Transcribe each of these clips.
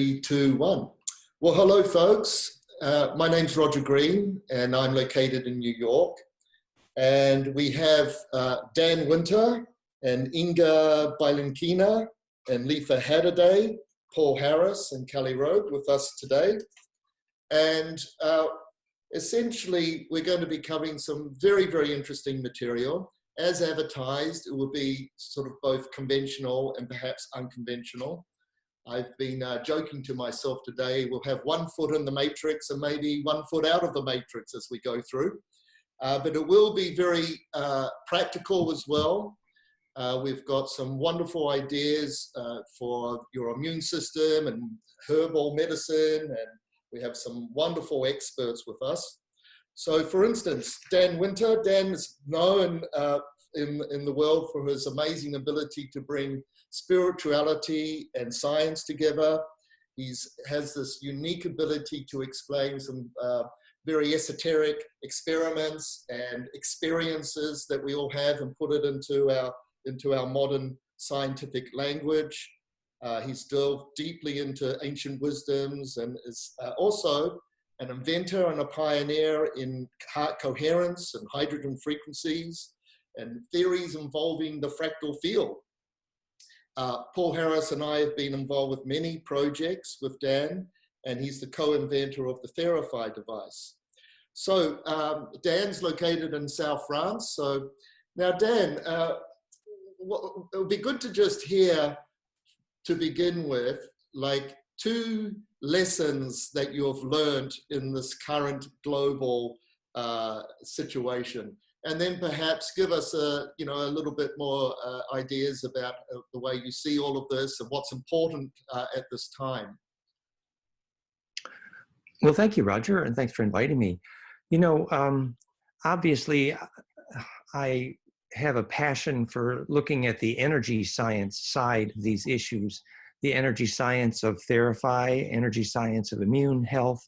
3, 2, 1. Well, hello, folks. My name's Roger Green, and I'm located in New York. And we have Dan Winter and Inga Bylinkina and Letha Hadady, Paul Harris and Callie with us today. And essentially, we're going to be covering some very, very interesting material. As advertised, it will be sort of both conventional and perhaps unconventional. I've been joking to myself today, we'll have 1 foot in the matrix and maybe 1 foot out of the matrix as we go through. But it will be very practical as well. We've got some wonderful ideas for your immune system and herbal medicine, and we have some wonderful experts with us. So for instance, Dan Winter. Dan is known in the world for his amazing ability to bring spirituality and science together. He has this unique ability to explain some very esoteric experiments and experiences that we all have and put it into our modern scientific language. He's delved deeply into ancient wisdoms and is also an inventor and a pioneer in heart coherence and hydrogen frequencies and theories involving the fractal field. Paul Harris and I have been involved with many projects with Dan, and he's the co-inventor of the THERAPHI device. So Dan's located in South France. So now Dan, it would be good to just hear, to begin with, like 2 lessons that you've learned in this current global situation, and then perhaps give us a little bit more ideas about the way you see all of this and what's important at this time. Well, thank you, Roger, and thanks for inviting me. You know, obviously, I have a passion for looking at the energy science side of these issues, the energy science of THERAPHI, energy science of immune health,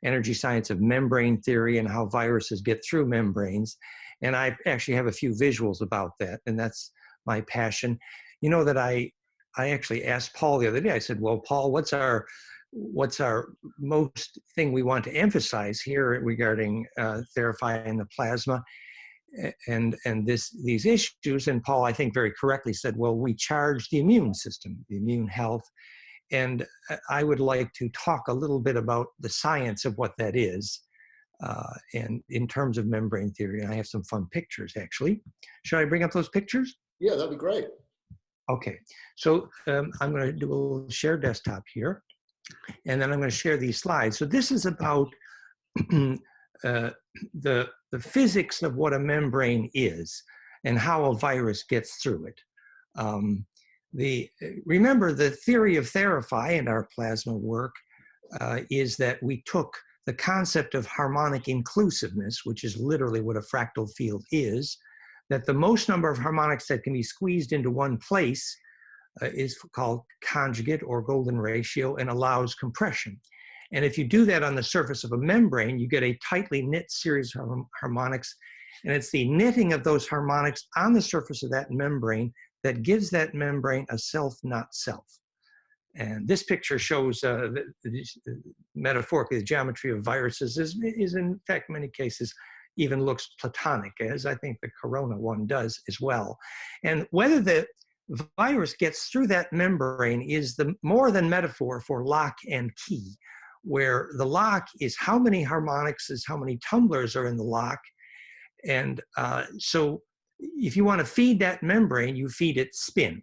energy science of membrane theory and how viruses get through membranes. And I actually have a few visuals about that, and that's my passion. You know that I actually asked Paul the other day, I said, well, Paul, what's our most thing we want to emphasize here regarding THERAPHI and the plasma and these issues? And Paul, I think very correctly said, well, we charge the immune system, the immune health. And I would like to talk a little bit about the science of what that is. And in terms of membrane theory, and I have some fun pictures actually. Should I bring up those pictures? Yeah, that'd be great. Okay, so I'm going to do a little share desktop here, and then I'm going to share these slides. So this is about the physics of what a membrane is and how a virus gets through it. Remember, the theory of THERAPHI and our plasma work is that we took the concept of harmonic inclusiveness, which is literally what a fractal field is, that the most number of harmonics that can be squeezed into one place is called conjugate or golden ratio and allows compression. And if you do that on the surface of a membrane, you get a tightly knit series of harmonics, and it's the knitting of those harmonics on the surface of that membrane that gives that membrane a self, not self. And this picture shows, metaphorically, the geometry of viruses is in fact, in many cases, even looks platonic, as I think the corona one does as well. And whether the virus gets through that membrane is the more than metaphor for lock and key, where the lock is how many harmonics is how many tumblers are in the lock. And so if you want to feed that membrane, you feed it spin.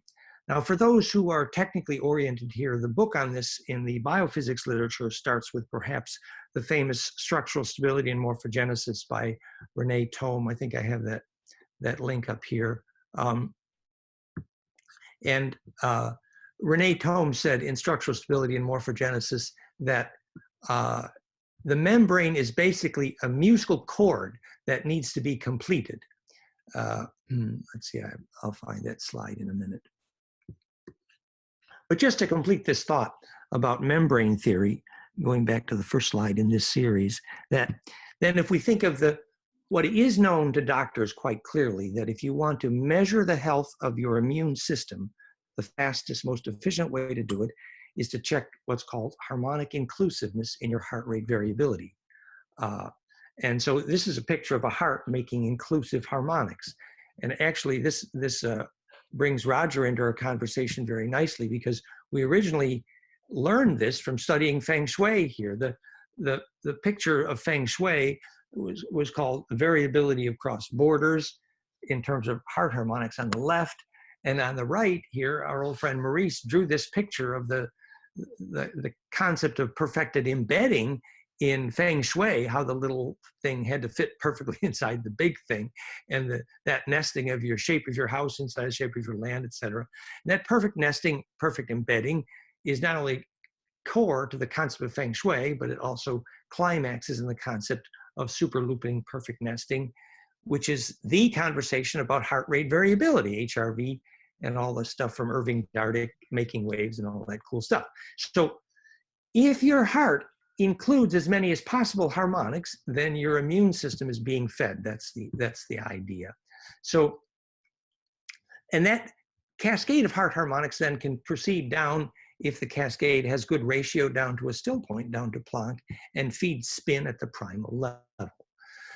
Now, for those who are technically oriented here, the book on this in the biophysics literature starts with perhaps the famous Structural Stability and Morphogenesis by Renee Thome. I think I have that link up here. Renee Thome said in Structural Stability and Morphogenesis that the membrane is basically a musical chord that needs to be completed. Let's see, I'll find that slide in a minute. But just to complete this thought about membrane theory, going back to the first slide in this series, that then if we think of what is known to doctors quite clearly, that if you want to measure the health of your immune system, the fastest, most efficient way to do it is to check what's called harmonic inclusiveness in your heart rate variability. And so this is a picture of a heart making inclusive harmonics. And actually this brings Roger into our conversation very nicely, because we originally learned this from studying Feng Shui here. The picture of Feng Shui was called the variability across borders in terms of heart harmonics on the left. And on the right here, our old friend Maurice drew this picture of the concept of perfected embedding in Feng Shui, how the little thing had to fit perfectly inside the big thing, and that nesting of your shape of your house inside the shape of your land, etc. And that perfect nesting, perfect embedding is not only core to the concept of Feng Shui, but it also climaxes in the concept of superlooping perfect nesting, which is the conversation about heart rate variability, HRV, and all the stuff from Irving Dardick, making waves and all that cool stuff. So if your heart includes as many as possible harmonics, then your immune system is being fed. That's the idea. So, and that cascade of heart harmonics then can proceed down, if the cascade has good ratio, down to a still point, down to Planck, and feed spin at the primal level.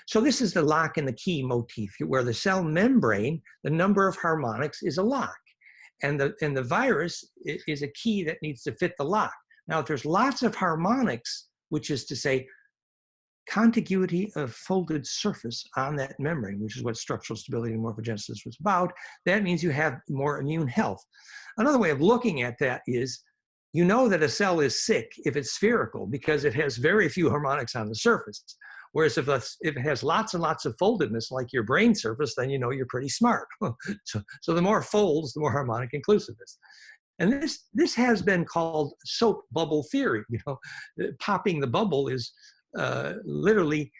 So this is the lock and the key motif, where the cell membrane, the number of harmonics is a lock, and the virus is a key that needs to fit the lock. Now, if there's lots of harmonics, which is to say contiguity of folded surface on that membrane, which is what structural stability and morphogenesis was about, that means you have more immune health. Another way of looking at that is, you know that a cell is sick if it's spherical, because it has very few harmonics on the surface. Whereas if it has lots and lots of foldedness, like your brain surface, then you know you're pretty smart. So the more folds, the more harmonic inclusiveness. And this has been called soap bubble theory. You know, popping the bubble is literally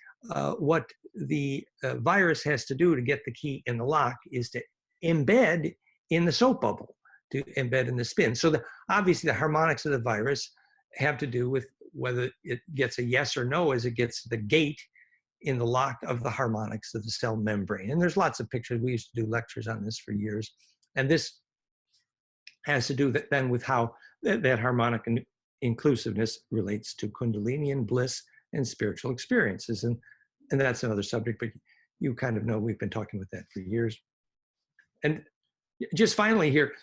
what the virus has to do to get the key in the lock, is to embed in the soap bubble, to embed in the spin. So obviously the harmonics of the virus have to do with whether it gets a yes or no as it gets the gate in the lock of the harmonics of the cell membrane. And there's lots of pictures. We used to do lectures on this for years. And this has to do then with how that harmonic inclusiveness relates to Kundalini bliss and spiritual experiences. And that's another subject, but you kind of know we've been talking about that for years. And just finally here,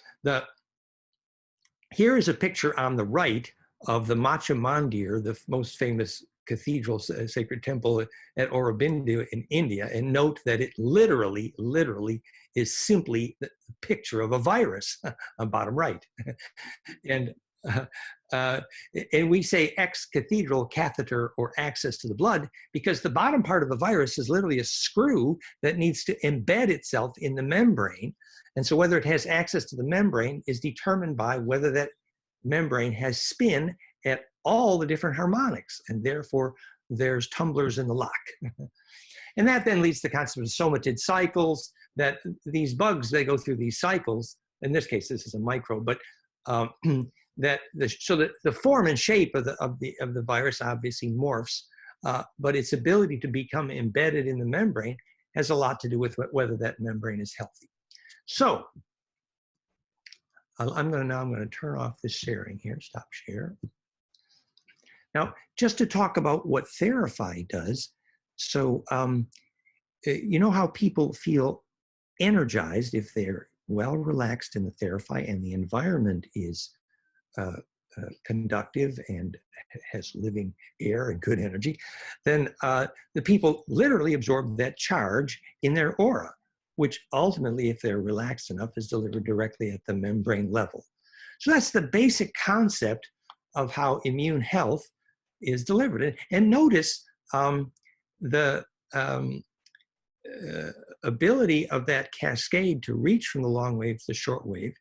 here is a picture on the right of the Macha Mandir, the most famous cathedral, sacred temple at Aurobindo in India. And note that it literally is simply the picture of a virus on bottom right. And we say ex-cathedral, catheter, or access to the blood, because the bottom part of the virus is literally a screw that needs to embed itself in the membrane. And so whether it has access to the membrane is determined by whether that membrane has spin at all the different harmonics, and therefore there's tumblers in the lock. And that then leads to the concept of somatid cycles, that these bugs, they go through these cycles. In this case, this is a microbe, but so that the form and shape of the virus obviously morphs, but its ability to become embedded in the membrane has a lot to do with whether that membrane is healthy. So I'm going to turn off this sharing here, stop share. Now, just to talk about what THERAPHI does. So you know how people feel energized if they're well relaxed in the THERAPHI and the environment is conductive and has living air and good energy, then the people literally absorb that charge in their aura, which ultimately, if they're relaxed enough, is delivered directly at the membrane level. So that's the basic concept of how immune health is delivered. And notice the ability of that cascade to reach from the long wave to the short wave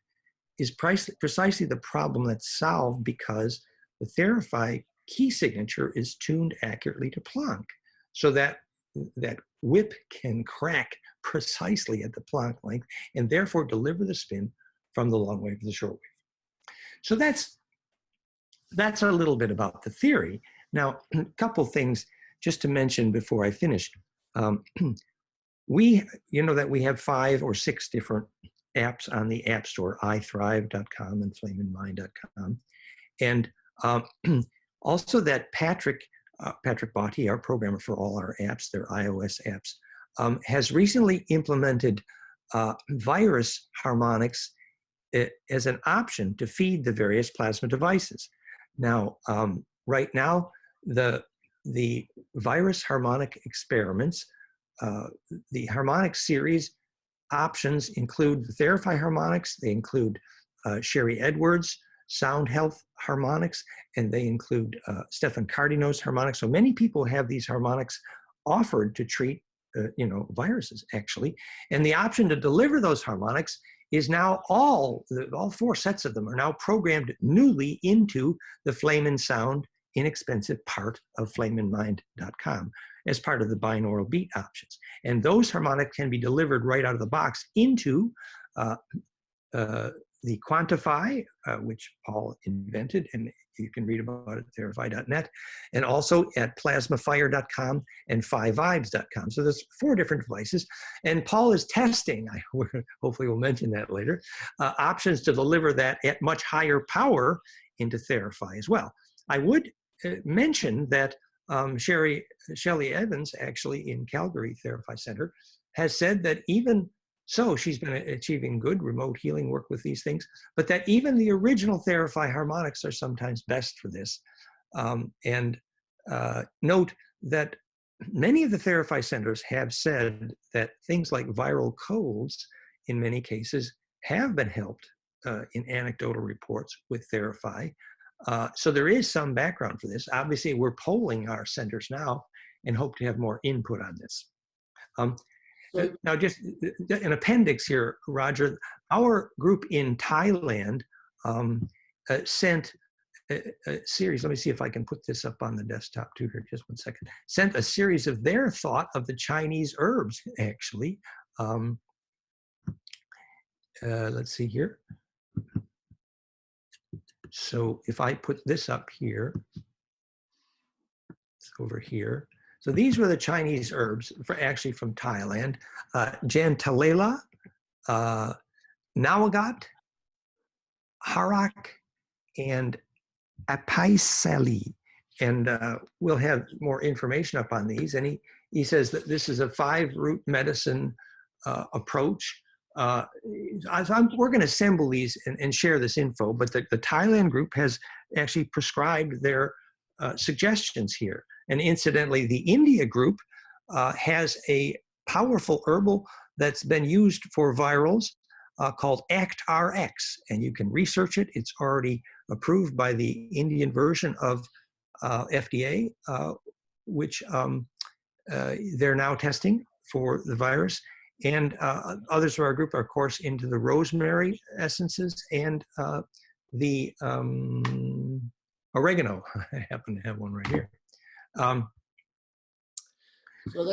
is precisely the problem that's solved because the THERAPHI key signature is tuned accurately to Planck, so that that whip can crack precisely at the Planck length and therefore deliver the spin from the long wave to the short wave. So that's a little bit about the theory. Now, a couple things just to mention before I finish. You know that we have 5 or 6 different apps on the App Store, iThrive.com and flameinmind.com. And also that Patrick Botti, our programmer for all our apps, their iOS apps, has recently implemented virus harmonics as an option to feed the various plasma devices. Now, right now, the virus harmonic experiments, the harmonic series options include the THERAPHI harmonics, they include Sherry Edwards' sound health harmonics, and they include Stefan Cardino's harmonics. So many people have these harmonics offered to treat viruses, actually. And the option to deliver those harmonics is now all 4 sets of them are now programmed newly into the Flame and Sound inexpensive part of flameandmind.com as part of the binaural beat options. And those harmonics can be delivered right out of the box into the QUANTAPHI, which Paul invented, and you can read about it at theraphi.net, and also at plasmafire.com and 5vibes.com. So there's 4 different devices, and Paul is testing, hopefully we'll mention that later, options to deliver that at much higher power into THERAPHI as well. I would mention that Shelley Evans, actually in Calgary THERAPHI Center, has said that even so, she's been achieving good remote healing work with these things, but that even the original THERAPHI harmonics are sometimes best for this. Note that many of the THERAPHI centers have said that things like viral colds, in many cases, have been helped in anecdotal reports with THERAPHI. So there is some background for this. Obviously, we're polling our centers now and hope to have more input on this. Now, just an appendix here, Roger. Our group in Thailand sent a series. Let me see if I can put this up on the desktop too here. Just one second. Sent a series of their thought of the Chinese herbs, actually. Let's see here. So if I put this up here, it's over here. So these were the Chinese herbs, actually from Thailand. Jantalela, Nawagat, Harak, and Apaisali. And we'll have more information up on these. And he says that this is a 5-root medicine approach. We're going to assemble these and share this info, but the Thailand group has actually prescribed their suggestions here. And incidentally, the India group has a powerful herbal that's been used for virals called ACT-RX, and you can research it. It's already approved by the Indian version of FDA, which they're now testing for the virus. And others of our group are, of course, into the rosemary essences and the oregano. I happen to have one right here.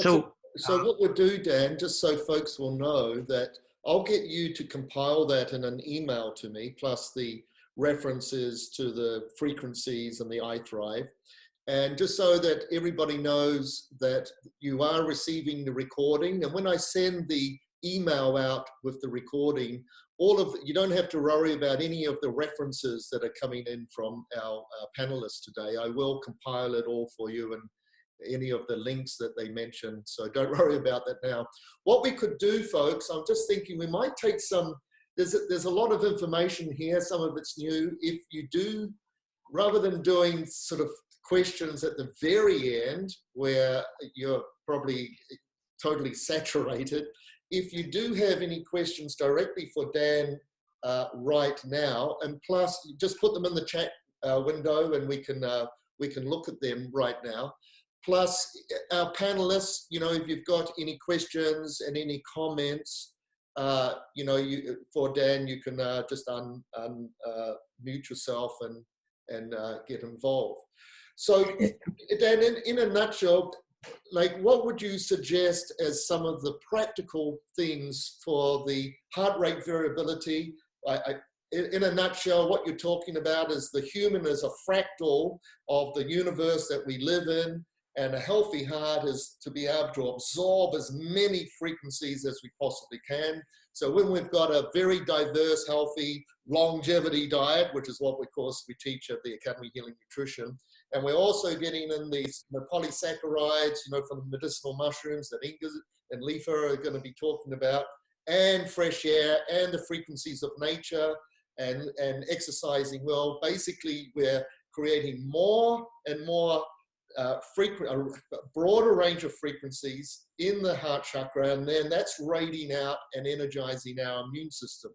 So what we'll do, Dan, just so folks will know, that I'll get you to compile that in an email to me, plus the references to the frequencies and the iThrive. And just so that everybody knows that you are receiving the recording. And when I send the email out with the recording, you don't have to worry about any of the references that are coming in from our panelists today. I will compile it all for you and any of the links that they mentioned. So don't worry about that now. What we could do, folks, I'm just thinking we might take some, there's a lot of information here. Some of it's new. If you do, rather than doing sort of questions at the very end where you're probably totally saturated, if you do have any questions directly for Dan right now, and plus just put them in the chat window and we can look at them right now. Plus our panelists, if you've got any questions and any comments, for Dan, you can just unmute yourself and get involved. So Dan, in a nutshell, like what would you suggest as some of the practical things for the heart rate variability? In a nutshell, what you're talking about is the human as a fractal of the universe that we live in. And a healthy heart is to be able to absorb as many frequencies as we possibly can. So when we've got a very diverse, healthy longevity diet, which is what we teach at the Academy of Healing Nutrition, and we're also getting in these polysaccharides, from the medicinal mushrooms that Inga and Letha are going to be talking about, and fresh air and the frequencies of nature and exercising well. Basically, we're creating more and more a broader range of frequencies in the heart chakra, and then that's radiating out and energizing our immune system.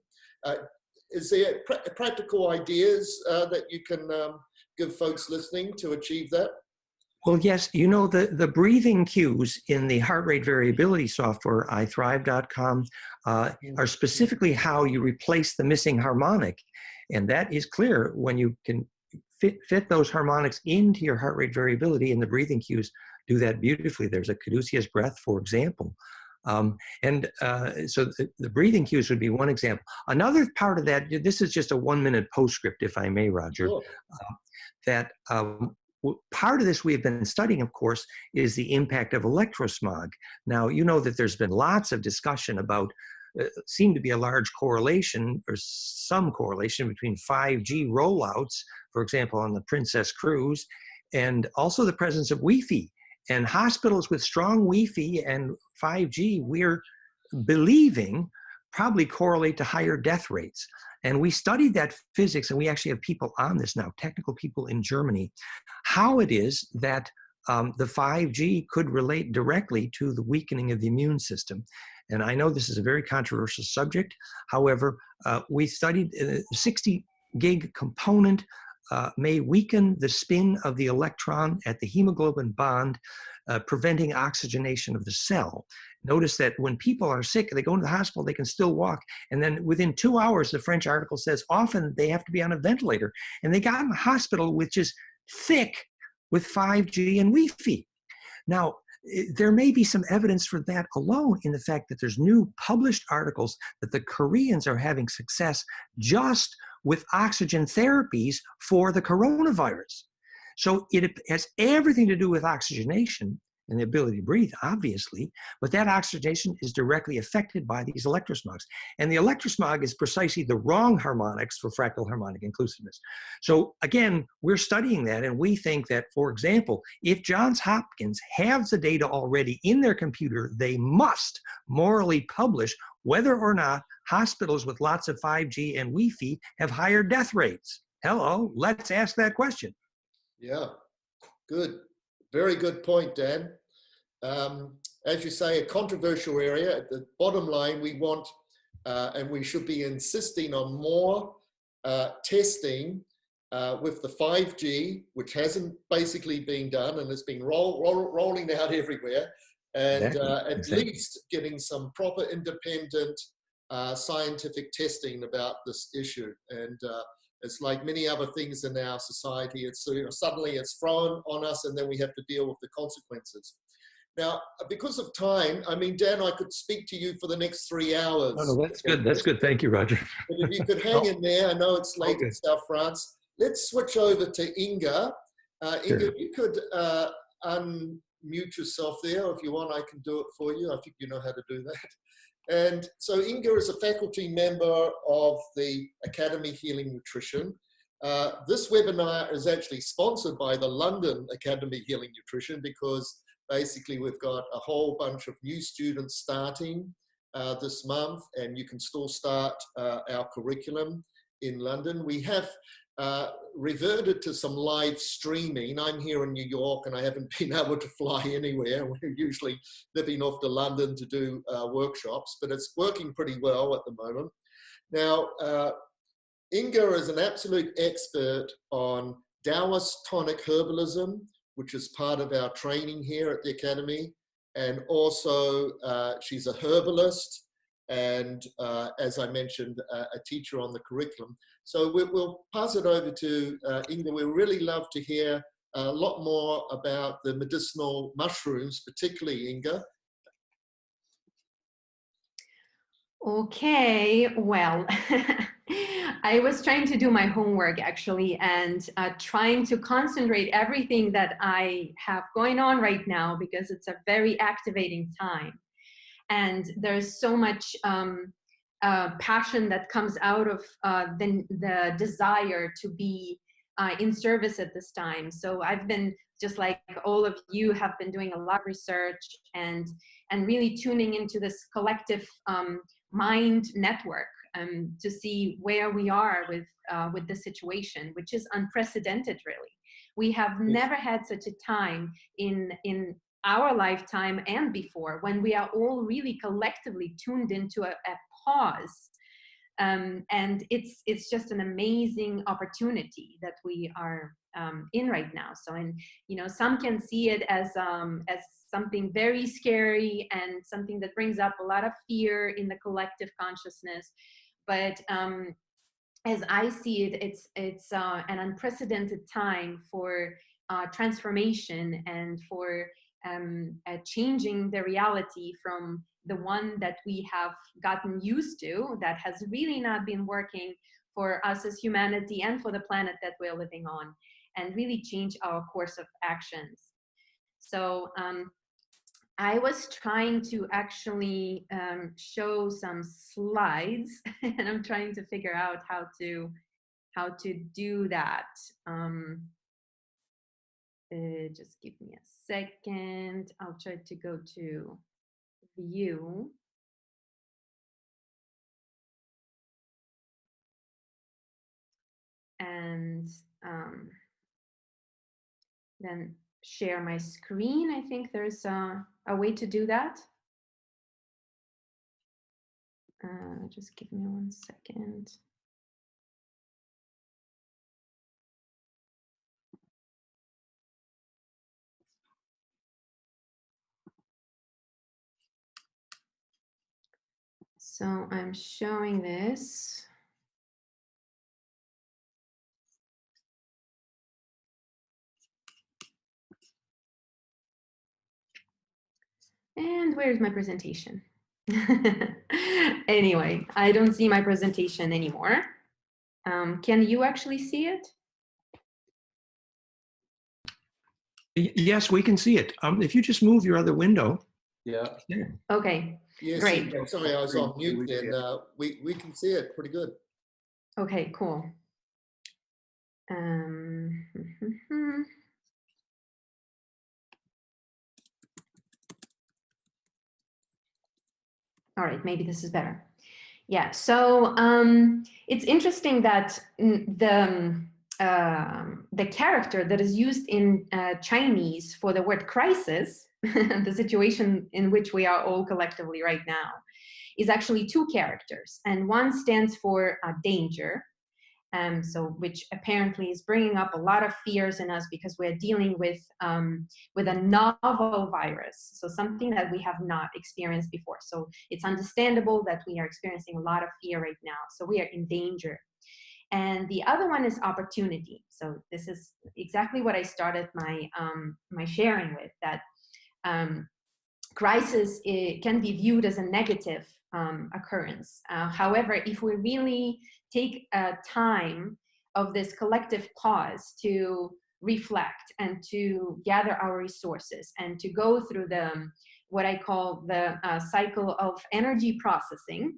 Is there practical ideas that you can give folks listening to achieve that? Well, yes, the breathing cues in the heart rate variability software, iThrive.com, are specifically how you replace the missing harmonic. And that is clear when you can fit those harmonics into your heart rate variability, and the breathing cues do that beautifully. There's a caduceus breath, for example. So the breathing cues would be one example. Another part of that, this is just a 1-minute postscript, if I may, Roger, Sure. that part of this we have been studying, of course, is the impact of electrosmog. Now, you know that there's been lots of discussion about seem to be a large correlation or some correlation between 5G rollouts, for example, on the Princess Cruise, and also the presence of Wi-Fi. And hospitals with strong Wi-Fi and 5G, we're believing probably correlate to higher death rates. And we studied that physics, and we actually have people on this now, technical people in Germany, how it is that the 5G could relate directly to the weakening of the immune system. And I know this is a very controversial subject. However, we studied 60 gig component may weaken the spin of the electron at the hemoglobin bond, preventing oxygenation of the cell. Notice that when people are sick, they go into the hospital, they can still walk. And then within 2 hours, the French article says, often they have to be on a ventilator. And they got in the hospital, which is thick with 5G and Wi-Fi. Now, there may be some evidence for that alone in the fact that there's new published articles that the Koreans are having success just with oxygen therapies for the coronavirus. So it has everything to do with oxygenation and the ability to breathe, obviously, but that oxygenation is directly affected by these electrosmogs. And the electrosmog is precisely the wrong harmonics for fractal harmonic inclusiveness. So again, we're studying that, and we think that, for example, if Johns Hopkins has the data already in their computer, they must morally publish whether or not hospitals with lots of 5G and Wi-Fi have higher death rates. Hello, let's ask that question. Yeah, good. Very good point, Dan. As you say, a controversial area. At the bottom line, we want, and we should be insisting on more testing with the 5G, which hasn't basically been done and has been rolling out everywhere, and at least getting some proper independent scientific testing about this issue. And it's like many other things in our society. It's suddenly it's thrown on us, and then we have to deal with the consequences. Now, because of time, I mean, Dan, I could speak to you for the next 3 hours. No, that's good. That's good. Thank you, Roger. But if you could hang in there, I know it's late in South France. Let's switch over to Inga. Inga, you could unmute yourself there. If you want, I can do it for you. I think you know how to do that. And so Inga is a faculty member of the Academy of Healing Nutrition. This webinar is actually sponsored by the London Academy of Healing Nutrition, because basically we've got a whole bunch of new students starting this month, and you can still start our curriculum in London. We have reverted to some live streaming. I'm here in New York, and I haven't been able to fly anywhere. We're usually nipping off to London to do workshops, but it's working pretty well at the moment. Now, Inga is an absolute expert on Taoist tonic herbalism, which is part of our training here at the Academy. And also, she's a herbalist, and as I mentioned, a teacher on the curriculum. So we'll pass it over to Inga. We'd really love to hear a lot more about the medicinal mushrooms, particularly, Inga. Okay, well, I was trying to do my homework actually, and trying to concentrate everything that I have going on right now, because it's a very activating time. And there's so much passion that comes out of the desire to be in service at this time. So I've been, just like all of you, have been doing a lot of research and really tuning into this collective mind network to see where we are with the situation, which is unprecedented, really. We have never had such a time in our lifetime and before, when we are all really collectively tuned into a pause. And it's just an amazing opportunity that we are in right now. So, and you know, some can see it as something very scary and something that brings up a lot of fear in the collective consciousness. But as I see it, it's an unprecedented time for transformation and for changing the reality from the one that we have gotten used to, that has really not been working for us as humanity and for the planet that we're living on, and really change our course of actions. So I was trying to actually show some slides, and I'm trying to figure out how to do that. Just give me a second. I'll try to go to view. And then share my screen. I think there's a way to do that. Just give me 1 second. So I'm showing this. And where's my presentation? Anyway, I don't see my presentation anymore. Can you actually see it? Yes, we can see it. If you just move your other window. Yeah. Okay. Yes. Great. Sorry, I was on mute then. We can see it pretty good. Okay, cool. All right, maybe this is better. Yeah, so it's interesting that the character that is used in Chinese for the word crisis, the situation in which we are all collectively right now, is actually two characters. And one stands for danger, so which apparently is bringing up a lot of fears in us, because we're dealing with a novel virus, so something that we have not experienced before. So it's understandable that we are experiencing a lot of fear right now. So we are in danger. And the other one is opportunity. So this is exactly what I started my my sharing with, that crisis can be viewed as a negative occurrence. However, if we really take time of this collective pause to reflect and to gather our resources and to go through the what I call the cycle of energy processing,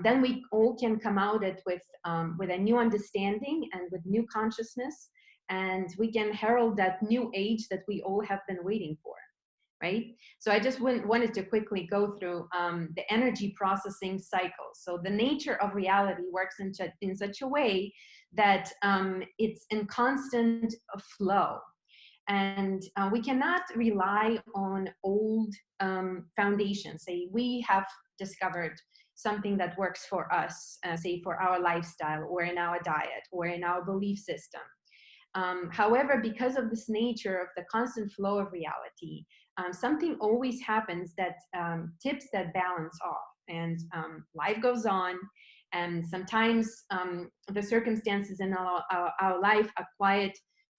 then we all can come out with a new understanding and with new consciousness, and we can herald that new age that we all have been waiting for. Right? So I just wanted to quickly go through the energy processing cycle. So the nature of reality works in such a way that it's in constant flow. And we cannot rely on old foundations. Say we have discovered something that works for us, say for our lifestyle or in our diet or in our belief system. However, because of this nature of the constant flow of reality, something always happens that tips that balance off, and life goes on. And sometimes the circumstances in our life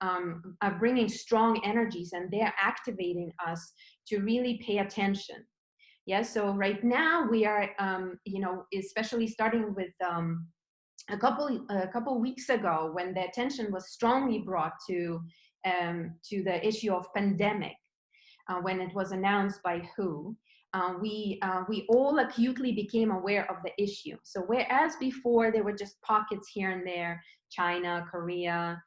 are bringing strong energies, and they're activating us to really pay attention. Yeah, so right now we are, you know, especially starting with a couple weeks ago, when the attention was strongly brought to the issue of pandemic, when it was announced by WHO, we all acutely became aware of the issue. So whereas before there were just pockets here and there, China, Korea,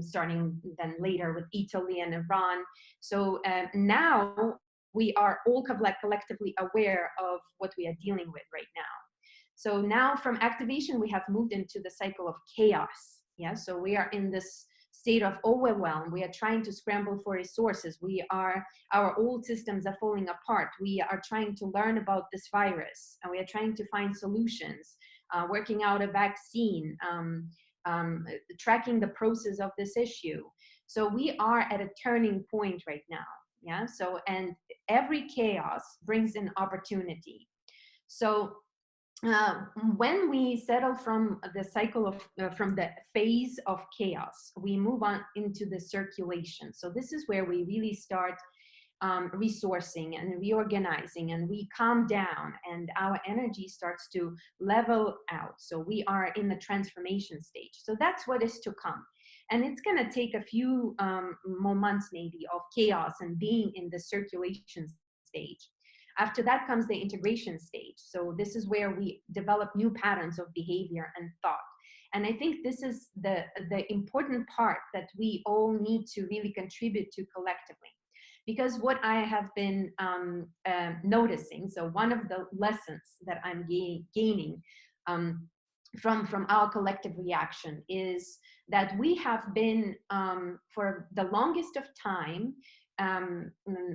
starting then later with Italy and Iran. So now we are all collectively aware of what we are dealing with right now. So now from activation, we have moved into the cycle of chaos. Yeah, so we are in this state of overwhelm. We are trying to scramble for resources. Our old systems are falling apart. We are trying to learn about this virus, and we are trying to find solutions, working out a vaccine, tracking the process of this issue. So we are at a turning point right now. Yeah. So, and every chaos brings an opportunity. So when we settle from the cycle of, from the phase of chaos, we move on into the circulation. So this is where we really start resourcing and reorganizing, and we calm down and our energy starts to level out. So we are in the transformation stage. So that's what is to come. And it's going to take a few more months maybe of chaos and being in the circulation stage. After that comes the integration stage. So this is where we develop new patterns of behavior and thought. And I think this is the important part that we all need to really contribute to collectively. Because what I have been noticing, so one of the lessons that I'm gaining from our collective reaction is that we have been, for the longest of time,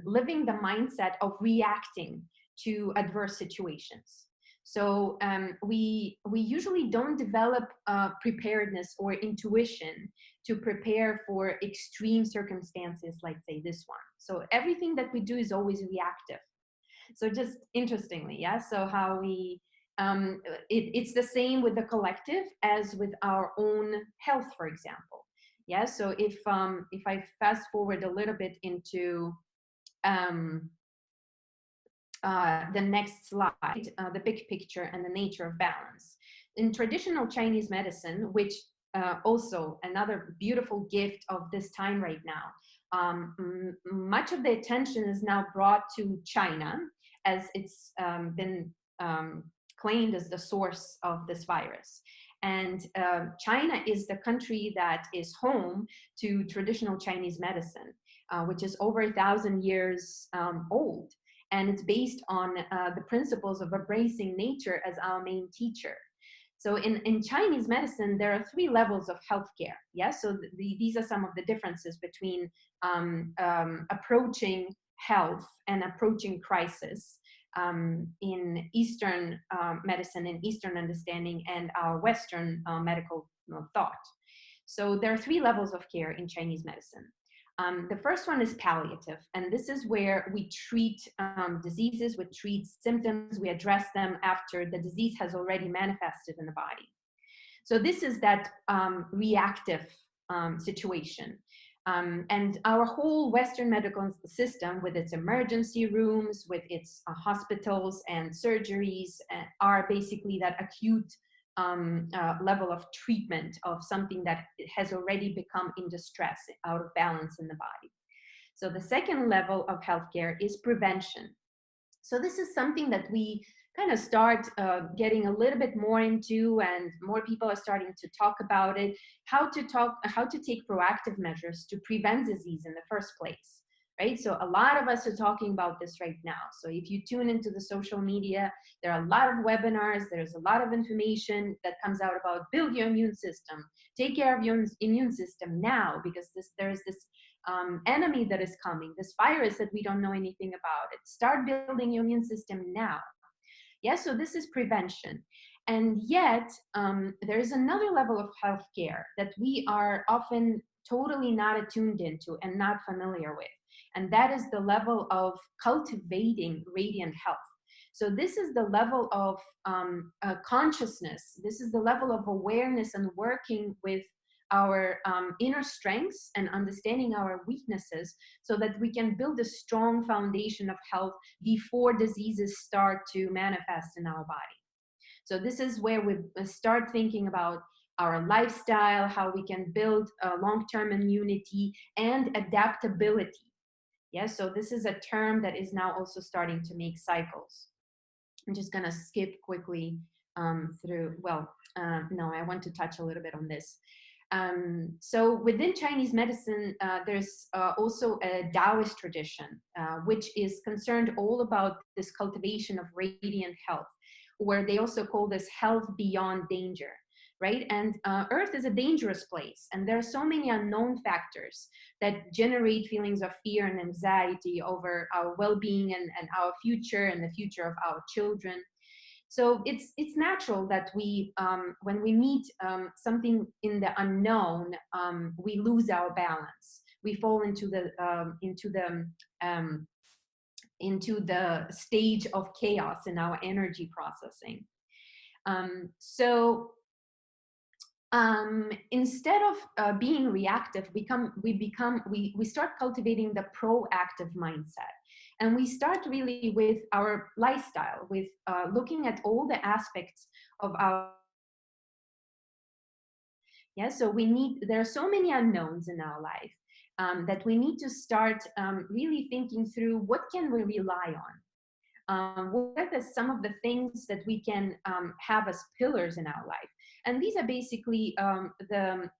living the mindset of reacting to adverse situations. So we usually don't develop preparedness or intuition to prepare for extreme circumstances like, say, this one. So everything that we do is always reactive. So just interestingly, yeah, so how we, it's the same with the collective as with our own health, for example. Yeah, so if I fast forward a little bit into the next slide, the big picture and the nature of balance. In traditional Chinese medicine, which also another beautiful gift of this time right now, much of the attention is now brought to China, as it's been claimed as the source of this virus. And China is the country that is home to traditional Chinese medicine, which is over 1,000 years old. And it's based on the principles of embracing nature as our main teacher. So in Chinese medicine, there are 3 levels of healthcare. Yeah, so these are some of the differences between approaching health and approaching crisis in Eastern medicine and Eastern understanding and our Western medical thought. So there are 3 levels of care in Chinese medicine. The first one is palliative, and this is where we treat diseases, we treat symptoms, we address them after the disease has already manifested in the body. So this is that reactive situation. And our whole Western medical system, with its emergency rooms, with its hospitals and surgeries, are basically that acute level of treatment of something that has already become in distress, out of balance in the body. So the second level of healthcare is prevention. So this is something that we kind of start getting a little bit more into, and more people are starting to talk about it, how to take proactive measures to prevent disease in the first place, right? So a lot of us are talking about this right now. So if you tune into the social media, there are a lot of webinars, there's a lot of information that comes out about build your immune system, take care of your immune system now, because there's this enemy that is coming, this virus that we don't know anything about. Start building your immune system now. Yeah, so this is prevention. And yet, there is another level of healthcare that we are often totally not attuned into and not familiar with. And that is the level of cultivating radiant health. So this is the level of consciousness. This is the level of awareness and working with our inner strengths and understanding our weaknesses, so that we can build a strong foundation of health before diseases start to manifest in our body. So this is where we start thinking about our lifestyle, how we can build long-term immunity and adaptability. Yeah, so this is a term that is now also starting to make cycles. I'm just gonna skip quickly through, no, I want to touch a little bit on this. So within Chinese medicine, there's also a Taoist tradition, which is concerned all about this cultivation of radiant health, where they also call this health beyond danger, right? And Earth is a dangerous place, and there are so many unknown factors that generate feelings of fear and anxiety over our well-being and our future and the future of our children. So it's natural that we, when we meet something in the unknown, we lose our balance. We fall into the stage of chaos in our energy processing. Instead of being reactive, we start cultivating the proactive mindset. And we start really with our lifestyle, with looking at all the aspects of our, yeah, so there are so many unknowns in our life that we need to start really thinking through what can we rely on. What are some of the things that we can have as pillars in our life? And these are basically the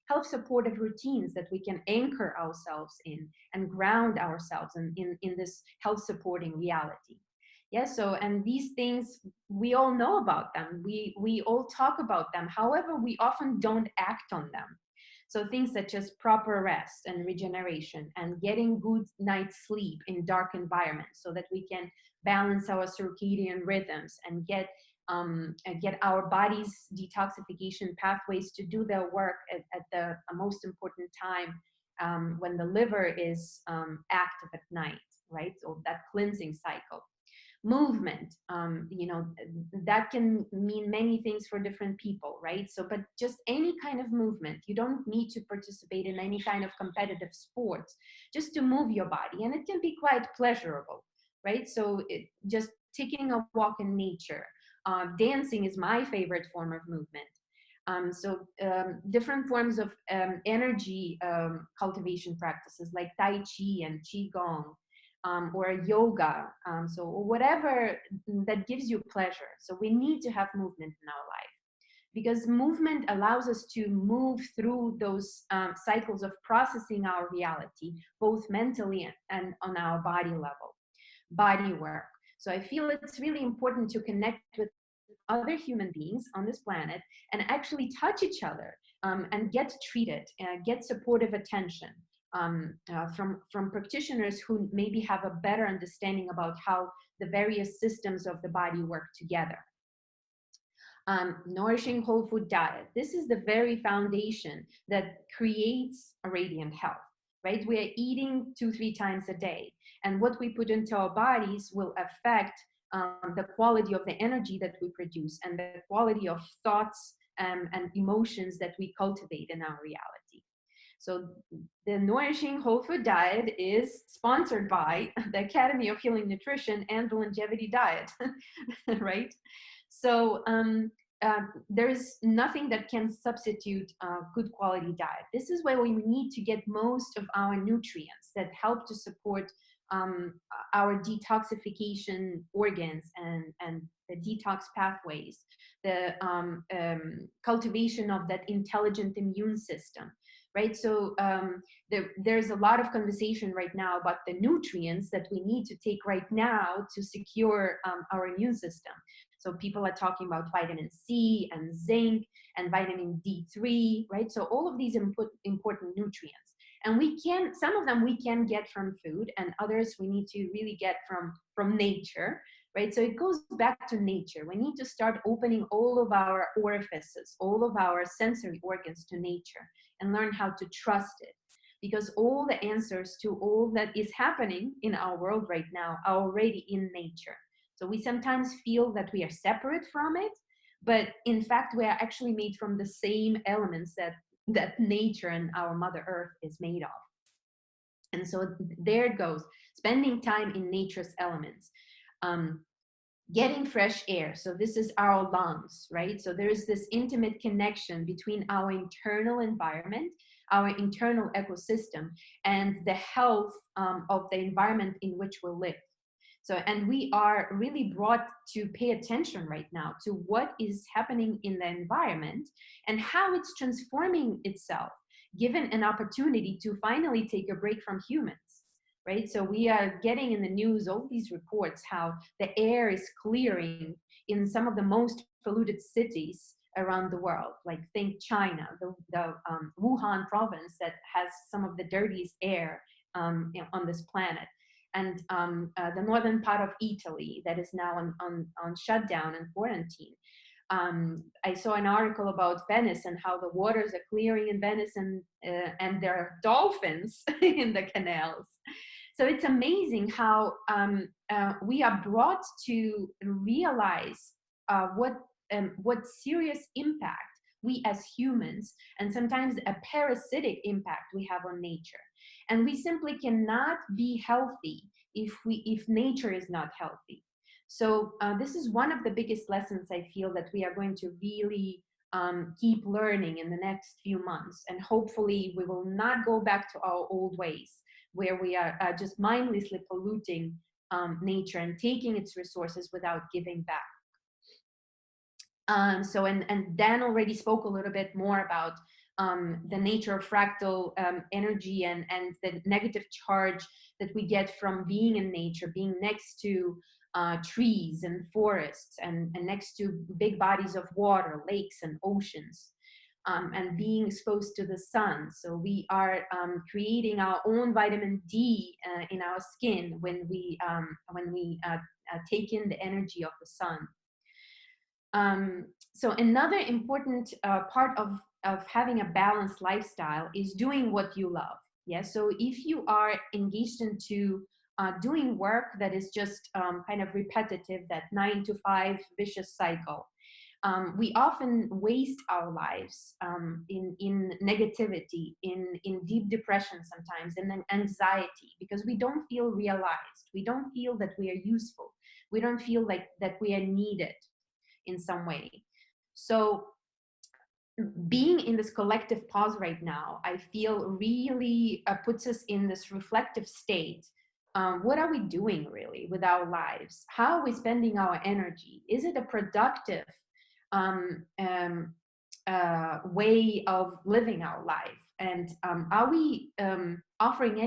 health supportive routines that we can anchor ourselves in and ground ourselves in this health supporting reality. Yeah, so, and these things, we all know about them. We all talk about them. However, we often don't act on them. So things such as proper rest and regeneration and getting good night's sleep in dark environments so that we can balance our circadian rhythms and get our body's detoxification pathways to do their work at the most important time when the liver is active at night, right? So that cleansing cycle. Movement, that can mean many things for different people, right? So, but just any kind of movement, you don't need to participate in any kind of competitive sports, just to move your body, and it can be quite pleasurable, right? So just taking a walk in nature, dancing is my favorite form of movement. Different forms of energy cultivation practices like Tai Chi and Qigong, or yoga, so whatever that gives you pleasure. So we need to have movement in our life, because movement allows us to move through those cycles of processing our reality, both mentally and on our body level. Body work. So I feel it's really important to connect with other human beings on this planet and actually touch each other and get treated, get supportive attention. From practitioners who maybe have a better understanding about how the various systems of the body work together. Nourishing whole food diet. This is the very foundation that creates a radiant health, right? We are eating 2-3 times a day, and what we put into our bodies will affect the quality of the energy that we produce and the quality of thoughts and emotions that we cultivate in our reality. So the Nourishing Whole Food Diet is sponsored by the Academy of Healing Nutrition and the Longevity Diet, right? So there's nothing that can substitute good quality diet. This is where we need to get most of our nutrients that help to support our detoxification organs and the detox pathways, the cultivation of that intelligent immune system. Right, so there's a lot of conversation right now about the nutrients that we need to take right now to secure our immune system. So people are talking about vitamin C and zinc and vitamin D3, right? So all of these important nutrients. And some of them we can get from food, and others we need to really get from nature, right? So it goes back to nature. We need to start opening all of our orifices, all of our sensory organs to nature, and learn how to trust it. Because all the answers to all that is happening in our world right now are already in nature. So we sometimes feel that we are separate from it, but in fact, we are actually made from the same elements that nature and our Mother Earth is made of. And so there it goes, spending time in nature's elements. Getting fresh air. So this is our lungs, right? So there is this intimate connection between our internal environment, our internal ecosystem, and the health of the environment in which we live. So, and we are really brought to pay attention right now to what is happening in the environment and how it's transforming itself, given an opportunity to finally take a break from humans. Right? So we are getting in the news all these reports how the air is clearing in some of the most polluted cities around the world. Like think China, the Wuhan province that has some of the dirtiest air on this planet. And the northern part of Italy that is now on shutdown and quarantine. I saw an article about Venice and how the waters are clearing in Venice, and there are dolphins in the canals. So it's amazing how we are brought to realize what serious impact we as humans, and sometimes a parasitic impact we have on nature. And we simply cannot be healthy if nature is not healthy. So this is one of the biggest lessons I feel that we are going to really keep learning in the next few months. And hopefully we will not go back to our old ways, where we are just mindlessly polluting nature and taking its resources without giving back. So, and Dan already spoke a little bit more about the nature of fractal energy and the negative charge that we get from being in nature, being next to trees and forests and next to big bodies of water, lakes and oceans. And being exposed to the sun. So we are creating our own vitamin D in our skin when we take in the energy of the sun. So another important part of having a balanced lifestyle is doing what you love. Yeah. So if you are engaged into doing work that is just kind of repetitive, that 9 to 5 vicious cycle, we often waste our lives in negativity, in deep depression sometimes, and then anxiety, because we don't feel realized. We don't feel that we are useful. We don't feel like that we are needed in some way. So being in this collective pause right now, I feel really puts us in this reflective state. What are we doing really with our lives? How are we spending our energy? Is it a productive way of living our life? And are we offering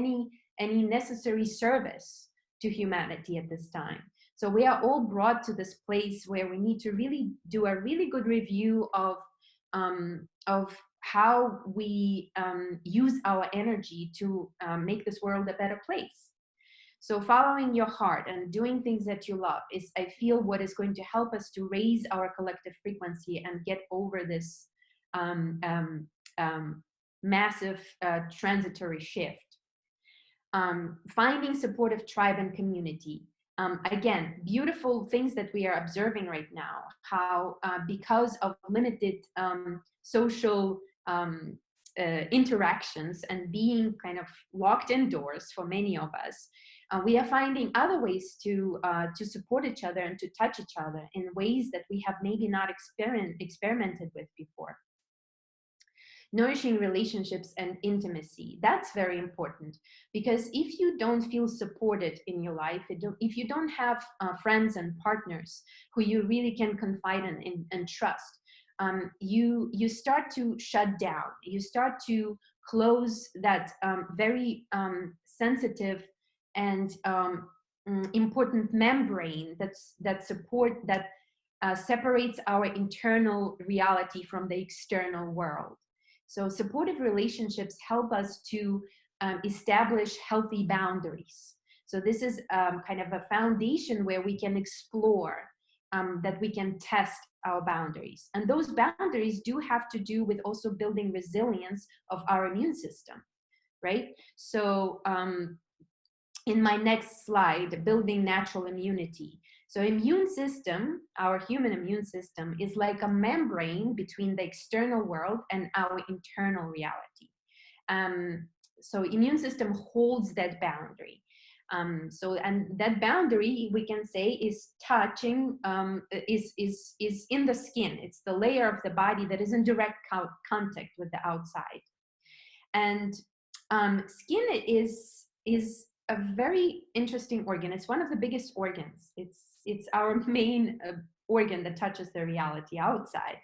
any necessary service to humanity at this time? So we are all brought to this place where we need to really do a really good review of how we use our energy to make this world a better place. So following your heart and doing things that you love is, I feel, what is going to help us to raise our collective frequency and get over this massive transitory shift. Finding supportive tribe and community. Again, beautiful things that we are observing right now, how because of limited social interactions and being kind of locked indoors for many of us, we are finding other ways to support each other and to touch each other in ways that we have maybe not experimented with before. Nourishing relationships and intimacy. That's very important, because if you don't feel supported in your life, if you don't have friends and partners who you really can confide in and trust, you start to shut down. You start to close that very sensitive and important membrane that separates our internal reality from the external world. So supportive relationships help us to establish healthy boundaries. So this is kind of a foundation where we can explore, that we can test our boundaries. And those boundaries do have to do with also building resilience of our immune system, right? So in my next slide, building natural immunity. So immune system, our human immune system, is like a membrane between the external world and our internal reality. So immune system holds that boundary. And that boundary, we can say, is touching, is in the skin. It's the layer of the body that is in direct contact with the outside. And skin is a very interesting organ. It's one of the biggest organs. It's our main organ that touches the reality outside.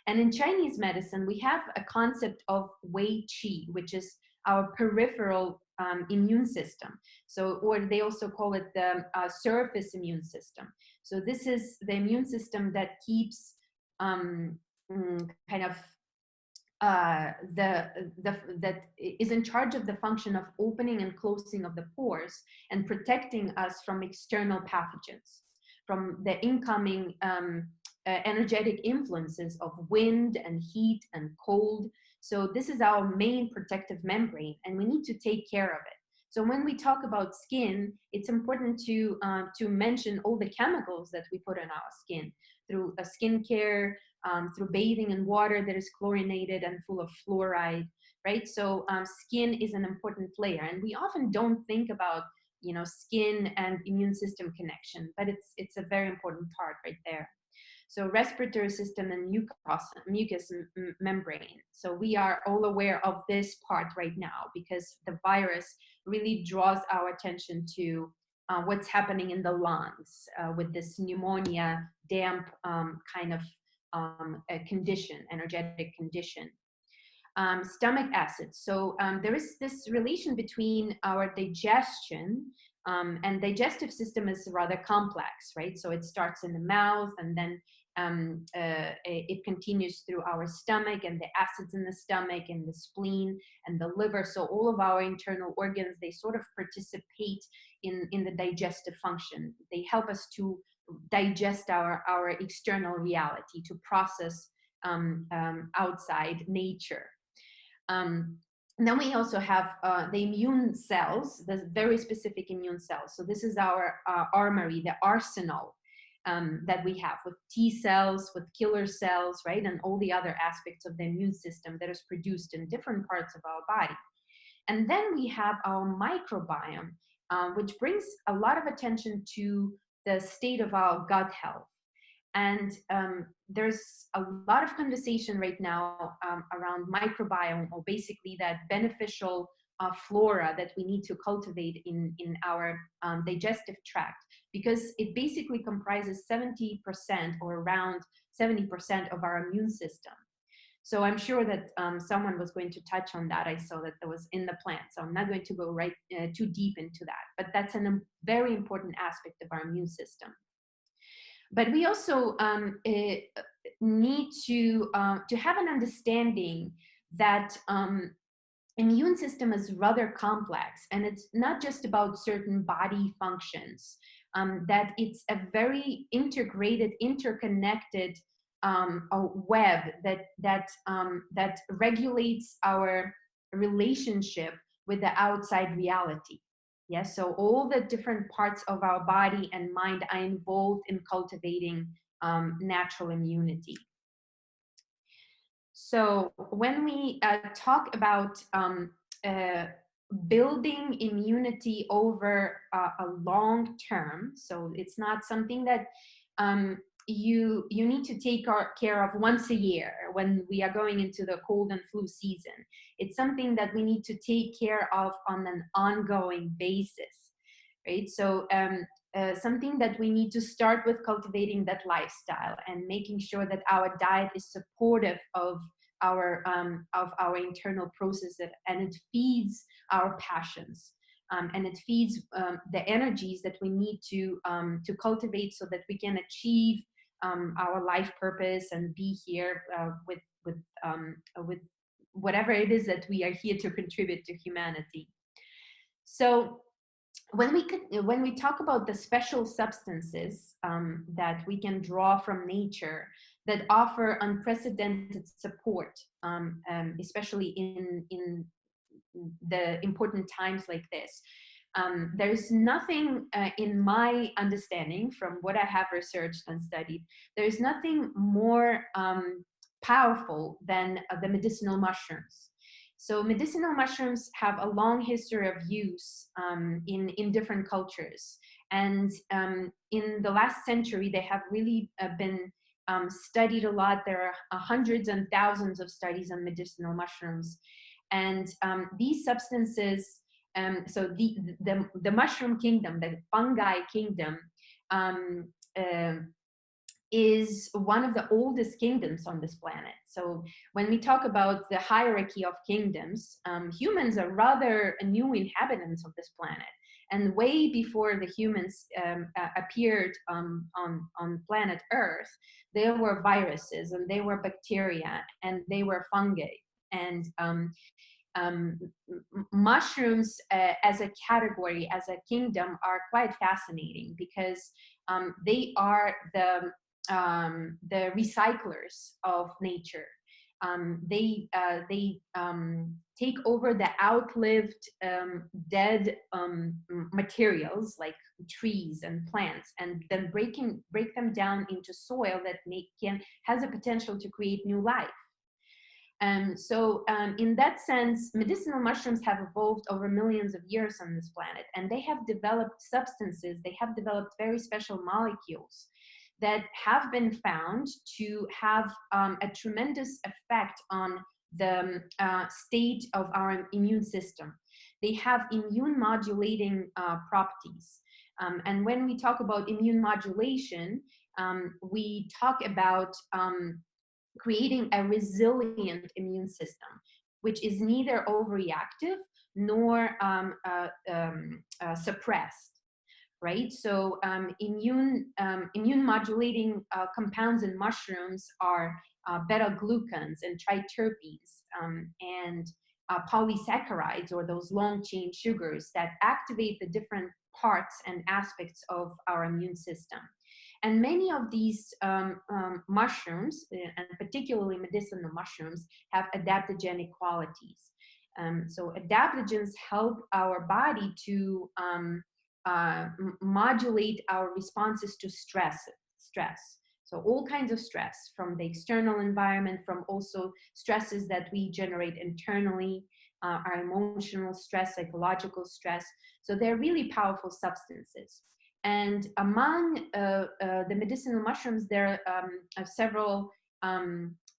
And in Chinese medicine, we have a concept of Wei Qi, which is our peripheral immune system. So, or they also call it the surface immune system. So this is the immune system that keeps that is in charge of the function of opening and closing of the pores and protecting us from external pathogens, from the incoming energetic influences of wind and heat and cold. So this is our main protective membrane, and we need to take care of it. So when we talk about skin, it's important to mention all the chemicals that we put on our skin through skincare, through bathing in water that is chlorinated and full of fluoride, right? So skin is an important layer, and we often don't think about, you know, skin and immune system connection, but it's a very important part right there. So respiratory system and mucous membrane. So we are all aware of this part right now because the virus really draws our attention to what's happening in the lungs with this pneumonia, damp kind of a condition, energetic condition. Stomach acid. So there is this relation between our digestion and digestive system is rather complex, right? So it starts in the mouth, and then it continues through our stomach, and the acids in the stomach and the spleen and the liver. So all of our internal organs, they sort of participate in the digestive function. They help us to digest our external reality, to process outside nature. And then we also have the immune cells, the very specific immune cells. So this is our armory, the arsenal that we have with T cells, with killer cells, right? And all the other aspects of the immune system that is produced in different parts of our body. And then we have our microbiome, which brings a lot of attention to the state of our gut health. And there's a lot of conversation right now around microbiome, or basically that beneficial flora that we need to cultivate in our digestive tract, because it basically comprises 70% or around 70% of our immune system. So I'm sure that someone was going to touch on that. I saw that that was in the plan. So I'm not going to go right too deep into that, but that's a very important aspect of our immune system. But we also need to have an understanding that immune system is rather complex, and it's not just about certain body functions, that it's a very integrated, interconnected a web that regulates our relationship with the outside reality. Yes, so all the different parts of our body and mind are involved in cultivating natural immunity. So when we talk about building immunity over a long term, so it's not something that you need to take care of once a year when we are going into the cold and flu season. It's something that we need to take care of on an ongoing basis, right? So something that we need to start with cultivating that lifestyle and making sure that our diet is supportive of our internal processes, and it feeds our passions. And it feeds the energies that we need to cultivate so that we can achieve our life purpose and be here with whatever it is that we are here to contribute to humanity. So when we talk about the special substances that we can draw from nature that offer unprecedented support, especially in the important times like this, there's nothing in my understanding from what I have researched and studied, there's nothing more powerful than the medicinal mushrooms. So medicinal mushrooms have a long history of use in different cultures. And in the last century, they have really been studied a lot. There are hundreds and thousands of studies on medicinal mushrooms. And these substances, so the mushroom kingdom, the fungi kingdom, is one of the oldest kingdoms on this planet. So when we talk about the hierarchy of kingdoms, humans are rather new inhabitants of this planet. And way before the humans appeared on planet Earth, there were viruses, and they were bacteria, and they were fungi. And mushrooms as a category, as a kingdom, are quite fascinating because they are the recyclers of nature. They take over the outlived dead materials like trees and plants, and then break them down into soil that has a potential to create new life. So in that sense, medicinal mushrooms have evolved over millions of years on this planet, and they have developed substances, they have developed very special molecules that have been found to have a tremendous effect on the state of our immune system. They have immune modulating properties. And when we talk about immune modulation, we talk about creating a resilient immune system, which is neither overreactive nor suppressed. Right, so immune modulating compounds in mushrooms are beta-glucans and triterpenes and polysaccharides, or those long-chain sugars that activate the different parts and aspects of our immune system. And many of these mushrooms, and particularly medicinal mushrooms, have adaptogenic qualities. So adaptogens help our body to modulate our responses to stress. So all kinds of stress, from the external environment, from also stresses that we generate internally, our emotional stress, psychological stress. So they're really powerful substances. And among the medicinal mushrooms, there are several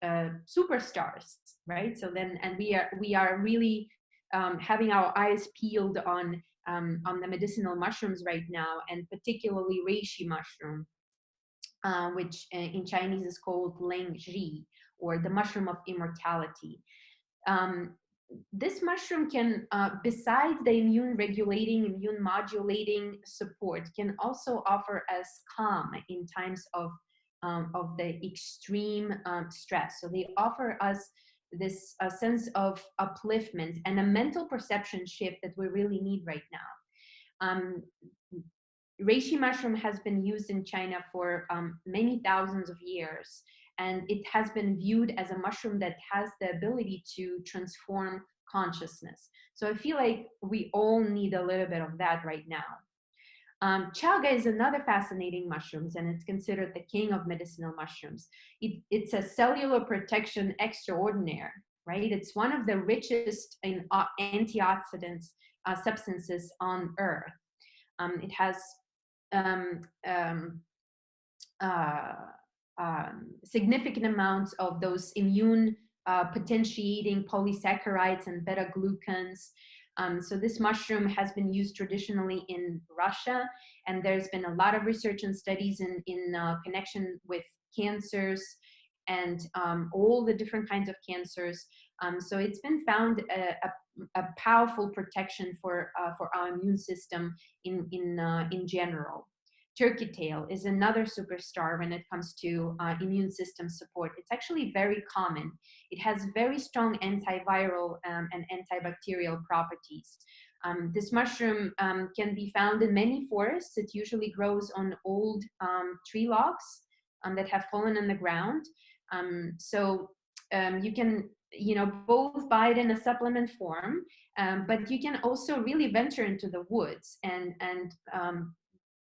superstars, right? So then, and we are really having our eyes peeled on the medicinal mushrooms right now, and particularly reishi mushroom, which in Chinese is called Lengzhi, or the mushroom of immortality. This mushroom can, besides the immune regulating, immune modulating support, can also offer us calm in times of the extreme stress. So they offer us this sense of upliftment and a mental perception shift that we really need right now. Reishi mushroom has been used in China for many thousands of years, and it has been viewed as a mushroom that has the ability to transform consciousness. So I feel like we all need a little bit of that right now. Chaga is another fascinating mushroom, and it's considered the king of medicinal mushrooms. It's a cellular protection extraordinaire, right? It's one of the richest in antioxidants substances on Earth. It has significant amounts of those immune potentiating polysaccharides and beta-glucans. So this mushroom has been used traditionally in Russia, and there's been a lot of research and studies in connection with cancers and all the different kinds of cancers. So it's been found a powerful protection for our immune system in general. Turkey tail is another superstar when it comes to immune system support. It's actually very common. It has very strong antiviral and antibacterial properties. This mushroom can be found in many forests. It usually grows on old tree logs that have fallen on the ground. So you can, both buy it in a supplement form, but you can also really venture into the woods and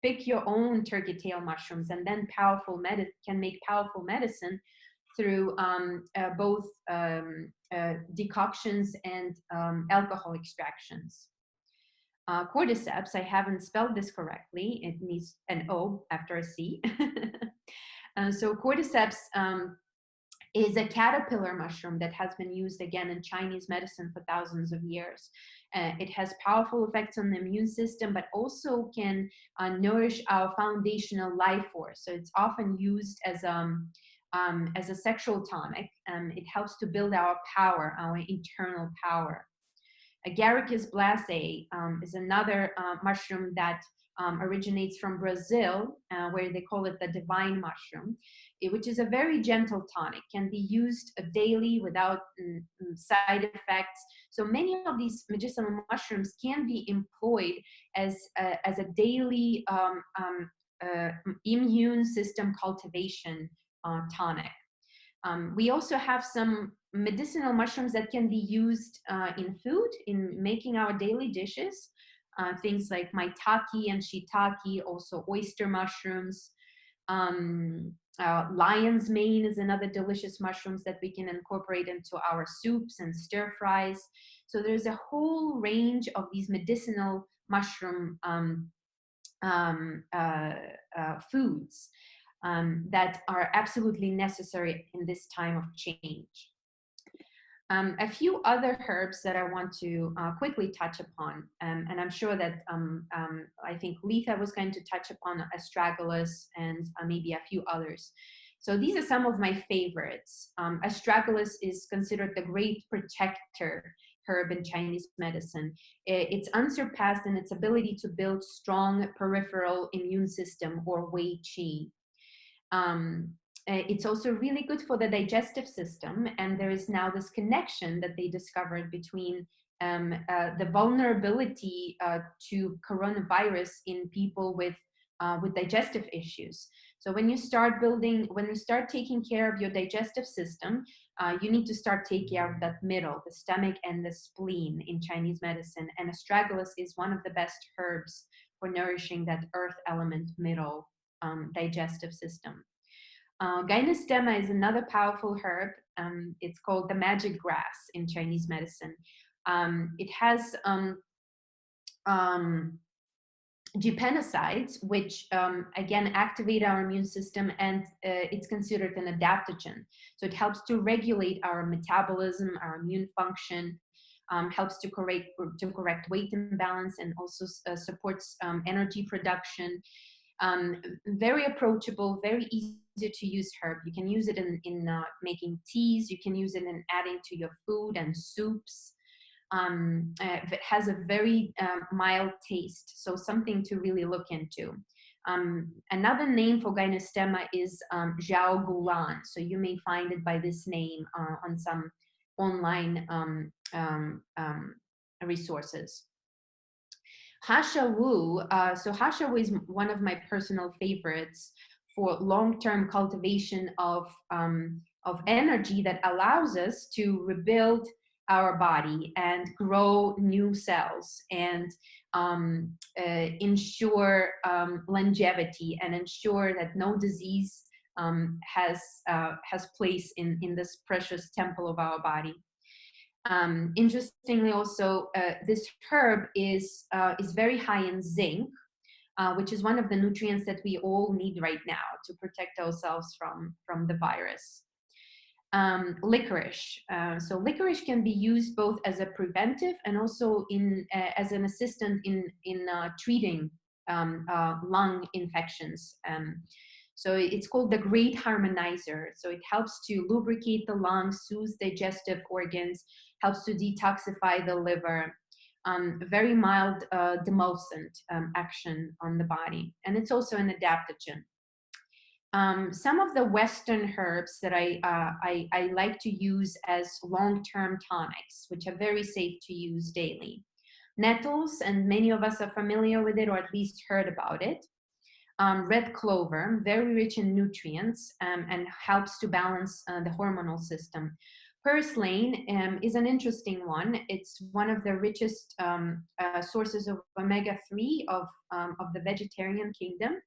pick your own turkey tail mushrooms, and then can make powerful medicine through both decoctions and alcohol extractions. Cordyceps, I haven't spelled this correctly. It needs an O after a C. So cordyceps is a caterpillar mushroom that has been used again in Chinese medicine for thousands of years. It has powerful effects on the immune system, but also can nourish our foundational life force. So it's often used as a sexual tonic. It helps to build our power, our internal power. Agaricus blacea is another mushroom that originates from Brazil, where they call it the divine mushroom, which is a very gentle tonic, can be used daily without side effects. So many of these medicinal mushrooms can be employed as a daily immune system cultivation tonic. We also have some medicinal mushrooms that can be used in food, in making our daily dishes. Things like maitake and shiitake, also oyster mushrooms. Lion's mane is another delicious mushrooms that we can incorporate into our soups and stir fries. So there's a whole range of these medicinal mushroom foods that are absolutely necessary in this time of change. A few other herbs that I want to quickly touch upon, and I'm sure that I think Letha was going to touch upon astragalus and maybe a few others. So these are some of my favorites. Astragalus is considered the great protector herb in Chinese medicine. It's unsurpassed in its ability to build strong peripheral immune system, or Wei Qi. It's also really good for the digestive system, and there is now this connection that they discovered between the vulnerability to coronavirus in people with digestive issues. So when you start taking care of your digestive system, you need to start taking care of that middle, the stomach and the spleen in Chinese medicine. And astragalus is one of the best herbs for nourishing that earth element middle digestive system. Gynostema is another powerful herb. It's called the magic grass in Chinese medicine. It has gepennosides, which again activate our immune system, and it's considered an adaptogen. So it helps to regulate our metabolism, our immune function, helps to correct weight imbalance, and also supports energy production. Very approachable, very easy to use herb. You can use it in making teas. You can use it in adding to your food and soups. It has a very mild taste, so something to really look into. Another name for gynostema is Zhao Gulan. So you may find it by this name on some online resources. Hashawu, so Hashawu is one of my personal favorites for long-term cultivation of energy that allows us to rebuild our body and grow new cells and ensure longevity and ensure that no disease has place in this precious temple of our body. Interestingly, also, this herb is very high in zinc, which is one of the nutrients that we all need right now to protect ourselves from the virus. Licorice. So licorice can be used both as a preventive and also as an assistant in treating lung infections. So it's called the great harmonizer. So it helps to lubricate the lungs, soothe digestive organs, helps to detoxify the liver, very mild demulcent action on the body. And it's also an adaptogen. Some of the Western herbs that I like to use as long-term tonics, which are very safe to use daily. Nettles, and many of us are familiar with it or at least heard about it. Red clover, very rich in nutrients and helps to balance the hormonal system. Purslane is an interesting one. It's one of the richest sources of omega-3 of the vegetarian kingdom.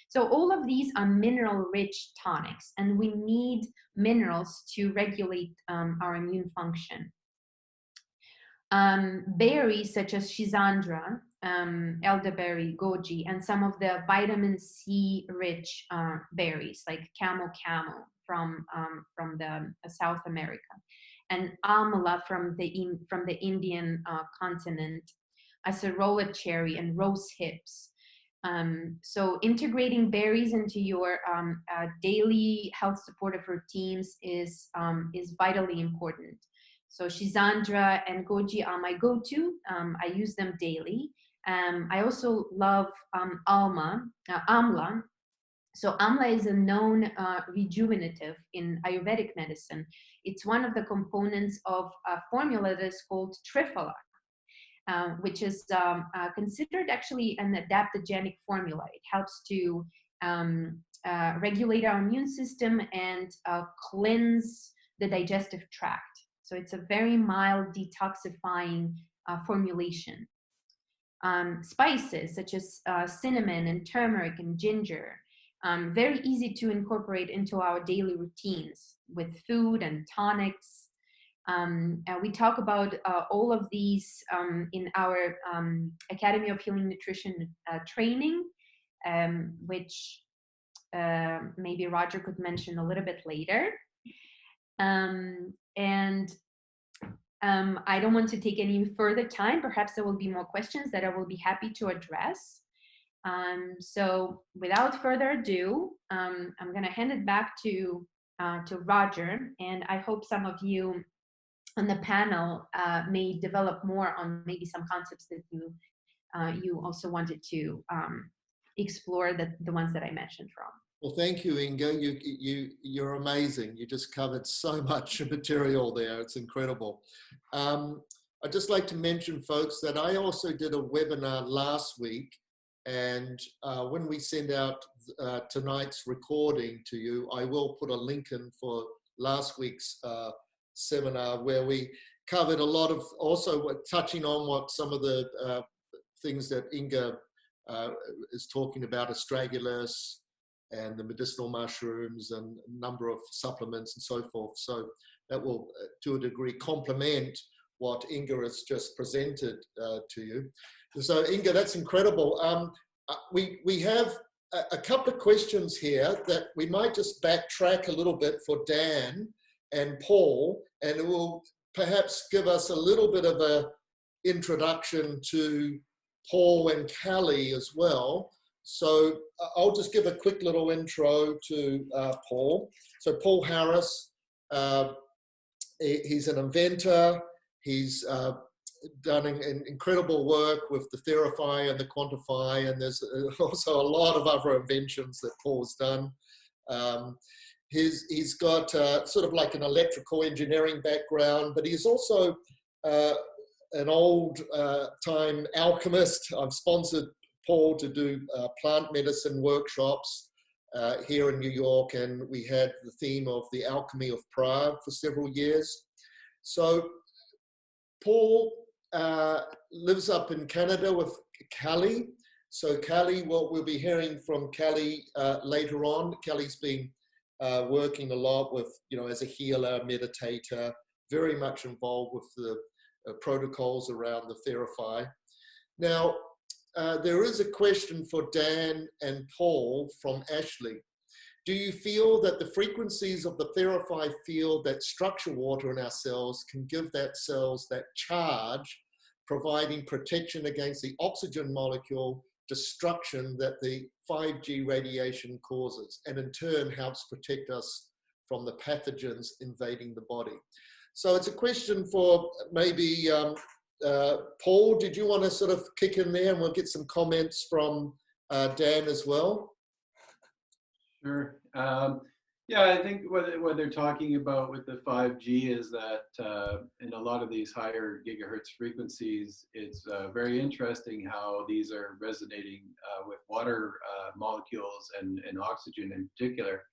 So all of these are mineral-rich tonics, and we need minerals to regulate our immune function. Berries such as Schisandra, elderberry, goji, and some of the vitamin C rich berries like camel from the South America, and amla from the Indian continent, acerola cherry, and rose hips. So integrating berries into your daily health supportive routines is vitally important. So Schisandra and goji are my go-to. I use them daily. I also love amla. So amla is a known rejuvenative in Ayurvedic medicine. It's one of the components of a formula that is called Triphala, which is considered actually an adaptogenic formula. It helps to regulate our immune system and cleanse the digestive tract. So it's a very mild detoxifying formulation. Spices such as cinnamon and turmeric and ginger, very easy to incorporate into our daily routines with food and tonics. And we talk about all of these in our Academy of Healing Nutrition training, which maybe Roger could mention a little bit later. I don't want to take any further time. Perhaps there will be more questions that I will be happy to address. So without further ado, I'm going to hand it back to Roger, and I hope some of you on the panel may develop more on maybe some concepts that you also wanted to explore, the ones that I mentioned from. Well, thank you, Inga. You're amazing. You just covered so much material there. It's incredible. I'd just like to mention, folks, that I also did a webinar last week. And when we send out tonight's recording to you, I will put a link in for last week's seminar, where we covered a lot of, also touching on what some of the things that Inga is talking about, astragalus and the medicinal mushrooms and a number of supplements and so forth. So that will, to a degree, complement what Inga has just presented to you. So Inga, that's incredible. We have a couple of questions here that we might just backtrack a little bit for Dan and Paul, and it will perhaps give us a little bit of an introduction to Paul and Callie as well. So I'll just give a quick little intro to Paul. So Paul Harris, he's an inventor. He's done incredible work with the THERAPHI and the QUANTAPHI, and there's also a lot of other inventions that Paul's done. He's got sort of like an electrical engineering background, but he's also an old time alchemist. I've sponsored Paul to do plant medicine workshops here in New York, and we had the theme of the alchemy of Prague for several years. So Paul lives up in Canada with Callie. So Callie, what we'll be hearing from Callie later on. Callie's been working a lot with, as a healer, meditator, very much involved with the protocols around the THERAPHI. Now, there is a question for Dan and Paul from Ashley. Do you feel that the frequencies of the THERAPHI field that structure water in our cells can give that cells that charge, providing protection against the oxygen molecule destruction that the 5G radiation causes, and in turn helps protect us from the pathogens invading the body? So it's a question for maybe Paul. Did you want to sort of kick in there, and we'll get some comments from Dan as well? Sure. Yeah, I think what they're talking about with the 5G is that in a lot of these higher gigahertz frequencies, it's very interesting how these are resonating with water molecules and oxygen in particular.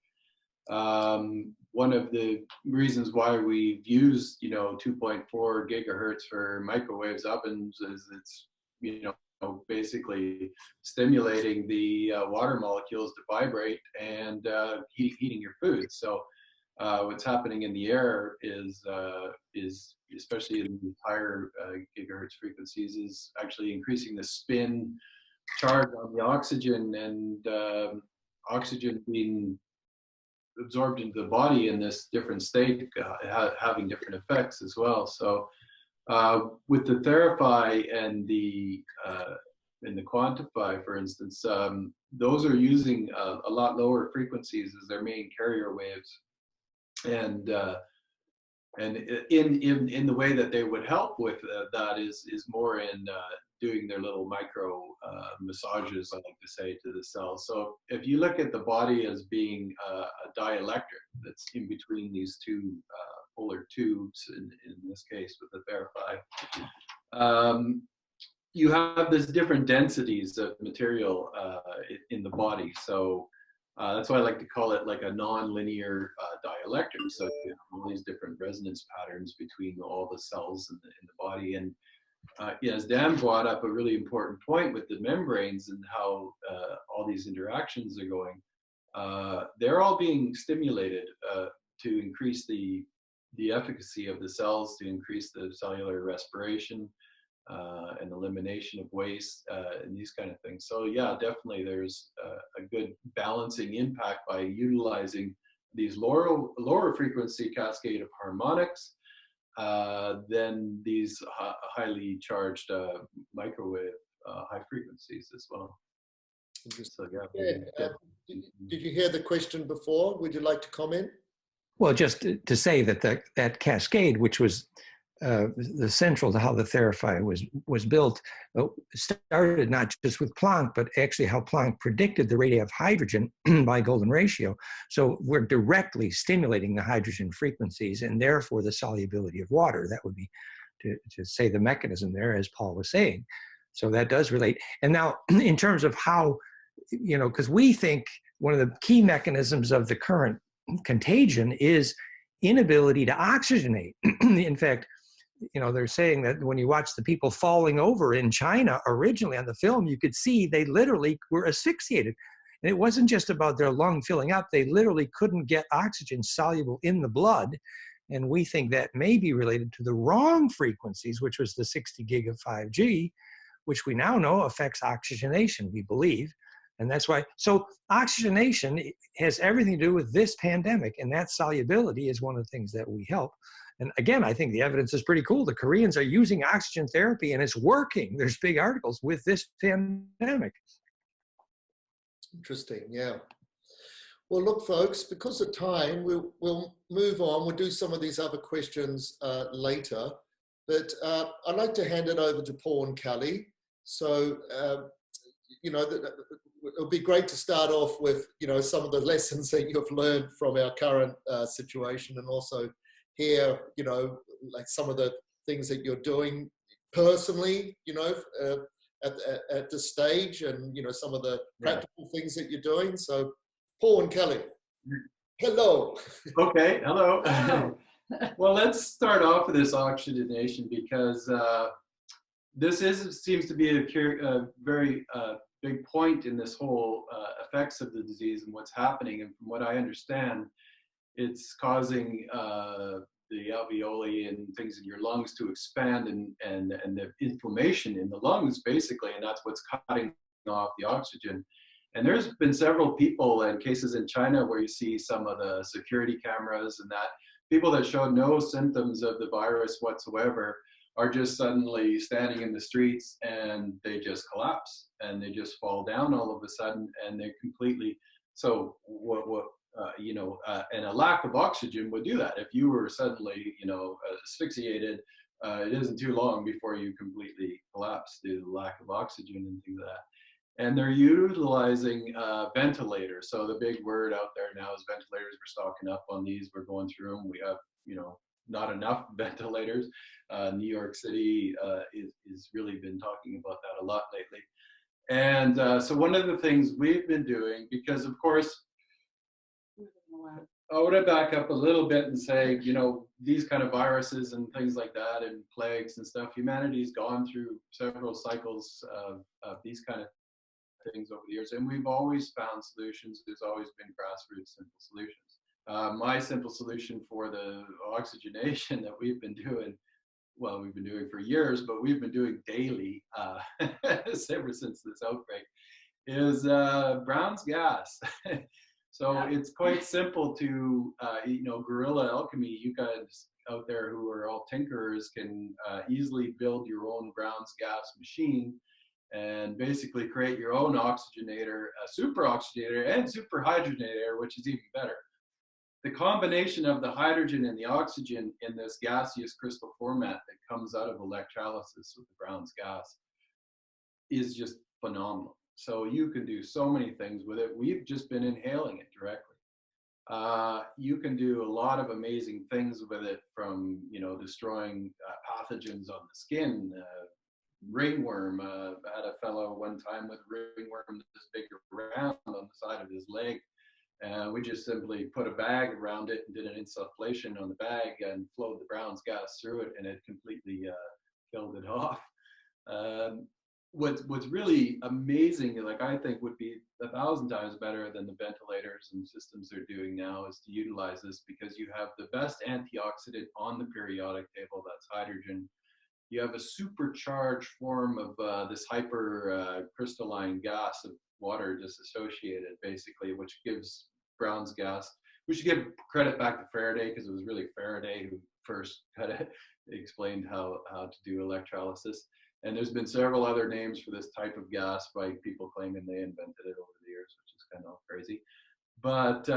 One of the reasons why we've used, 2.4 gigahertz for microwaves ovens is it's, basically stimulating the water molecules to vibrate and heating your food. So what's happening in the air is especially in the higher gigahertz frequencies, is actually increasing the spin charge on the oxygen, and oxygen being absorbed into the body in this different state, having different effects as well. So with the THERAPHI and the QUANTAPHI, for instance, those are using a lot lower frequencies as their main carrier waves, and in the way that they would help with that is more in doing their little micro massages, I like to say, to the cells. So if you look at the body as being a dielectric that's in between these two polar tubes, in this case with the THERAPHI, you have this different densities of material in the body. So that's why I like to call it like a non-linear dielectric. So you have all these different resonance patterns between all the cells in the body. And yeah, as Dan brought up a really important point with the membranes and how all these interactions are going, they're all being stimulated to increase the efficacy of the cells, to increase the cellular respiration and elimination of waste and these kind of things. So yeah, definitely there's a good balancing impact by utilizing these lower frequency cascade of harmonics than these highly charged microwave high frequencies as well. So, yeah. Did you hear the question before? Would you like to comment? Well, just to say that that cascade, which was the central to how the THERAPHI was built, started not just with Planck, but actually how Planck predicted the rate of hydrogen by golden ratio. So we're directly stimulating the hydrogen frequencies and therefore the solubility of water. That would be to say the mechanism there, as Paul was saying. So that does relate. And now in terms of how, because we think one of the key mechanisms of the current contagion is inability to oxygenate. In fact, they're saying that when you watch the people falling over in China originally on the film, you could see they literally were asphyxiated. And it wasn't just about their lung filling up. They literally couldn't get oxygen soluble in the blood. And we think that may be related to the wrong frequencies, which was the 60 gig of 5G, which we now know affects oxygenation, we believe. And that's why, so oxygenation has everything to do with this pandemic, and that solubility is one of the things that we help. And again, I think the evidence is pretty cool. The Koreans are using oxygen therapy and it's working. There's big articles with this pandemic. Interesting, yeah. Well, look, folks, because of time, we'll move on. We'll do some of these other questions later. But I'd like to hand it over to Paul and Callie. So, it'll be great to start off with, some of the lessons that you've learned from our current situation, and also hear, like some of the things that you're doing personally, at this stage, and, some of the practical things that you're doing. So, Paul and Callie, hello. Okay, hello. Well, let's start off with this oxygenation, because this seems to be a very big point in this whole effects of the disease and what's happening. And from what I understand, it's causing the alveoli and things in your lungs to expand, and the inflammation in the lungs, basically, and that's what's cutting off the oxygen. And there's been several people and cases in China where you see some of the security cameras and that people that show no symptoms of the virus whatsoever are just suddenly standing in the streets and they just collapse and they just fall down all of a sudden, and they're completely, so and a lack of oxygen would do that. If you were suddenly, asphyxiated, it isn't too long before you completely collapse due to the lack of oxygen and things like that. And they're utilizing ventilators. So the big word out there now is ventilators. We're stocking up on these. We're going through them. We have, not enough ventilators. New York City is really been talking about that a lot lately. And so one of the things we've been doing, because of course, I want to back up a little bit and say, you know, these kind of viruses and things like that and plagues and stuff, humanity's gone through several cycles of these kind of things over the years, and we've always found solutions. There's always been grassroots simple solutions. My simple solution for the oxygenation that we've been doing, well, we've been doing for years, but we've been doing daily ever since this outbreak, is Brown's gas. So it's quite simple to, you know, guerrilla alchemy. You guys out there who are all tinkerers can easily build your own Brown's gas machine and basically create your own oxygenator, a super oxygenator and super hydrogenator, which is even better. The combination of the hydrogen and the oxygen in this gaseous crystal format that comes out of electrolysis with the Brown's gas is just phenomenal. So you can do so many things with it. We've just been inhaling it directly. You can do a lot of amazing things with it, from, you know, destroying pathogens on the skin, ringworm. I had a fellow one time with ringworm this big around on the side of his leg. We just simply put a bag around it and did an insufflation on the bag and flowed the Brown's gas through it, and it completely killed it off. What's really amazing, like I think would be 1,000 times better than the ventilators and systems they're doing now, is to utilize this, because you have the best antioxidant on the periodic table, that's hydrogen. You have a supercharged form of this hyper crystalline gas of water dissociated, basically, which gives Brown's gas. We should give credit back to Faraday, because it was really Faraday who first kind of explained how to do electrolysis. And there's been several other names for this type of gas by people claiming they invented it over the years, which is kind of crazy. But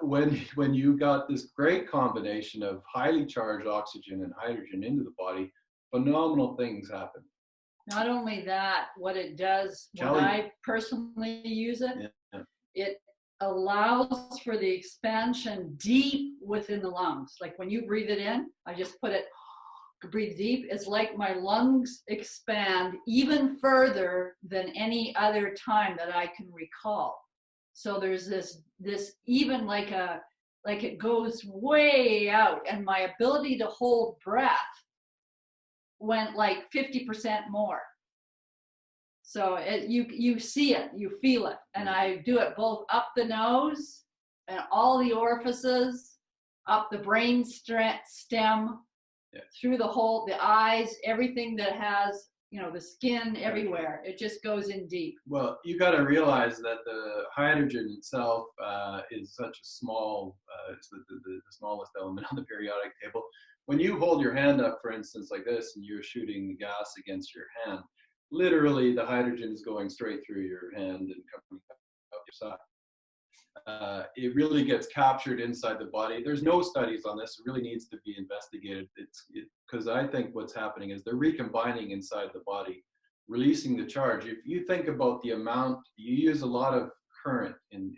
when you got this great combination of highly charged oxygen and hydrogen into the body, phenomenal things happen. Not only that, what it does, Callie, when I personally use it, yeah. It allows for the expansion deep within the lungs. Like when you breathe it in, I just put it, breathe deep. It's like my lungs expand even further than any other time that I can recall. So there's this even like it goes way out, and my ability to hold breath went like 50% more. So you see it, you feel it. And I do it both up the nose and all the orifices, up the brain stem, yeah, through the eyes, everything that has, you know, the skin, everywhere. It just goes in deep. Well, you got to realize that the hydrogen itself is such a small, it's the smallest element on the periodic table. When you hold your hand up, for instance, like this, and you're shooting the gas against your hand, literally the hydrogen is going straight through your hand and coming out your side. It really gets captured inside the body. There's no studies on this. It really needs to be investigated. Because I think what's happening is they're recombining inside the body, releasing the charge. If you think about the amount, you use a lot of current in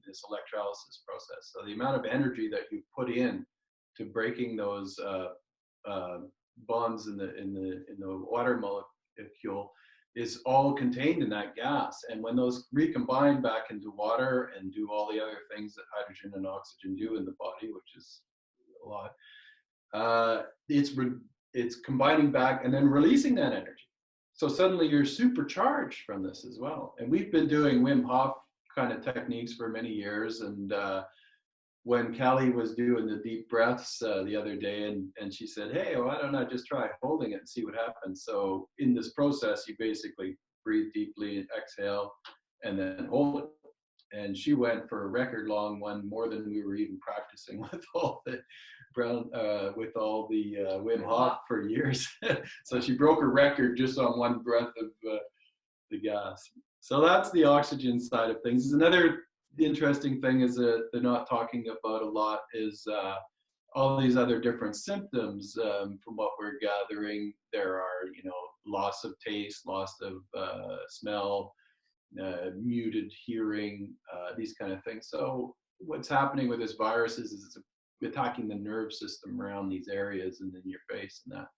this electrolysis process. So the amount of energy that you put in to breaking those bonds in the water molecule is all contained in that gas. And when those recombine back into water and do all the other things that hydrogen and oxygen do in the body, which is a lot, it's combining back and then releasing that energy. So suddenly you're supercharged from this as well. And we've been doing Wim Hof kind of techniques for many years. And when Callie was doing the deep breaths the other day, and she said, hey, why don't I just try holding it and see what happens? So in this process, you basically breathe deeply, exhale, and then hold it. And she went for a record long one, more than we were even practicing with all the Wim Hof for years. So she broke a record just on one breath of the gas. So that's the oxygen side of things. Another interesting thing is that they're not talking about a lot is all these other different symptoms. From what we're gathering, there are, you know, loss of taste, loss of smell, muted hearing, these kind of things. So what's happening with this virus is it's attacking the nerve system around these areas and in your face and that.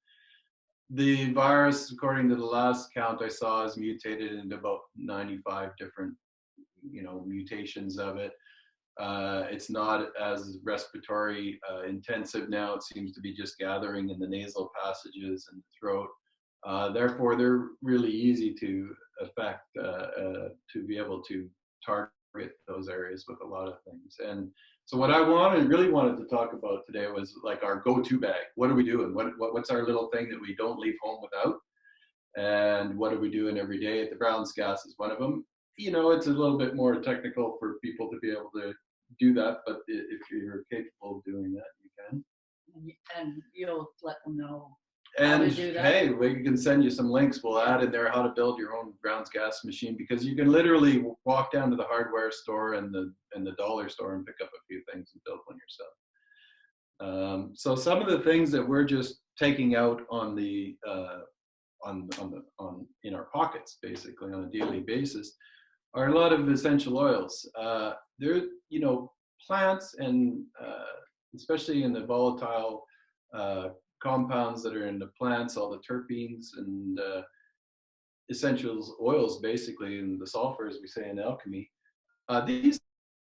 The virus, according to the last count I saw, is mutated into about 95 different, you know, mutations of it. It's not as respiratory intensive now. It seems to be just gathering in the nasal passages and the throat. Therefore, they're really easy to affect, to be able to target those areas with a lot of things. And so what I really wanted to talk about today was like our go-to bag. What are we doing? What's our little thing that we don't leave home without? And what are we doing every day? The Brown's gas is one of them. You know, it's a little bit more technical for people to be able to do that, but if you're capable of doing that, you can. And you'll let them know and how to do that. Hey, we can send you some links. We'll add in there how to build your own Brown's gas machine, because you can literally walk down to the hardware store and the dollar store and pick up a few things and build one yourself. So some of the things that we're just taking out on the in our pockets, basically on a daily basis, are a lot of essential oils. There, you know, plants and especially in the volatile compounds that are in the plants, all the terpenes and essential oils, basically, and the sulfurs we say in alchemy. These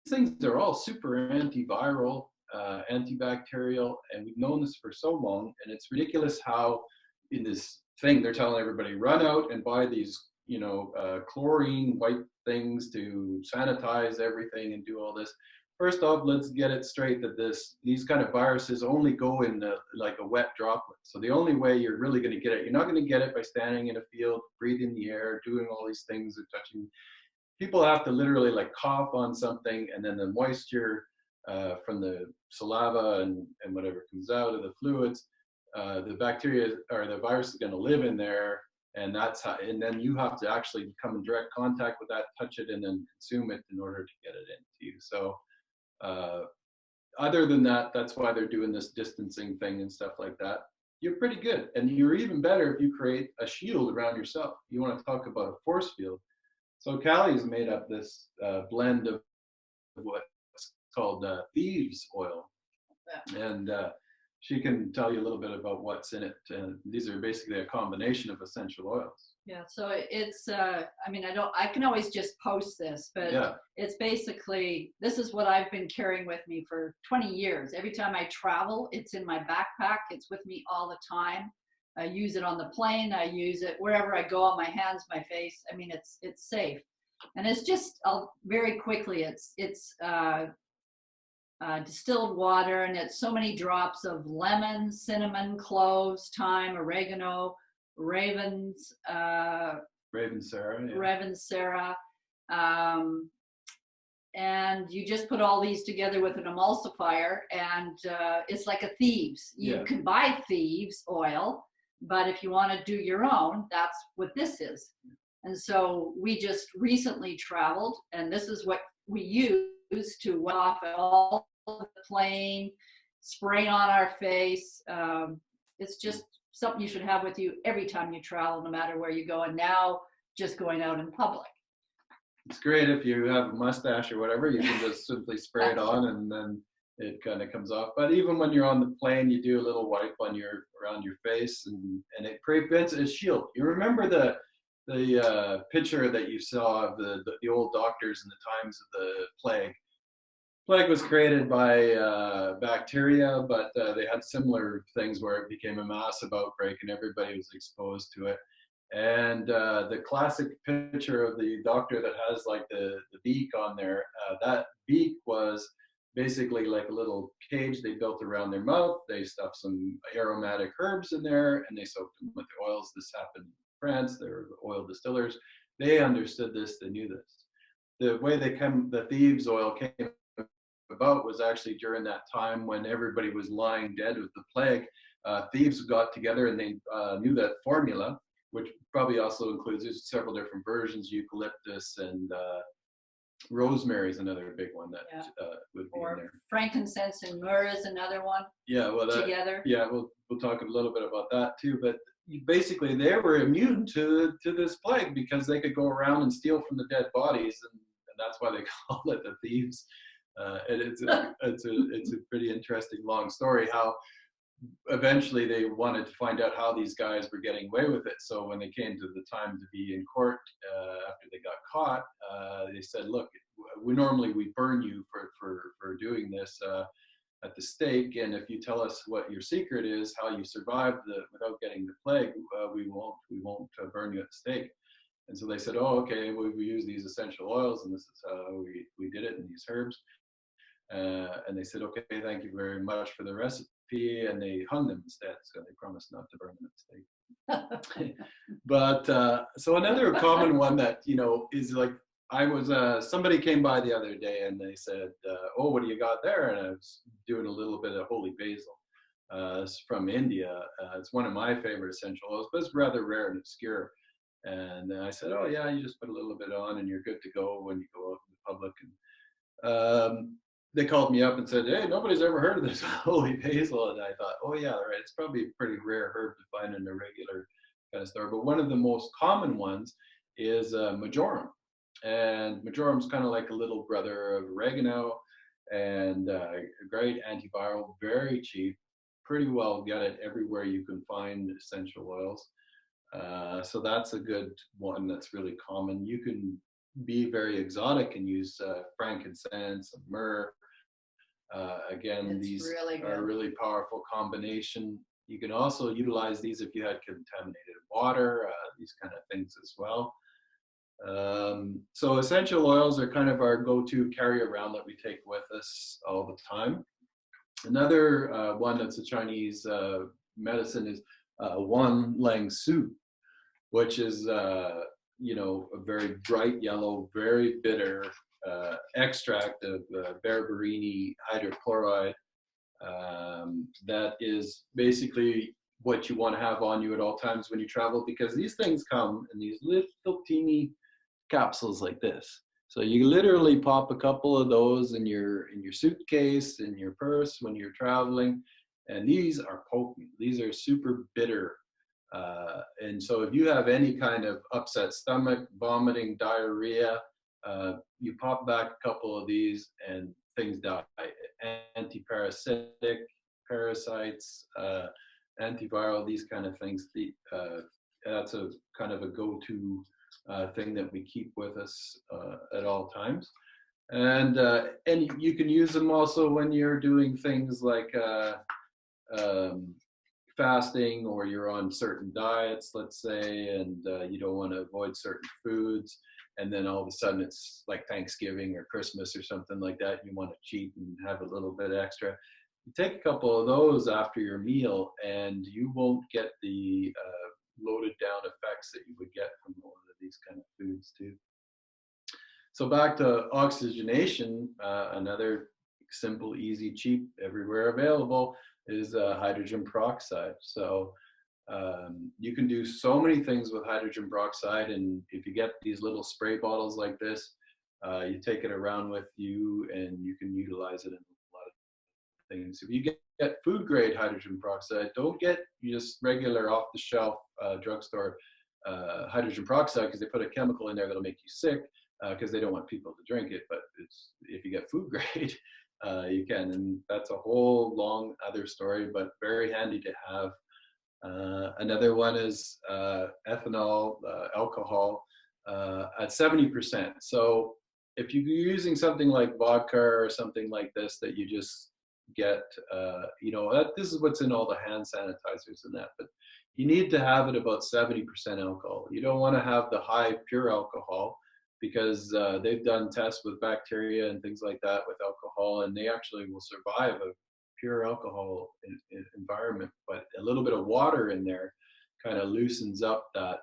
things are all super antiviral, antibacterial, and we've known this for so long. And it's ridiculous how in this thing they're telling everybody run out and buy these, you know, chlorine white things to sanitize everything and do all this. First off, let's get it straight that these kind of viruses only go in like a wet droplet. So the only way you're really going to get it, you're not going to get it by standing in a field, breathing the air, doing all these things or touching. People have to literally like cough on something, and then the moisture from the saliva and whatever comes out of the fluids, the bacteria or the virus is going to live in there. And that's how, and then you have to actually come in direct contact with that, touch it, and then consume it in order to get it into you. So other than that, that's why they're doing this distancing thing and stuff like that. You're pretty good. And you're even better if you create a shield around yourself. You want to talk about a force field. So Callie's made up this blend of what's called thieves oil. And she can tell you a little bit about what's in it. And these are basically a combination of essential oils. Yeah, so it's, I mean, I can always just post this, but yeah. It's basically, this is what I've been carrying with me for 20 years. Every time I travel, it's in my backpack. It's with me all the time. I use it on the plane. I use it wherever I go, on my hands, my face. I mean, it's safe. And it's just, very quickly, it's distilled water, and it's so many drops of lemon, cinnamon, cloves, thyme, oregano, Raven Sarah, and you just put all these together with an emulsifier, and it's like a thieves. You can buy thieves oil, but if you want to do your own, that's what this is. And so we just recently traveled, and this is what we use to wet off all the plane, spraying on our face. It's just something you should have with you every time you travel, no matter where you go, and now just going out in public. It's great if you have a mustache or whatever, you can just simply spray it on and then it kind of comes off. But even when you're on the plane, you do a little wipe on around your face, and it prevents a shield. You remember the picture that you saw of the old doctors in the times of the plague. Plague was created by bacteria, but they had similar things where it became a massive outbreak and everybody was exposed to it. And the classic picture of the doctor that has like the beak on there, that beak was basically like a little cage they built around their mouth. They stuffed some aromatic herbs in there and they soaked them with the oils. This happened in France. They were the oil distillers. They understood this. They knew this. The way the thieves oil came about was actually during that time when everybody was lying dead with the plague. Thieves got together and they knew that formula, which probably also includes, there's several different versions, eucalyptus and rosemary is another big one that would be in there. Frankincense and myrrh is another one. Yeah, well, together. Yeah, we'll talk a little bit about that too. But basically, they were immune to this plague because they could go around and steal from the dead bodies, and that's why they call it the thieves. And it's a pretty interesting long story how eventually they wanted to find out how these guys were getting away with it. So when they came to the time to be in court after they got caught, they said, look, we burn you for doing this at the stake, and if you tell us what your secret is, how you survived without getting the plague, we won't burn you at the stake. And so they said, oh, okay, well, we use these essential oils, and this is how we did it, in these herbs. And they said, okay, thank you very much for the recipe, and they hung them instead. So they promised not to burn them at the stake. But so another common one that, you know, is like, somebody came by the other day and they said, oh, what do you got there? And I was doing a little bit of holy basil. It's from India. It's one of my favorite essential oils, but it's rather rare and obscure. And I said, oh yeah, you just put a little bit on and you're good to go when you go out in the public. And they called me up and said, hey, nobody's ever heard of this holy basil. And I thought, oh yeah, right, it's probably a pretty rare herb to find in a regular kind of store. But one of the most common ones is majoram. And majorum's kind of like a little brother of oregano, and a great antiviral, very cheap, pretty well get it everywhere you can find essential oils. So that's a good one that's really common. You can be very exotic and use frankincense and myrrh. Again, It's these really are a really powerful combination. You can also utilize these if you had contaminated water, these kind of things as well. So essential oils are kind of our go-to carry around that we take with us all the time. Another one that's a Chinese medicine is Wan Lang Su, which is you know, a very bright yellow, very bitter extract of berberini hydrochloride. That is basically what you want to have on you at all times when you travel, because these things come in these little teeny capsules like this. So you literally pop a couple of those in your suitcase, in your purse when you're traveling, and these are potent. These are super bitter. And so if you have any kind of upset stomach, vomiting, diarrhea, you pop back a couple of these and things die. Anti-parasitic, parasites, antiviral, these kind of things. That's a kind of a go-to thing that we keep with us at all times. And you can use them also when you're doing things like fasting, or you're on certain diets, let's say, and you don't want to avoid certain foods, and then all of a sudden it's like Thanksgiving or Christmas or something like that, you want to cheat and have a little bit extra. You take a couple of those after your meal and you won't get the loaded down effects that you would get from a lot of these kind of foods too. So back to oxygenation, another simple, easy, cheap, everywhere available is hydrogen peroxide. So you can do so many things with hydrogen peroxide, and if you get these little spray bottles like this, you take it around with you and you can utilize it in a lot of things. If you get food grade hydrogen peroxide, don't get just regular off the shelf drugstore hydrogen peroxide, because they put a chemical in there that'll make you sick, because they don't want people to drink it. But if you get food grade, you can, and that's a whole long other story, but very handy to have. Another one is ethanol, alcohol, at 70%. So if you're using something like vodka or something like this that you just get, you know, this is what's in all the hand sanitizers and that, but you need to have it about 70% alcohol. You don't want to have the high pure alcohol, because they've done tests with bacteria and things like that with alcohol, and they actually will survive a pure alcohol environment, but a little bit of water in there kind of loosens up that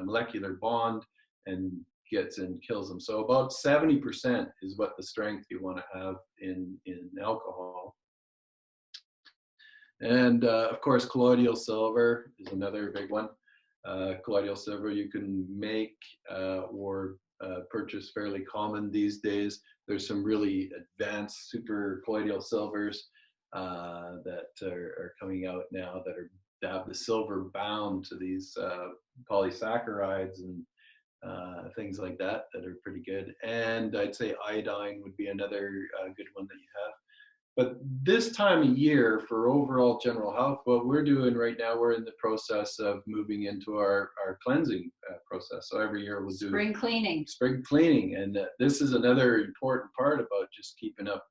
molecular bond and gets and kills them. So about 70% is what the strength you want to have in alcohol. And of course, colloidal silver is another big one. Colloidal silver you can make or purchase, fairly common these days. There's some really advanced super colloidal silvers that are coming out now that have the silver bound to these polysaccharides and things like that are pretty good. And I'd say iodine would be another good one that you have. But this time of year for overall general health, what we're doing right now, we're in the process of moving into our cleansing process. So every year we'll do Spring cleaning. Spring cleaning. And this is another important part about just keeping up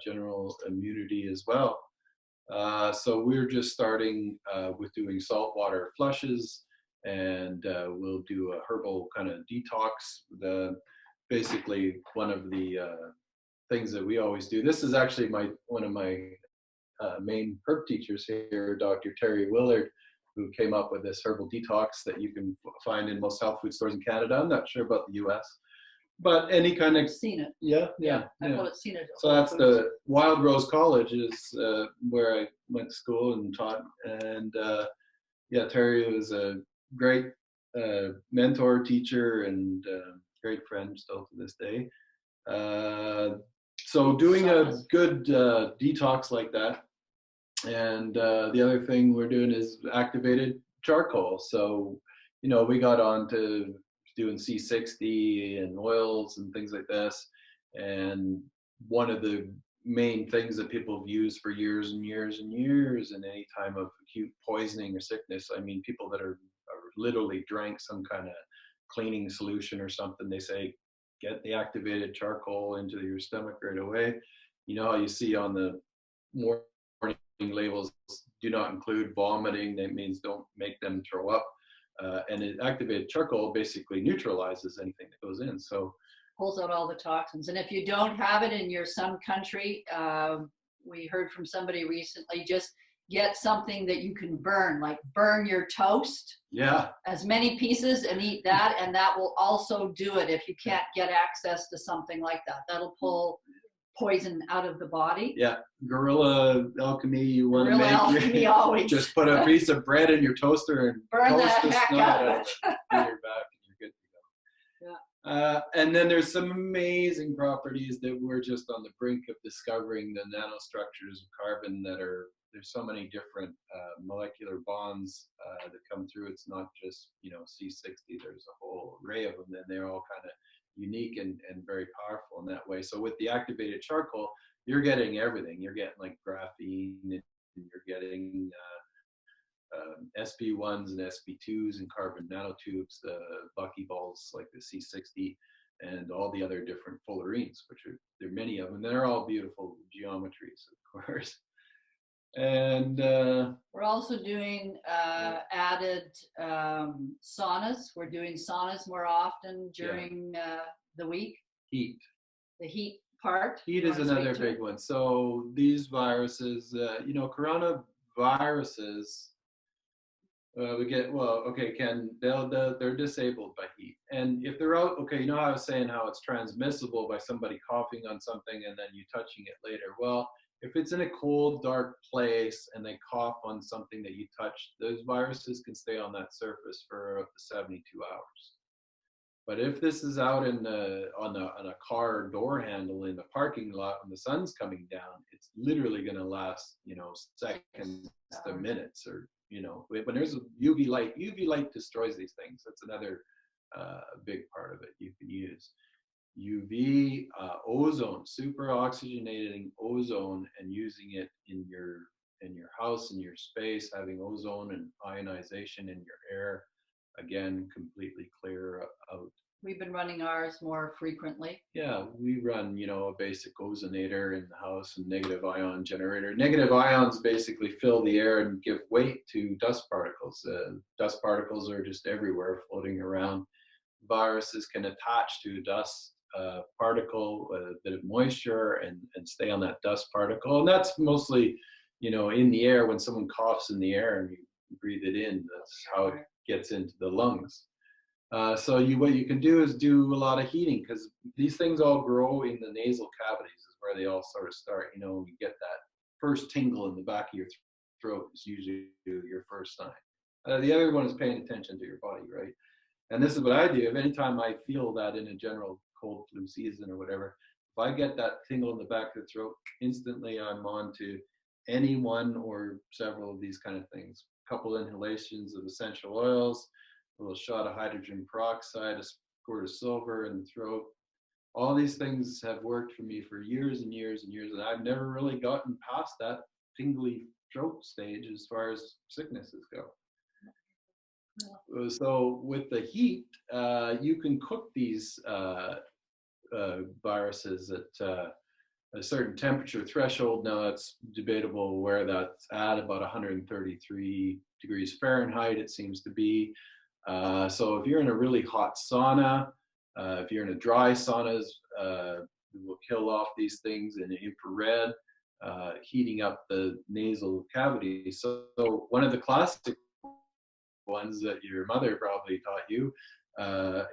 general immunity as well. So we're just starting with doing saltwater flushes, and we'll do a herbal kind of detox. Basically one of the things that we always do. This is actually one of my main herb teachers here, Dr. Terry Willard, who came up with this herbal detox that you can find in most health food stores in Canada. I'm not sure about the US, but any kind of... I've seen it. Yeah. I've seen it. So that's the Wild Rose College is where I went to school and taught. And yeah, Terry was a great mentor, teacher, and great friend still to this day. So doing a good detox like that. And the other thing we're doing is activated charcoal. So, you know, we got on to doing C60 and oils and things like this. And one of the main things that people have used for years and years and years in any time of acute poisoning or sickness, I mean, people that are literally drank some kind of cleaning solution or something, they say, get the activated charcoal into your stomach right away. You know how you see on the warning labels, do not include vomiting. That means don't make them throw up. And it activated charcoal basically neutralizes anything that goes in. So pulls out all the toxins. And if you don't have it in some country, we heard from somebody recently, just get something that you can burn, like burn your toast. Yeah. As many pieces and eat that, and that will also do it if you can't get access to something like that. That'll pull poison out of the body. Yeah. Guerrilla alchemy, you want to make alchemy always. Just put a piece of bread in your toaster and burn toast the heck out of it. Your back and you're good to go. Yeah. And then there's some amazing properties that we're just on the brink of discovering, the nanostructures of carbon that are, there's so many different molecular bonds that come through. It's not just, you know, C60, there's a whole array of them, and they're all kind of unique and very powerful in that way. So with the activated charcoal, you're getting everything. You're getting like graphene, and you're getting sp1s and sp2s and carbon nanotubes, the buckyballs like the C60, and all the other different fullerenes, which are, there are many of them. They're all beautiful geometries, of course. And we're also doing added saunas. We're doing saunas more often during the week. Heat. The heat part. Heat is another big one. So these viruses, you know, coronaviruses, we get, well, okay, they're disabled by heat. And if they're out, okay, you know how I was saying how it's transmissible by somebody coughing on something and then you touching it later. Well, if it's in a cold, dark place and they cough on something that you touched, those viruses can stay on that surface for up to 72 hours. But if this is out in on a car door handle in the parking lot when the sun's coming down, it's literally going to last, you know, seconds to minutes, or, you know, when there's a UV light destroys these things. That's another big part of it you can use. UV, ozone, super oxygenating ozone, and using it in your house, in your space, having ozone and ionization in your air, again, completely clear out. We've been running ours more frequently. Yeah, we run, you know, a basic ozonator in the house and negative ion generator. Negative ions basically fill the air and give weight to dust particles. Dust particles are just everywhere floating around. Viruses can attach to dust particle, a bit of moisture, and stay on that dust particle. And that's mostly, you know, in the air. When someone coughs in the air and you breathe it in, that's how it gets into the lungs. So what you can do is do a lot of heating, because these things all grow in the nasal cavities is where they all sort of start. You know, you get that first tingle in the back of your throat is usually your first sign. The other one is paying attention to your body, right? And this is what I do. If anytime I feel that in a general cold flu season or whatever, if I get that tingle in the back of the throat, instantly I'm on to any one or several of these kind of things. A couple inhalations of essential oils, a little shot of hydrogen peroxide, a squirt of silver in the throat, All these things have worked for me for years and years and years, and I've never really gotten past that tingly throat stage as far as sicknesses go. So with the heat, you can cook these viruses at a certain temperature threshold. Now it's debatable where that's at, about 133 degrees Fahrenheit it seems to be. So if you're in a really hot sauna, if you're in a dry sauna, it will kill off these things in infrared, heating up the nasal cavity. So one of the classic ones that your mother probably taught you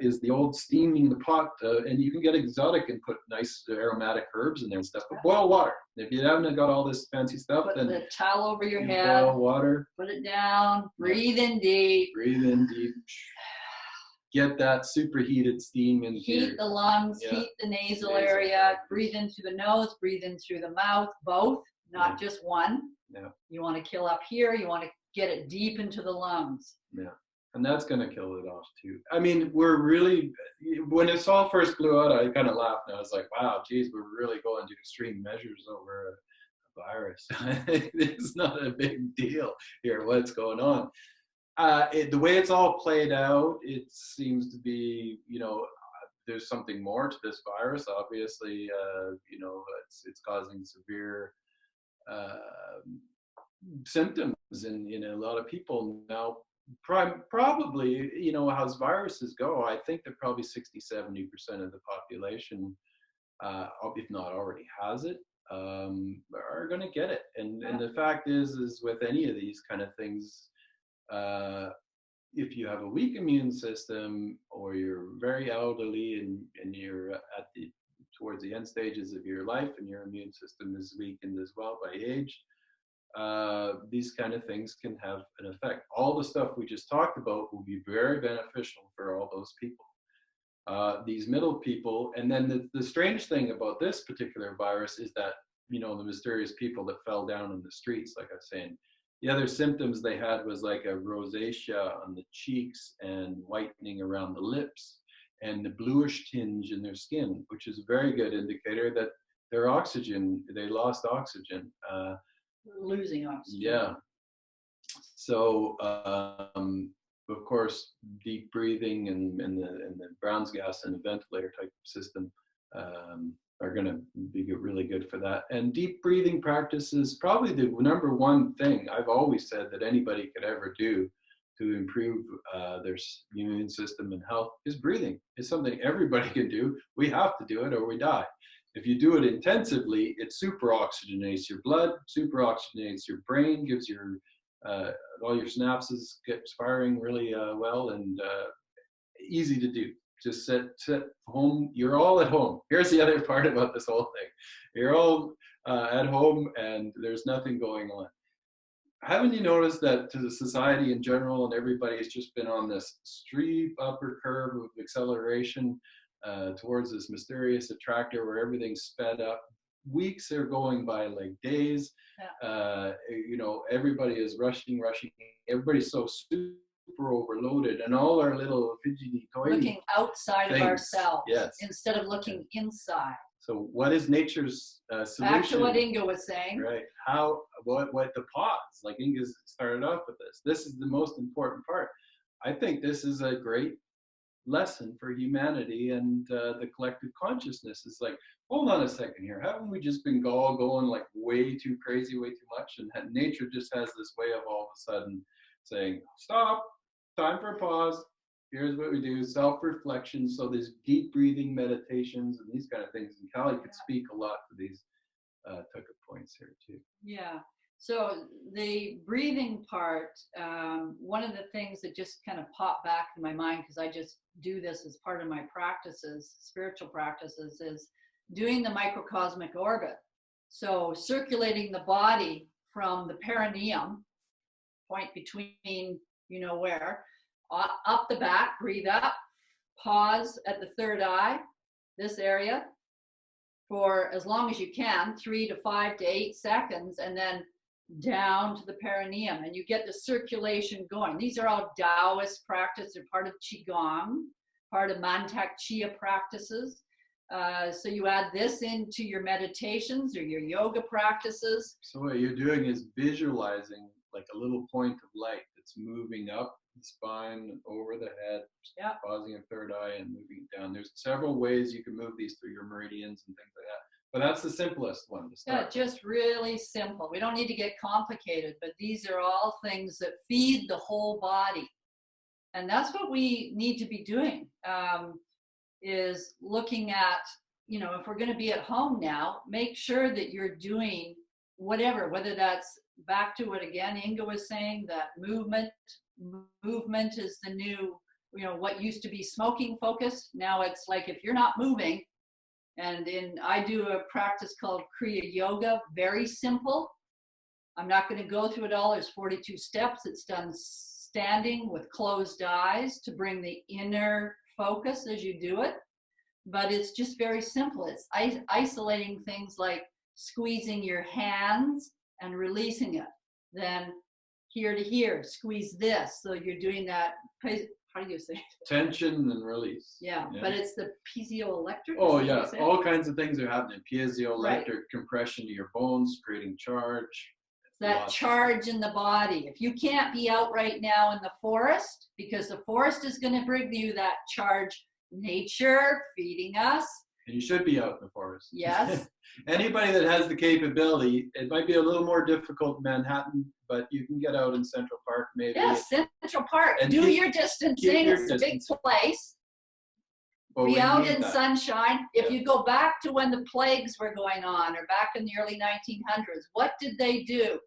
is the old steaming the pot, and you can get exotic and put nice aromatic herbs in there and stuff, but boil water. If you haven't got all this fancy stuff, Put then the towel over your head, boil water, put it down, breathe in deep. breathe in deep, get that superheated steam in here. Heat the lungs, heat the nasal area, breathe in through the nose, breathe in through the mouth, both, not just one. Yeah. You want to kill up here, you want to get it deep into the lungs. Yeah. And that's going to kill it off too. I mean, we're really, when this all first blew out, I kind of laughed and I was like, wow, geez, we're really going to extreme measures over a virus. It's not a big deal here, what's going on. The way it's all played out, it seems to be, you know, there's something more to this virus. Obviously, you know, it's causing severe symptoms in a lot of people now. Probably, you know, as viruses go, I think that probably 60-70% of the population, if not already has it, are going to get it. And the fact is with any of these kind of things, if you have a weak immune system or you're very elderly and you're at towards the end stages of your life and your immune system is weakened as well by age, these kind of things can have an effect. All the stuff we just talked about will be very beneficial for all those people. These middle people, and then the strange thing about this particular virus is that, you know, the mysterious people that fell down in the streets, like I was saying, the other symptoms they had was like a rosacea on the cheeks and whitening around the lips and the bluish tinge in their skin, which is a very good indicator that their oxygen, they lost oxygen. Losing oxygen. Yeah. So, of course, deep breathing and the Brown's gas and the ventilator type system are going to be really good for that. And deep breathing practice is probably the number one thing I've always said that anybody could ever do to improve their immune system and health is breathing. It's something everybody can do. We have to do it or we die. If you do it intensively, it super oxygenates your blood, super oxygenates your brain, gives your all your synapses gets firing really well and easy to do. Just sit home. You're all at home. Here's the other part about this whole thing. You're all at home and there's nothing going on. Haven't you noticed that to the society in general and everybody's just been on this steep upper curve of acceleration towards this mysterious attractor where everything's sped up? Weeks are going by like days. You know, everybody is rushing. Everybody's so super overloaded, and all our little fidgety toys. Looking outside of ourselves, yes, instead of looking inside. So, what is nature's solution? Back to what Inga was saying. Right. What the pause? Like Inga's started off with this. This is the most important part. I think this is a great lesson for humanity and the collective consciousness. Is like, hold on a second here. Haven't we just been all going like way too crazy, way too much? And nature just has this way of all of a sudden saying, stop, time for a pause. Here's what we do, self-reflection. So there's deep breathing meditations and these kind of things. And Callie could speak a lot to these type of points here too. Yeah. So the breathing part, one of the things that just kind of popped back in my mind, because I just do this as part of my practices, spiritual practices, is doing the microcosmic orbit. So circulating the body from the perineum, point between, you know where, up the back, breathe up, pause at the third eye, this area, for as long as you can, 3 to 5 to 8 seconds, and then down to the perineum, and you get the circulation going. These are all Taoist practices. They're part of Qigong, part of Mantak Chia practices. So you add this into your meditations or your yoga practices. So what you're doing is visualizing like a little point of light that's moving up the spine, over the head, Yeah. causing a third eye and moving it down. There's several ways you can move these through your meridians and things like that. But that's the simplest one to start. Yeah, just really simple. We don't need to get complicated, but these are all things that feed the whole body. And that's what we need to be doing, is looking at, you know, if we're going to be at home now, make sure that you're doing whatever, whether that's back to what, again, Inga was saying, that movement is the new, you know, what used to be smoking focus. Now it's like, if you're not moving, and I do a practice called Kriya Yoga, very simple. I'm not going to go through it all. There's 42 steps. It's done standing with closed eyes to bring the inner focus as you do it. But it's just very simple. It's isolating things like squeezing your hands and releasing it. Then here to here, squeeze this. So you're doing that. How do you say it? Tension and release. Yeah, but it's the piezoelectric. Oh yeah, all kinds of things are happening. Piezoelectric compression to your bones, creating charge. That charge in the body. If you can't be out right now in the forest, because the forest is going to bring you that charge, nature feeding us. And you should be out in the forest. Yes. Anybody that has the capability, it might be a little more difficult in Manhattan, but you can get out in Central Park maybe. Yes, Central Park. And do your distancing. It's a big place. But be out in sunshine. If you go back to when the plagues were going on, or back in the early 1900s, what did they do?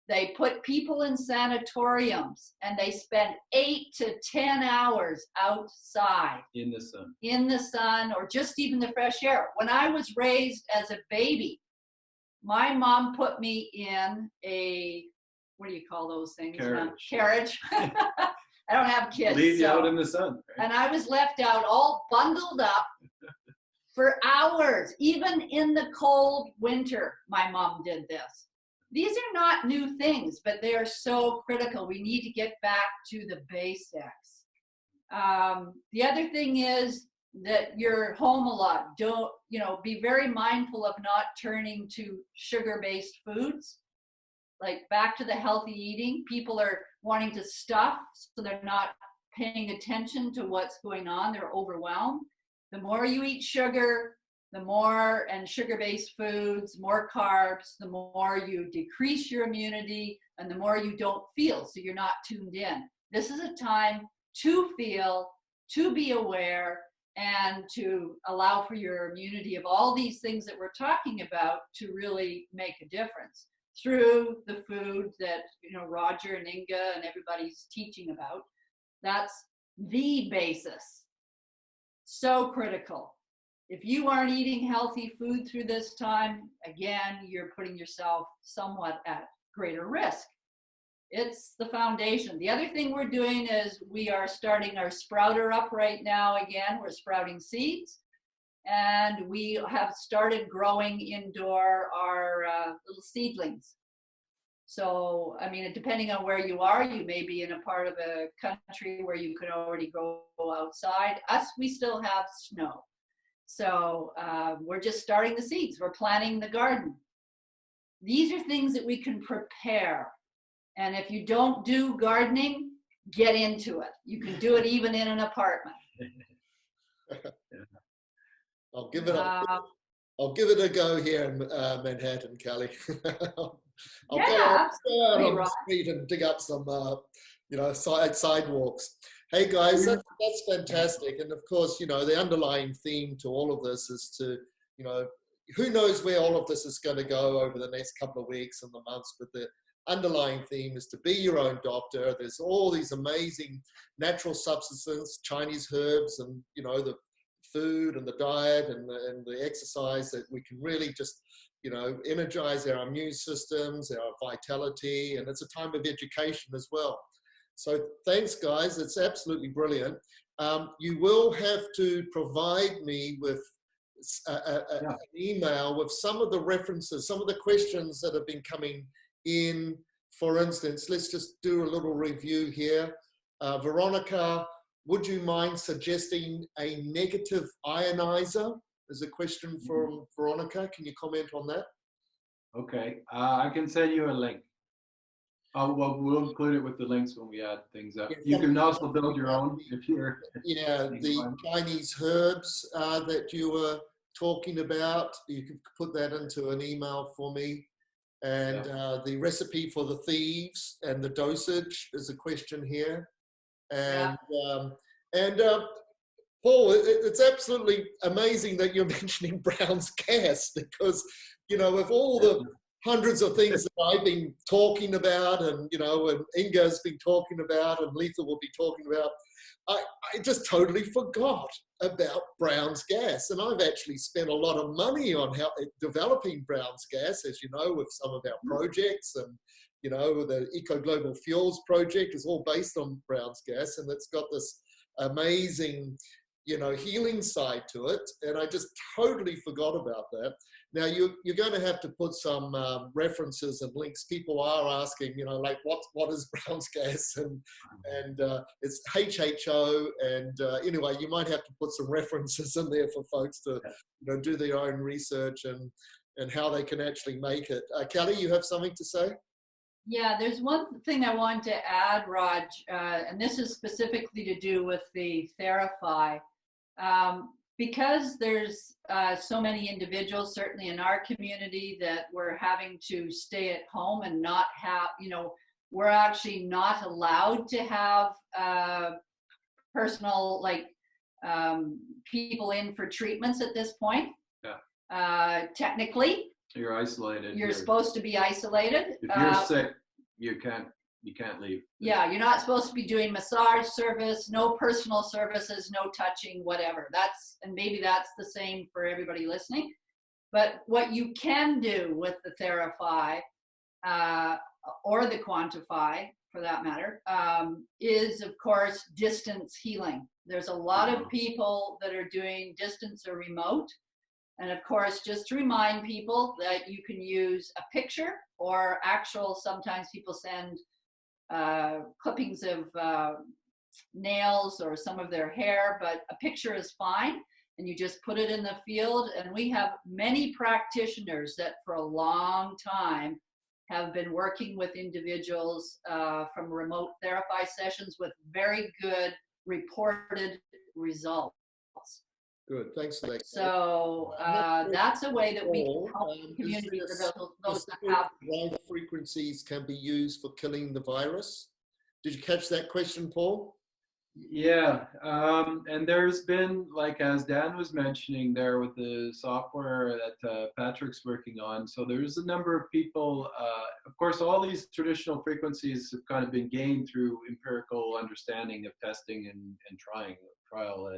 They put people in sanatoriums, and they spent 8 to 10 hours outside. In the sun. In the sun, or just even the fresh air. When I was raised as a baby, my mom put me in a, what do you call those things? Carriage. I don't have kids. Leave you out in the sun. Right? And I was left out all bundled up for hours. Even in the cold winter, my mom did this. These are not new things, but they are so critical. We need to get back to the basics. The other thing is that you're home a lot. Don't, be very mindful of not turning to sugar-based foods. Like back to the healthy eating. People are wanting to stuff, so they're not paying attention to what's going on. They're overwhelmed. The more you eat sugar, the more, and sugar-based foods, more carbs, the more you decrease your immunity and the more you don't feel, so you're not tuned in. This is a time to feel, to be aware, and to allow for your immunity of all these things that we're talking about to really make a difference through the food that, Roger and Inga and everybody's teaching about. That's the basis. So critical. If you aren't eating healthy food through this time, again, you're putting yourself somewhat at greater risk. It's the foundation. The other thing we're doing is we are starting our sprouter up right now again. We're sprouting seeds. And we have started growing indoor our little seedlings. So, depending on where you are, you may be in a part of a country where you could already go outside. Us, we still have snow. So we're just starting the seeds. We're planting the garden. These are things that we can prepare. And if you don't do gardening, get into it. You can do it even in an apartment. I'll give it a go here in Manhattan, Callie. I'll go out on the street and dig up some, sidewalks. Hey guys, that's fantastic. And of course, the underlying theme to all of this is to, who knows where all of this is going to go over the next couple of weeks and the months, but the underlying theme is to be your own doctor. There's all these amazing natural substances, Chinese herbs, and, the food and the diet and the exercise that we can really just, energize our immune systems, our vitality, and it's a time of education as well. So thanks, guys. It's absolutely brilliant. You will have to provide me with an email with some of the references, some of the questions that have been coming in. For instance, let's just do a little review here. Veronica, would you mind suggesting a negative ionizer? There's a question from Veronica. Can you comment on that? Okay, I can send you a link. Oh, well, we'll include it with the links when we add things up. You can also build your own if you're. Yeah, the Chinese herbs that you were talking about, you can put that into an email for me. And the recipe for the thieves and the dosage is a question here. And Paul, it's absolutely amazing that you're mentioning Brown's gas, because, you know, of all the hundreds of things that I've been talking about, and, you know, and Inga's been talking about, and Letha will be talking about, I just totally forgot about Brown's gas. And I've actually spent a lot of money on developing Brown's gas, as you know, with some of our projects. And, you know, the Eco Global Fuels project is all based on Brown's gas, and it's got this amazing, you know, healing side to it. And I just totally forgot about that. Now, you're going to have to put some references and links. People are asking, you know, like, what is Brown's gas? And it's HHO. And anyway, you might have to put some references in there for folks to, you know, do their own research and how they can actually make it. Callie, you have something to say? Yeah, there's one thing I want to add, Raj, and this is specifically to do with the THERAPHI. Because there's so many individuals, certainly in our community, that we're having to stay at home and not have, you know, we're actually not allowed to have personal, like, people in for treatments at this point. Yeah. Technically. You're isolated. You're supposed to be isolated. If you're sick, you can't leave. Yeah, you're not supposed to be doing massage service, no personal services, no touching, whatever. And maybe that's the same for everybody listening. But what you can do with the THERAPHI, or the QUANTAPHI for that matter, is of course distance healing. There's a lot of people that are doing distance or remote. And of course, just to remind people that you can use a picture, or sometimes people send clippings of nails or some of their hair, but a picture is fine. And you just put it in the field. And we have many practitioners that for a long time have been working with individuals from remote THERAPHI sessions with very good reported results. Good, thanks for that. So that's a way that we can help the community for those that have. Wave frequencies can be used for killing the virus. Did you catch that question, Paul? Yeah, and there's been, like as Dan was mentioning there with the software that Patrick's working on, so there's a number of people, of course, all these traditional frequencies have kind of been gained through empirical understanding of testing and trial.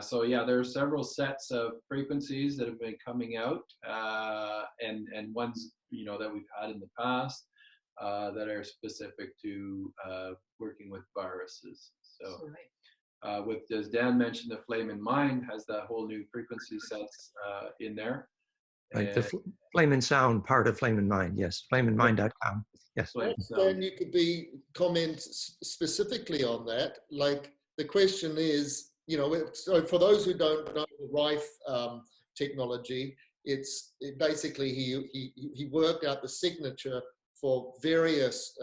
So yeah, there are several sets of frequencies that have been coming out, and ones, you know, that we've had in the past that are specific to working with viruses. So with, as Dan mentioned, the Flame in Mind has that whole new frequency sets in there. Right, the Flame and Sound part of Flame in Mind, yes, flameinmind.com. Yes. Then you could comment specifically on that. Like, the question is, you know, so for those who don't know the Rife technology, basically he worked out the signature for various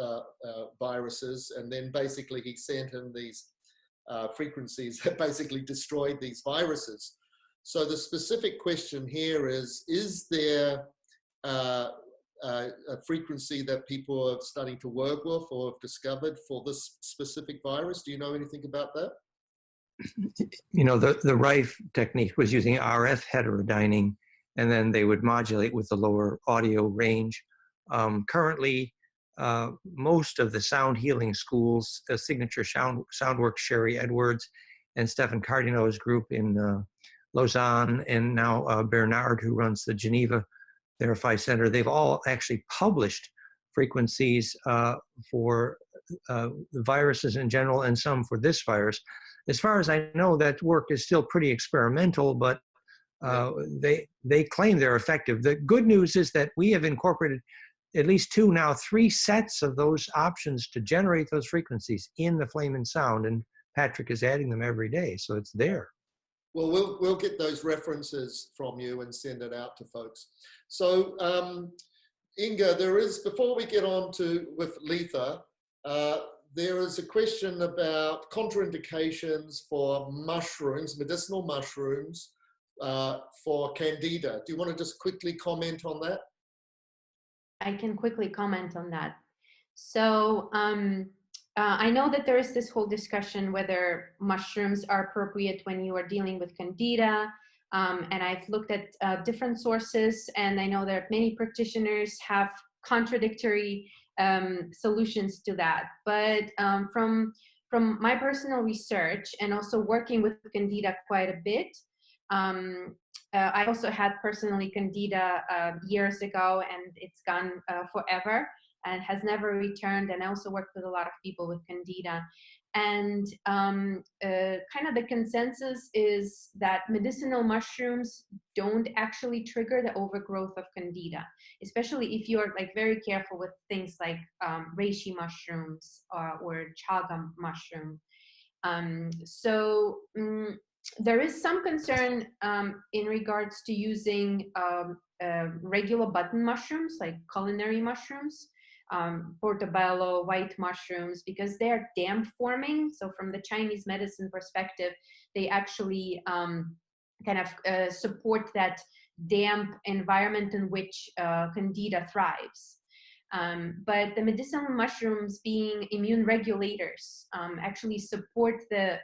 viruses, and then basically he sent in these frequencies that basically destroyed these viruses. So the specific question here is there a frequency that people are starting to work with or have discovered for this specific virus? Do you know anything about that? You know, the Rife technique was using RF heterodyning, and then they would modulate with the lower audio range. Currently, most of the sound healing schools, Signature Soundworks, Sherry Edwards, and Stefan Cardino's group in Lausanne, and now Bernard, who runs the Geneva THERAPHI Center, they've all actually published frequencies for the viruses in general, and some for this virus. As far as I know, that work is still pretty experimental, but they claim they're effective. The good news is that we have incorporated at least 3 sets of those options to generate those frequencies in the Flame and Sound, and Patrick is adding them every day, so it's there. Well, we'll get those references from you and send it out to folks. So, Inga, before we get on with Letha, there is a question about contraindications for mushrooms, medicinal mushrooms, for Candida. Do you want to just quickly comment on that? I can quickly comment on that. So I know that there is this whole discussion whether mushrooms are appropriate when you are dealing with Candida. And I've looked at different sources, and I know that many practitioners have contradictory solutions to that. But from my personal research and also working with Candida quite a bit, I also had personally Candida years ago, and it's gone forever and has never returned. And I also worked with a lot of people with Candida. And kind of the consensus is that medicinal mushrooms don't actually trigger the overgrowth of Candida, especially if you're like very careful with things like reishi mushrooms or chaga mushroom. There is some concern in regards to using regular button mushrooms, like culinary mushrooms, portobello, white mushrooms, because they're damp forming. So from the Chinese medicine perspective, they actually kind of support that damp environment in which Candida thrives. But the medicinal mushrooms, being immune regulators, actually support the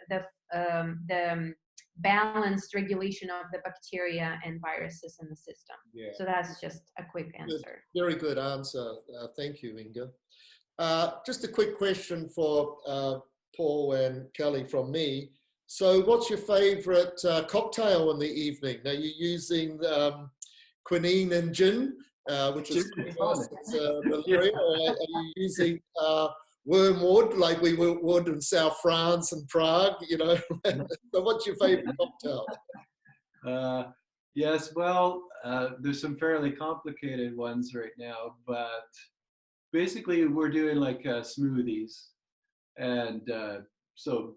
balanced regulation of the bacteria and viruses in the system. Yeah. So that's just a quick answer. Very good answer. Thank you, Inga. Just a quick question for Paul and Callie from me. So what's your favorite cocktail in the evening? Are you using quinine and gin, which is malaria, or are you using wormwood like we would in South France and Prague, you know? So what's your favorite cocktail? Yes, well, there's some fairly complicated ones right now, but basically we're doing like smoothies. And so.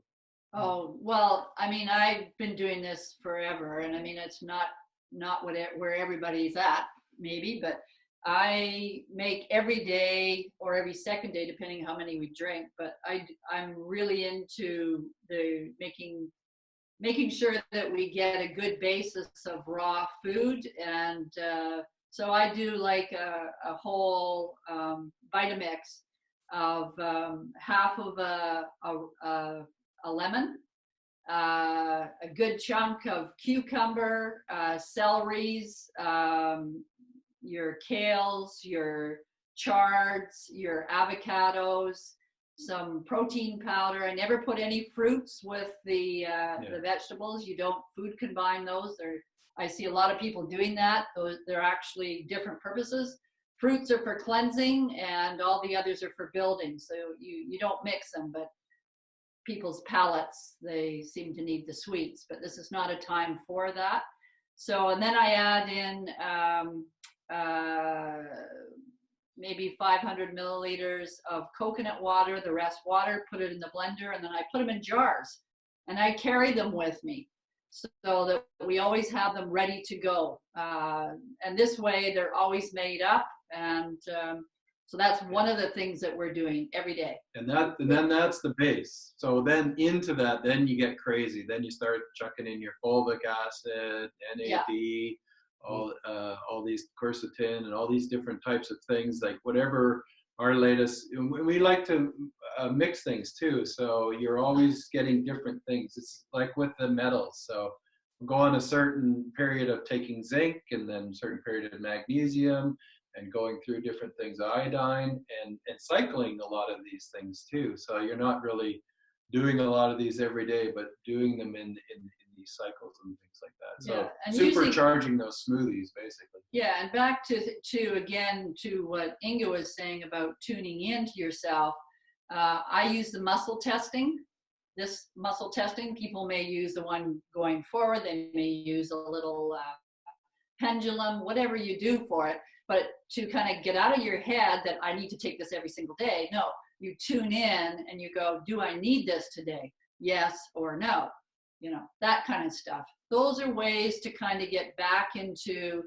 Oh, well, I mean, I've been doing this forever, and I mean, it's not where everybody's at, maybe, but I make every day or every second day, depending how many we drink. But I'm really into the making sure that we get a good basis of raw food, and so I do like a whole Vitamix of half of a lemon, a good chunk of cucumber, celeries, your kales, your chards, your avocados, some protein powder. I never put any fruits with the vegetables. You don't food combine those. I see a lot of people doing that. They're actually different purposes. Fruits are for cleansing, and all the others are for building. So you don't mix them, but people's palates, they seem to need the sweets, but this is not a time for that. So, and then I add in maybe 500 milliliters of coconut water, the rest water, put it in the blender, and then I put them in jars, and I carry them with me so that we always have them ready to go. And this way they're always made up, and so that's one of the things that we're doing every day. And then that's the base. So then into that, then you get crazy. Then you start chucking in your fulvic acid, NAD, all these quercetin, and all these different types of things, like whatever our latest. We like to mix things too. So you're always getting different things. It's like with the metals. So we'll go on a certain period of taking zinc, and then a certain period of magnesium, and going through different things, iodine, and cycling a lot of these things too. So you're not really doing a lot of these every day, but doing them in these cycles and things like that. So and supercharging those smoothies, basically. Yeah, and back to what Inga was saying about tuning into yourself. I use the muscle testing. This muscle testing, people may use the one going forward. They may use a little pendulum, whatever you do for it. But to kind of get out of your head that I need to take this every single day. No, you tune in and you go, do I need this today? Yes or no? you know, that kind of stuff. Those are ways to kind of get back into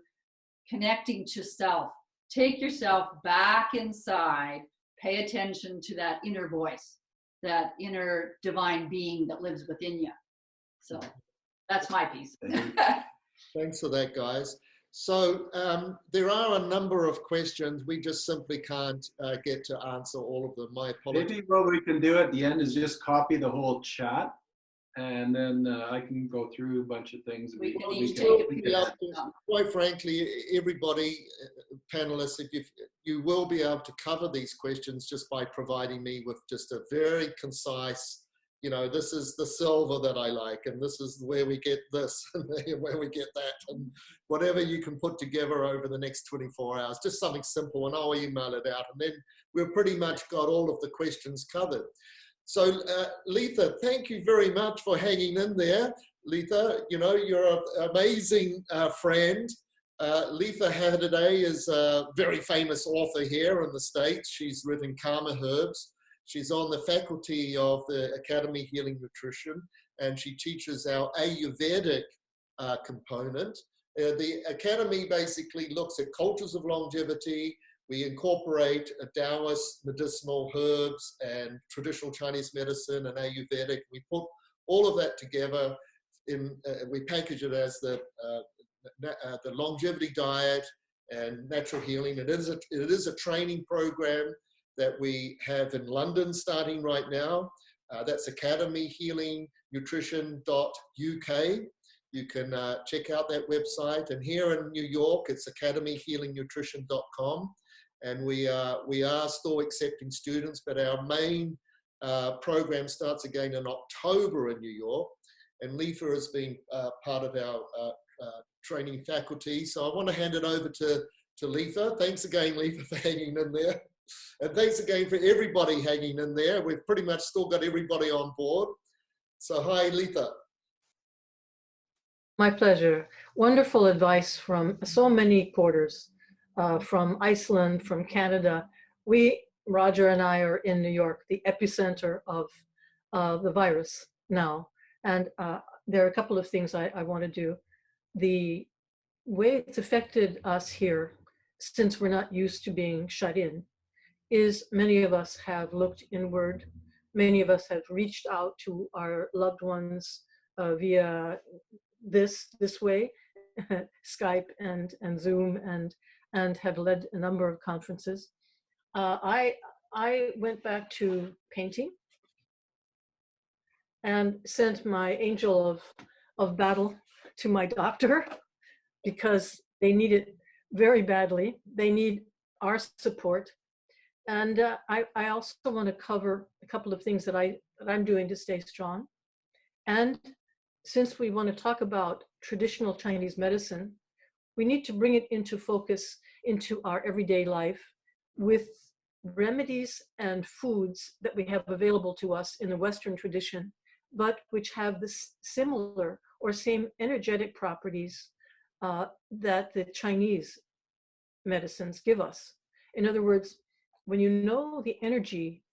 connecting to self. Take yourself back inside, pay attention to that inner voice, that inner divine being that lives within you. So that's my piece. Thanks for that, guys. So there are a number of questions. We just simply can't get to answer all of them. My apologies. Maybe what we can do at the end is just copy the whole chat, and then I can go through a bunch of things. We can Well, each we will take a be piece. able to- quite frankly, everybody, panelists, if you will be able to cover these questions just by providing me with just a very concise, you know, this is the silver that I like, and this is where we get this, and where we get that, and whatever you can put together over the next 24 hours, just something simple, and I'll email it out, and then we've pretty much got all of the questions covered. So Letha, thank you very much for hanging in there. Letha, you know, you're an amazing friend. Letha Hadady is a very famous author here in the States. She's written Karma Herbs. She's on the faculty of the Academy Healing Nutrition, and she teaches our Ayurvedic component. The Academy basically looks at cultures of longevity. We incorporate Taoist medicinal herbs and traditional Chinese medicine and Ayurvedic. We put all of that together. We package it as the longevity diet and natural healing. It is a training program that we have in London starting right now. That's academyhealingnutrition.uk. You can check out that website. And here in New York, it's academyhealingnutrition.com. And we are still accepting students, but our main program starts again in October in New York. And Letha has been part of our training faculty. So I want to hand it over to Letha. Thanks again, Letha, for hanging in there. And thanks again for everybody hanging in there. We've pretty much still got everybody on board. So hi, Letha. My pleasure. Wonderful advice from so many quarters, from Iceland, from Canada. Roger and I are in New York, the epicenter of the virus now. And there are a couple of things I want to do. The way it's affected us here, since we're not used to being shut in, is many of us have looked inward. Many of us have reached out to our loved ones via this way, Skype and Zoom, and have led a number of conferences. I went back to painting and sent my angel of battle to my doctor because they need it very badly. They need our support. And I also want to cover a couple of things that I'm doing to stay strong. And since we want to talk about traditional Chinese medicine, we need to bring it into focus into our everyday life with remedies and foods that we have available to us in the Western tradition, but which have this similar or same energetic properties that the Chinese medicines give us. In other words, when you know the energy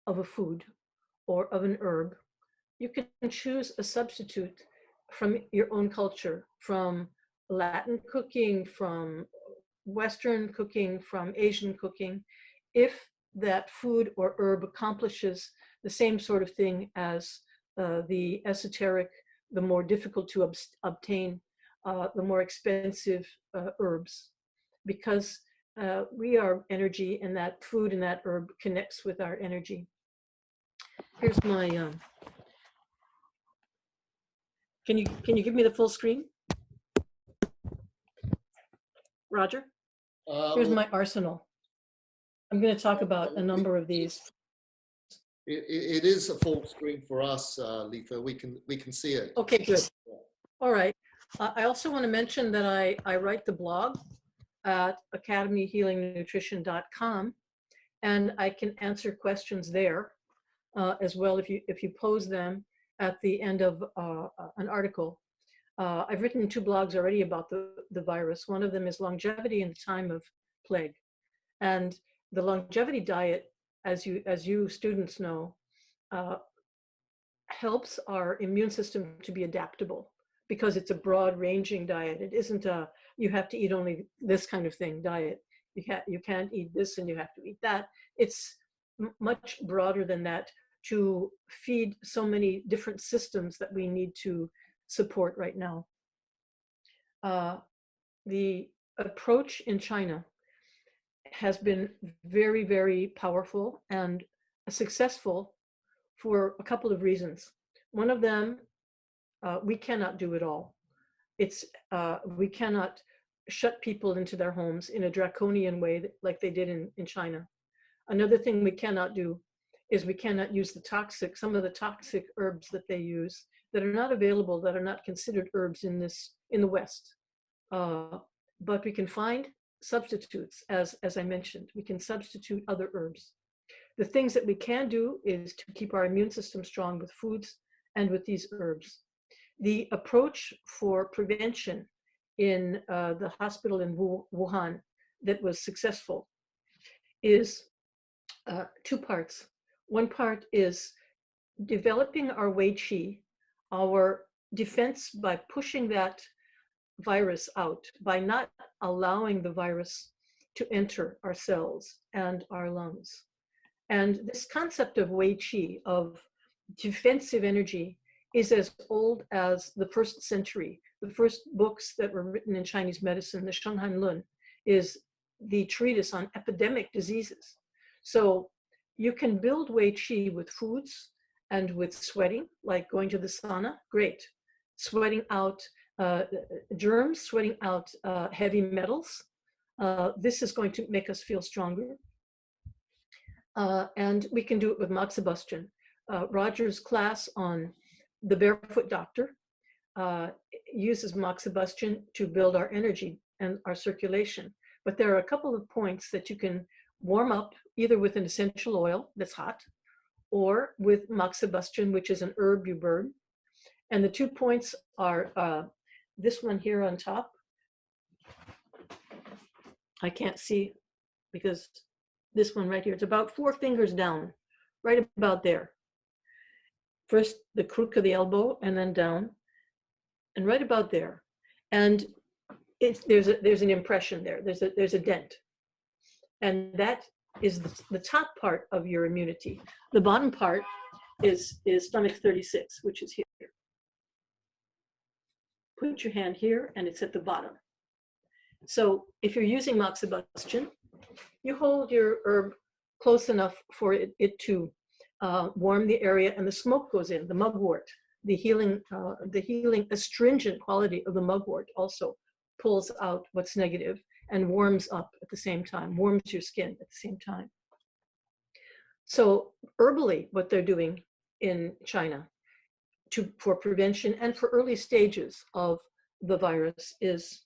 of a food or of an herb, you can choose a substitute from your own culture, from Latin cooking, from Western cooking, from Asian cooking, if that food or herb accomplishes the same sort of thing as the esoteric, the more difficult to obtain, the more expensive herbs. Because we are energy, and that food and that herb connects with our energy. Here's my, can you give me the full screen? Roger? Here's my arsenal. I'm going to talk about a number of these. It is a full screen for us, Letha. We can see it. Okay, good. All right. I also want to mention that I write the blog at academyhealingnutrition.com, and I can answer questions there as well if you pose them at the end of an article. I've written 2 blogs already about the virus. One of them is longevity in the time of plague, and the longevity diet, as you students know, helps our immune system to be adaptable because it's a broad ranging diet. It isn't a, you have to eat only this kind of thing diet. You can't eat this and you have to eat that. It's much broader than that to feed so many different systems that we need to support right now. The approach in China has been very, very powerful and successful for a couple of reasons. One of them, we cannot do it all. We cannot shut people into their homes in a draconian way like they did in China. Another thing we cannot do is we cannot use some of the toxic herbs that they use that are not available, that are not considered herbs in the West. But we can find substitutes, as I mentioned. We can substitute other herbs. The things that we can do is to keep our immune system strong with foods and with these herbs. The approach for prevention in the hospital in Wuhan that was successful is two parts. One part is developing our Wei Qi, our defense by pushing that virus out, by not allowing the virus to enter our cells and our lungs. And this concept of Wei Qi, of defensive energy, is as old as the 1st century. The first books that were written in Chinese medicine, the Shenghan Lun, is the treatise on epidemic diseases. So you can build Wei Qi with foods and with sweating, like going to the sauna, great. Sweating out germs, sweating out heavy metals. This is going to make us feel stronger. And we can do it with moxibustion. Roger's class on the Barefoot Doctor uses moxibustion to build our energy and our circulation. But there are a couple of points that you can warm up either with an essential oil that's hot or with moxibustion, which is an herb you burn. And the 2 points are this one here on top. I can't see because this one right here, it's about 4 fingers down, right about there. First the crook of the elbow and then down, and right about there. And there's an impression there, there's a dent. And that is the top part of your immunity. The bottom part is stomach 36, which is here. Put your hand here and it's at the bottom. So if you're using moxibustion, you hold your herb close enough for it to warm the area, and the smoke goes in, the mugwort, the healing astringent quality of the mugwort also pulls out what's negative and warms up at the same time, warms your skin at the same time. So herbally, what they're doing in China for prevention and for early stages of the virus is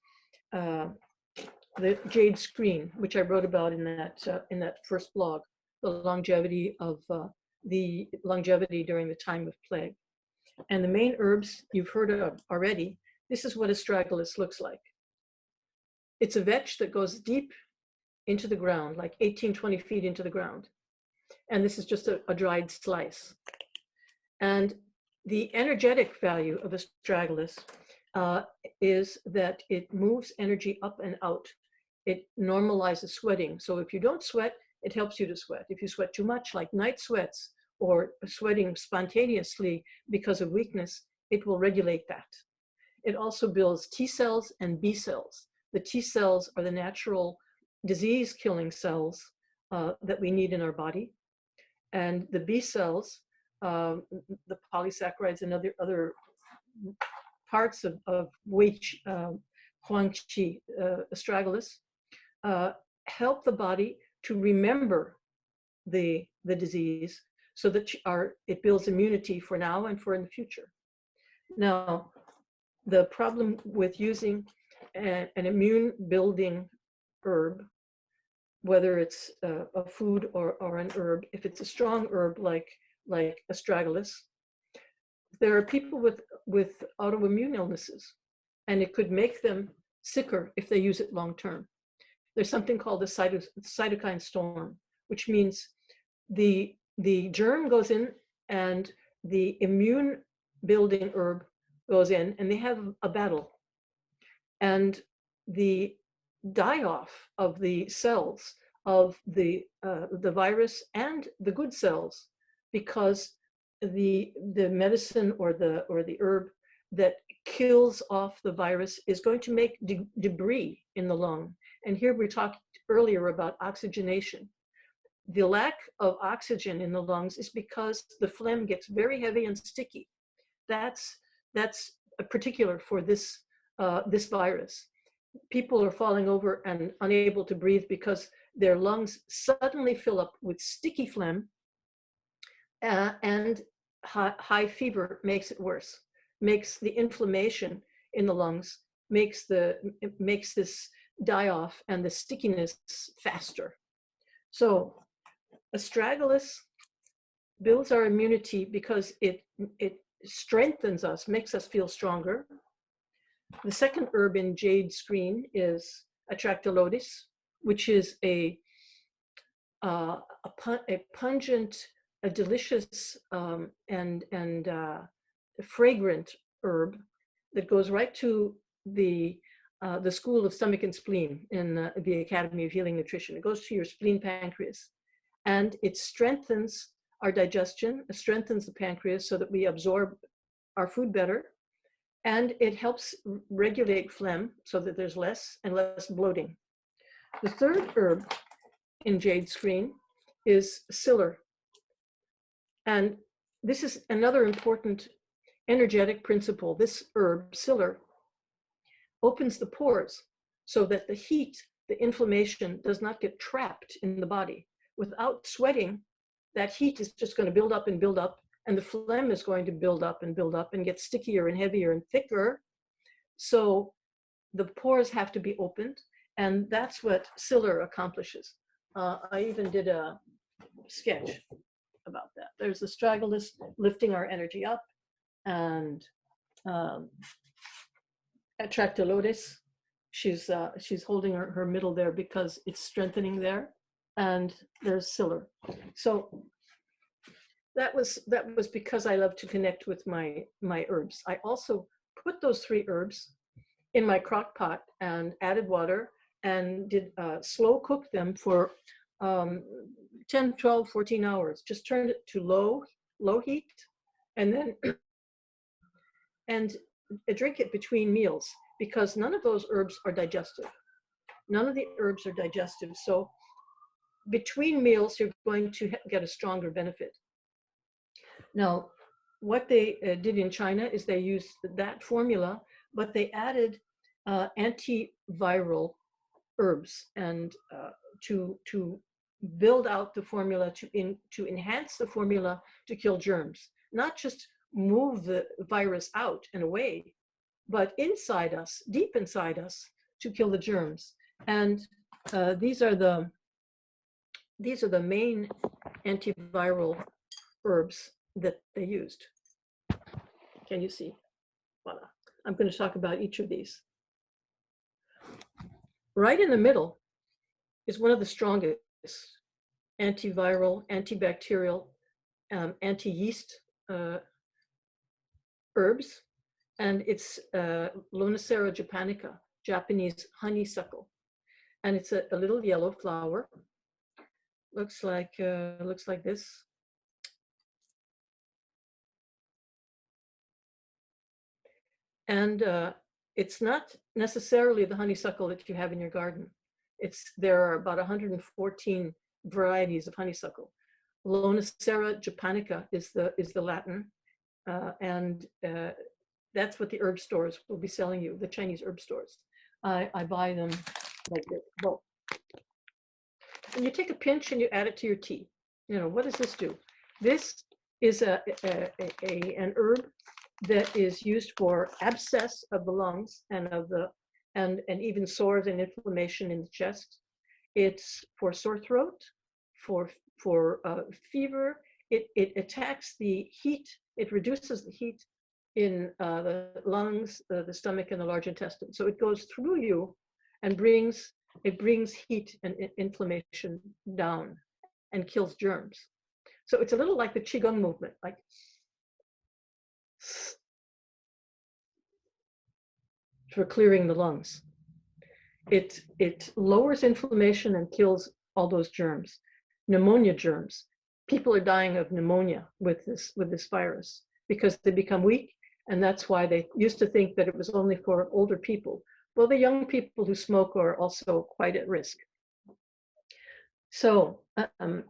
the jade screen, which I wrote about in that first blog, the longevity during the time of plague. And the main herbs you've heard of already. This is what astragalus looks like. It's a vetch that goes deep into the ground, like 18, 20 feet into the ground. And this is just a dried slice. And the energetic value of astragalus is that it moves energy up and out. It normalizes sweating. So if you don't sweat, it helps you to sweat. If you sweat too much, like night sweats or sweating spontaneously because of weakness, it will regulate that. It also builds T cells and B cells. The T cells are the natural disease-killing cells that we need in our body. And the B cells, the polysaccharides and other parts of which Huang Qi, astragalus, help the body to remember the disease so that it builds immunity for now and for in the future. Now, the problem with using an immune building herb, whether it's a food or an herb, if it's a strong herb like astragalus, there are people with autoimmune illnesses, and it could make them sicker if they use it long term. There's something called the cytokine storm, which means the germ goes in and the immune building herb goes in, and they have a battle. And the die-off of the cells of the virus and the good cells, because the medicine or the herb that kills off the virus is going to make debris in the lung. And here we talked earlier about oxygenation. The lack of oxygen in the lungs is because the phlegm gets very heavy and sticky. That's particular for this virus. People are falling over and unable to breathe because their lungs suddenly fill up with sticky phlegm, and high fever makes it worse, makes the inflammation in the lungs, makes this die-off and the stickiness faster. So astragalus builds our immunity because it strengthens us, makes us feel stronger. The second herb in jade screen is Atractylodes, which is a pungent, a delicious, and fragrant herb that goes right to the School of Stomach and Spleen in the Academy of Healing Nutrition. It goes to your spleen pancreas, and it strengthens our digestion, it strengthens the pancreas so that we absorb our food better. And it helps regulate phlegm so that there's less and less bloating. The third herb in jade screen is sciller. And this is another important energetic principle. This herb, sciller, opens the pores so that the heat, the inflammation does not get trapped in the body. Without sweating, that heat is just going to build up and build up, and the phlegm is going to build up and get stickier and heavier and thicker. So the pores have to be opened, and that's what sciller accomplishes. I even did a sketch about that. There's astragalus lifting our energy up, and Atractylodes, she's holding her middle there because it's strengthening there, and there's sciller. So that was because I love to connect with my herbs. I also put those 3 herbs in my crock pot and added water and did slow cook them for 10, 12, 14 hours. Just turned it to low heat, and then and drink it between meals, because none of those herbs are digestive. None of the herbs are digestive. So between meals, you're going to get a stronger benefit. Now, what they did in China is they used that formula, but they added antiviral herbs and to build out the formula, to enhance the formula to kill germs, not just move the virus out and away, but inside us, deep inside us, to kill the germs. And these are the main antiviral herbs that they used. Can you see? Voila. I'm going to talk about each of these. Right in the middle is one of the strongest antiviral, antibacterial, anti-yeast herbs, and it's Lonicera japonica, Japanese honeysuckle, and it's a little yellow flower. Looks like this. And it's not necessarily the honeysuckle that you have in your garden. There are about 114 varieties of honeysuckle. Lonicera japonica is the Latin, and that's what the herb stores will be selling you, the Chinese herb stores. I buy them like this. Well, and you take a pinch and you add it to your tea. You know, what does this do? This is an herb that is used for abscess of the lungs and and even sores and inflammation in the chest. It's for sore throat, for fever. It attacks the heat. It reduces the heat in the lungs, the stomach, and the large intestine. So it goes through you and brings heat and inflammation down and kills germs. So it's a little like the Qigong movement, like for clearing the lungs. It lowers inflammation and kills all those germs, pneumonia germs. People are dying of pneumonia with this virus because they become weak, and that's why they used to think that it was only for older people. Well, the young people who smoke are also quite at risk. So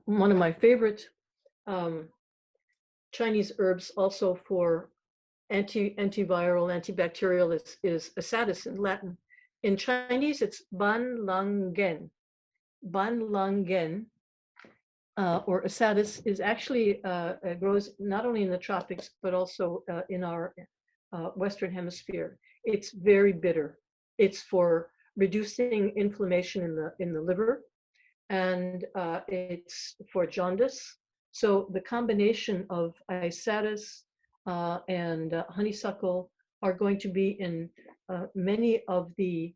one of my favorite Chinese herbs also for antiviral, antibacterial is asadis in Latin. In Chinese, it's ban lang gen. Ban lang gen, or asadis, is actually grows not only in the tropics, but also in our Western Hemisphere. It's very bitter. It's for reducing inflammation in the liver, and it's for jaundice. So the combination of asadis and honeysuckle are going to be in many of the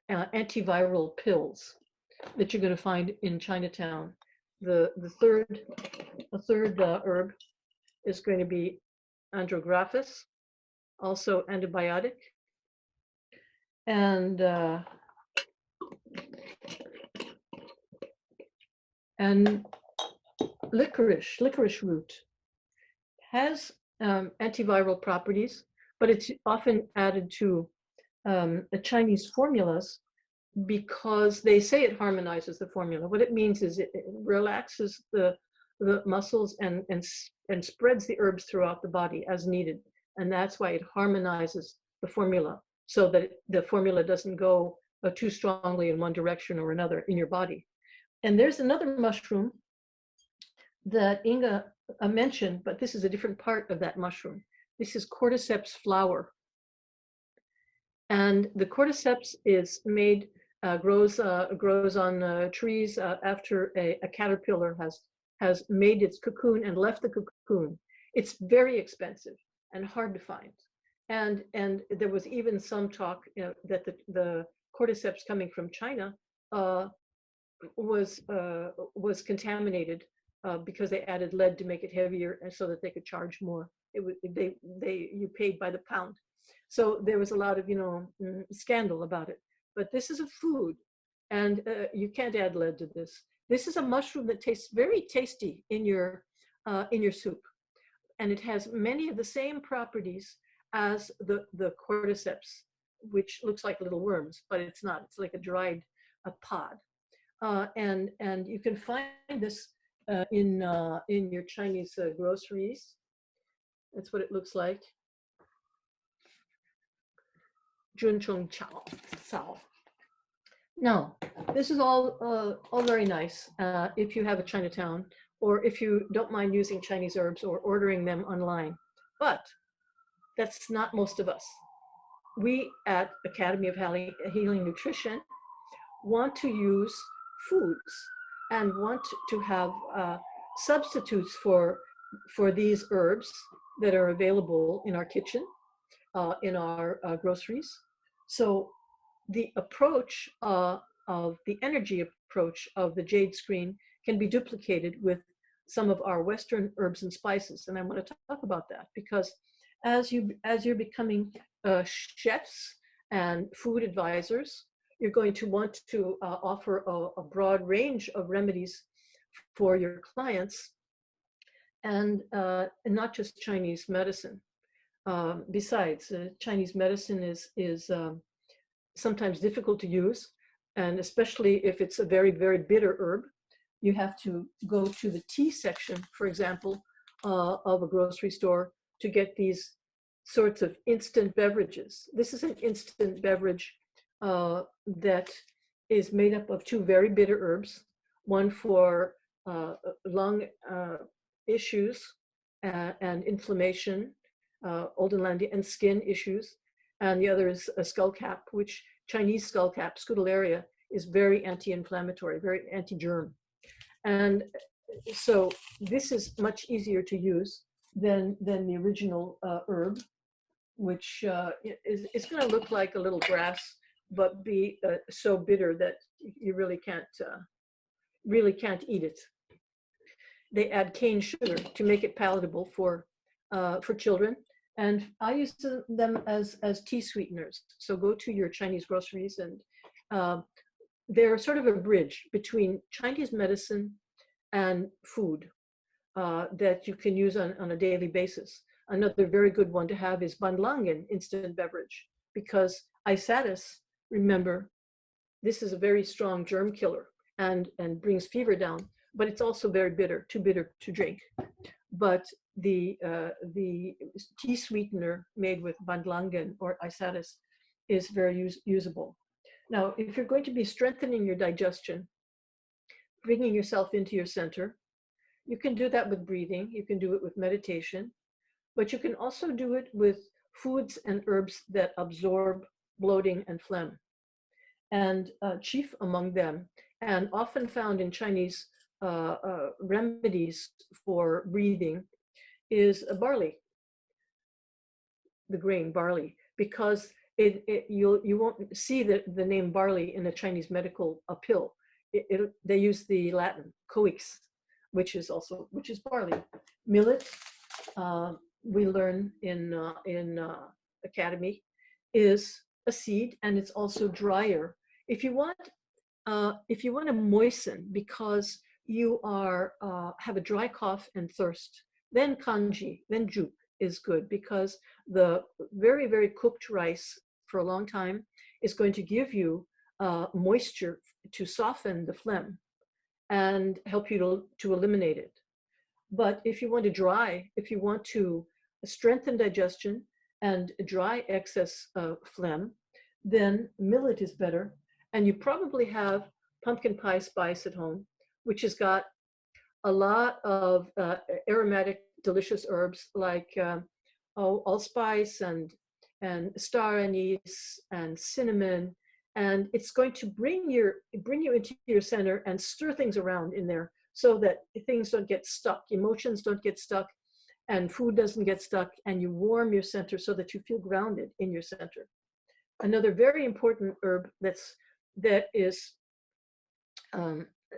antiviral pills that you're going to find in Chinatown. The third herb is going to be andrographis, also antibiotic, and licorice root has antiviral properties, but it's often added to the Chinese formulas because they say it harmonizes the formula. What it means is it relaxes the muscles and spreads the herbs throughout the body as needed. And that's why it harmonizes the formula so that the formula doesn't go too strongly in one direction or another in your body. And there's another mushroom that Inga mentioned, but this is a different part of that mushroom. This is cordyceps flower. And the cordyceps is made, grows on trees after a caterpillar has made its cocoon and left the cocoon. It's very expensive and hard to find. And there was even some talk, that the cordyceps coming from China was contaminated because they added lead to make it heavier and so that they could charge more. You paid by the pound. So there was a lot of scandal about it. But this is a food, and you can't add lead to this. This is a mushroom that tastes very tasty in your soup, and it has many of the same properties as the cordyceps, which looks like little worms, but it's not. It's like a dried pod, and you can find this in your Chinese groceries. That's what it looks like. Junchong Cao. Now, this is all very nice if you have a Chinatown, or if you don't mind using Chinese herbs or ordering them online. But that's not most of us. We at Academy of Healing Nutrition want to use foods and want to have substitutes for these herbs that are available in our kitchen, in our groceries. So the approach of the energy approach of the jade screen can be duplicated with some of our Western herbs and spices. And I want to talk about that because as you're becoming chefs and food advisors, you're going to want to offer a broad range of remedies for your clients, and not just Chinese medicine. Besides, Chinese medicine is sometimes difficult to use, and especially if it's a very, very bitter herb, you have to go to the tea section, for example, of a grocery store to get these sorts of instant beverages. This is an instant beverage that is made up of two very bitter herbs, one for lung issues and inflammation, Oldenlandia, and skin issues, and the other is a skullcap, which Chinese skullcap, Scutellaria, is very anti-inflammatory, very anti-germ. And so this is much easier to use than the original herb, which is going to look like a little grass, but be so bitter that you really can't eat it. They add cane sugar to make it palatable for children And I use them as tea sweeteners. So go to your Chinese groceries, and they're sort of a bridge between Chinese medicine and food that you can use on a daily basis. Another very good one to have is Bylinkina instant beverage, because isatis, remember, this is a very strong germ killer and brings fever down, but it's also very bitter, too bitter to drink. But the tea sweetener made with Bylinkina or isatis is very usable. Now, if you're going to be strengthening your digestion, bringing yourself into your center, you can do that with breathing, you can do it with meditation, but you can also do it with foods and herbs that absorb bloating and phlegm. And chief among them, and often found in Chinese remedies for breathing, is barley, the grain barley, because you won't see the name barley in a Chinese medical pill. They use the Latin coix, which is barley. Millet, we learn in academy, is a seed, and it's also drier. If you want to moisten because you have a dry cough and thirst, then kanji, then juk is good, because the very, very cooked rice for a long time is going to give you moisture to soften the phlegm and help you to eliminate it. But if you want to strengthen digestion and dry excess phlegm, then millet is better. And you probably have pumpkin pie spice at home, which has got a lot of aromatic, delicious herbs like allspice and star anise and cinnamon, and it's going to bring you into your center and stir things around in there so that things don't get stuck, emotions don't get stuck, and food doesn't get stuck, and you warm your center so that you feel grounded in your center. Another very important herb that is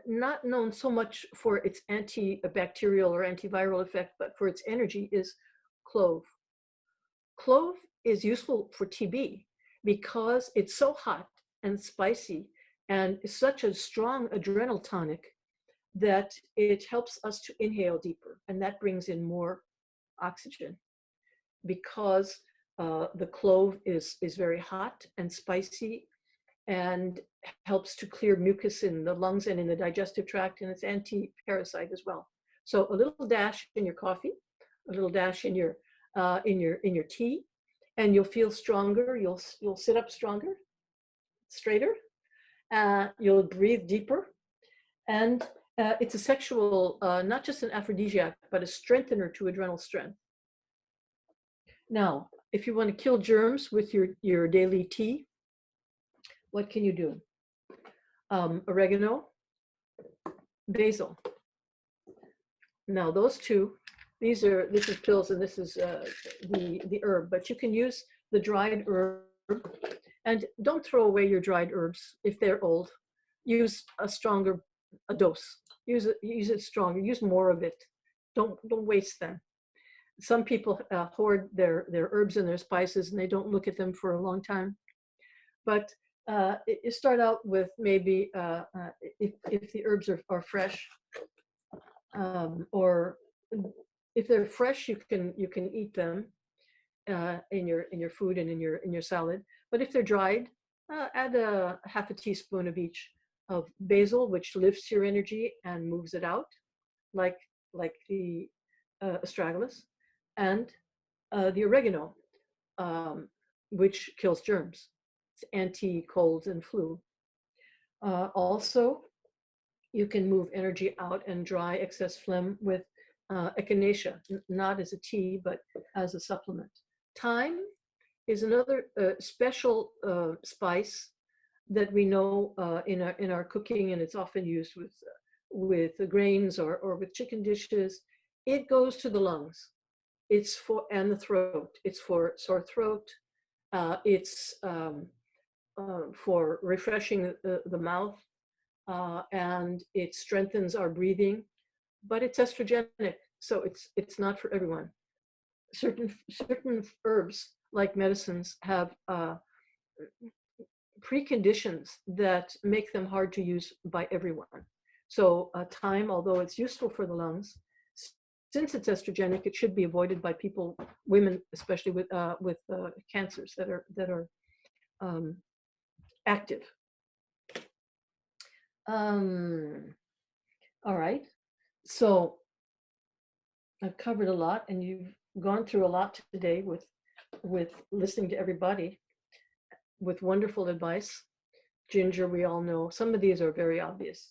not known so much for its antibacterial or antiviral effect, but for its energy, is clove. Clove is useful for TB because it's so hot and spicy and is such a strong adrenal tonic that it helps us to inhale deeper, and that brings in more oxygen, because the clove is very hot and spicy and helps to clear mucus in the lungs and in the digestive tract, and it's anti-parasite as well. So a little dash in your coffee, a little dash in your tea, and you'll feel stronger. You'll sit up stronger, straighter. You'll breathe deeper, and it's a sexual, not just an aphrodisiac, but a strengthener to adrenal strength. Now, if you want to kill germs with your daily tea, what can you do? Oregano, basil. Now, those two, this is pills and this is the herb, but you can use the dried herb, and don't throw away your dried herbs if they're old. Use a dose. Use it stronger. Use more of it. Don't waste them. Some people hoard their herbs and their spices, and they don't look at them for a long time. But you start out with maybe if the herbs are fresh, or if they're fresh, you can eat them in your food and in your salad. But if they're dried, add a half a teaspoon of each of basil, which lifts your energy and moves it out, like the astragalus, and the oregano, which kills germs. It's anti-colds and flu. Also, you can move energy out and dry excess phlegm with echinacea, not as a tea, but as a supplement. Thyme is another special spice that we know in our cooking, and it's often used with the grains or with chicken dishes. It goes to the lungs. And the throat. It's for sore throat. It's for refreshing the mouth, and it strengthens our breathing. But it's estrogenic, so it's not for everyone. certain herbs like medicines have preconditions that make them hard to use by everyone. So thyme, although it's useful for the lungs, since it's estrogenic, it should be avoided by people, women especially with cancers that are active. All right, so I've covered a lot, and you've gone through a lot today with listening to everybody with wonderful advice. Ginger, we all know. Some of these are very obvious.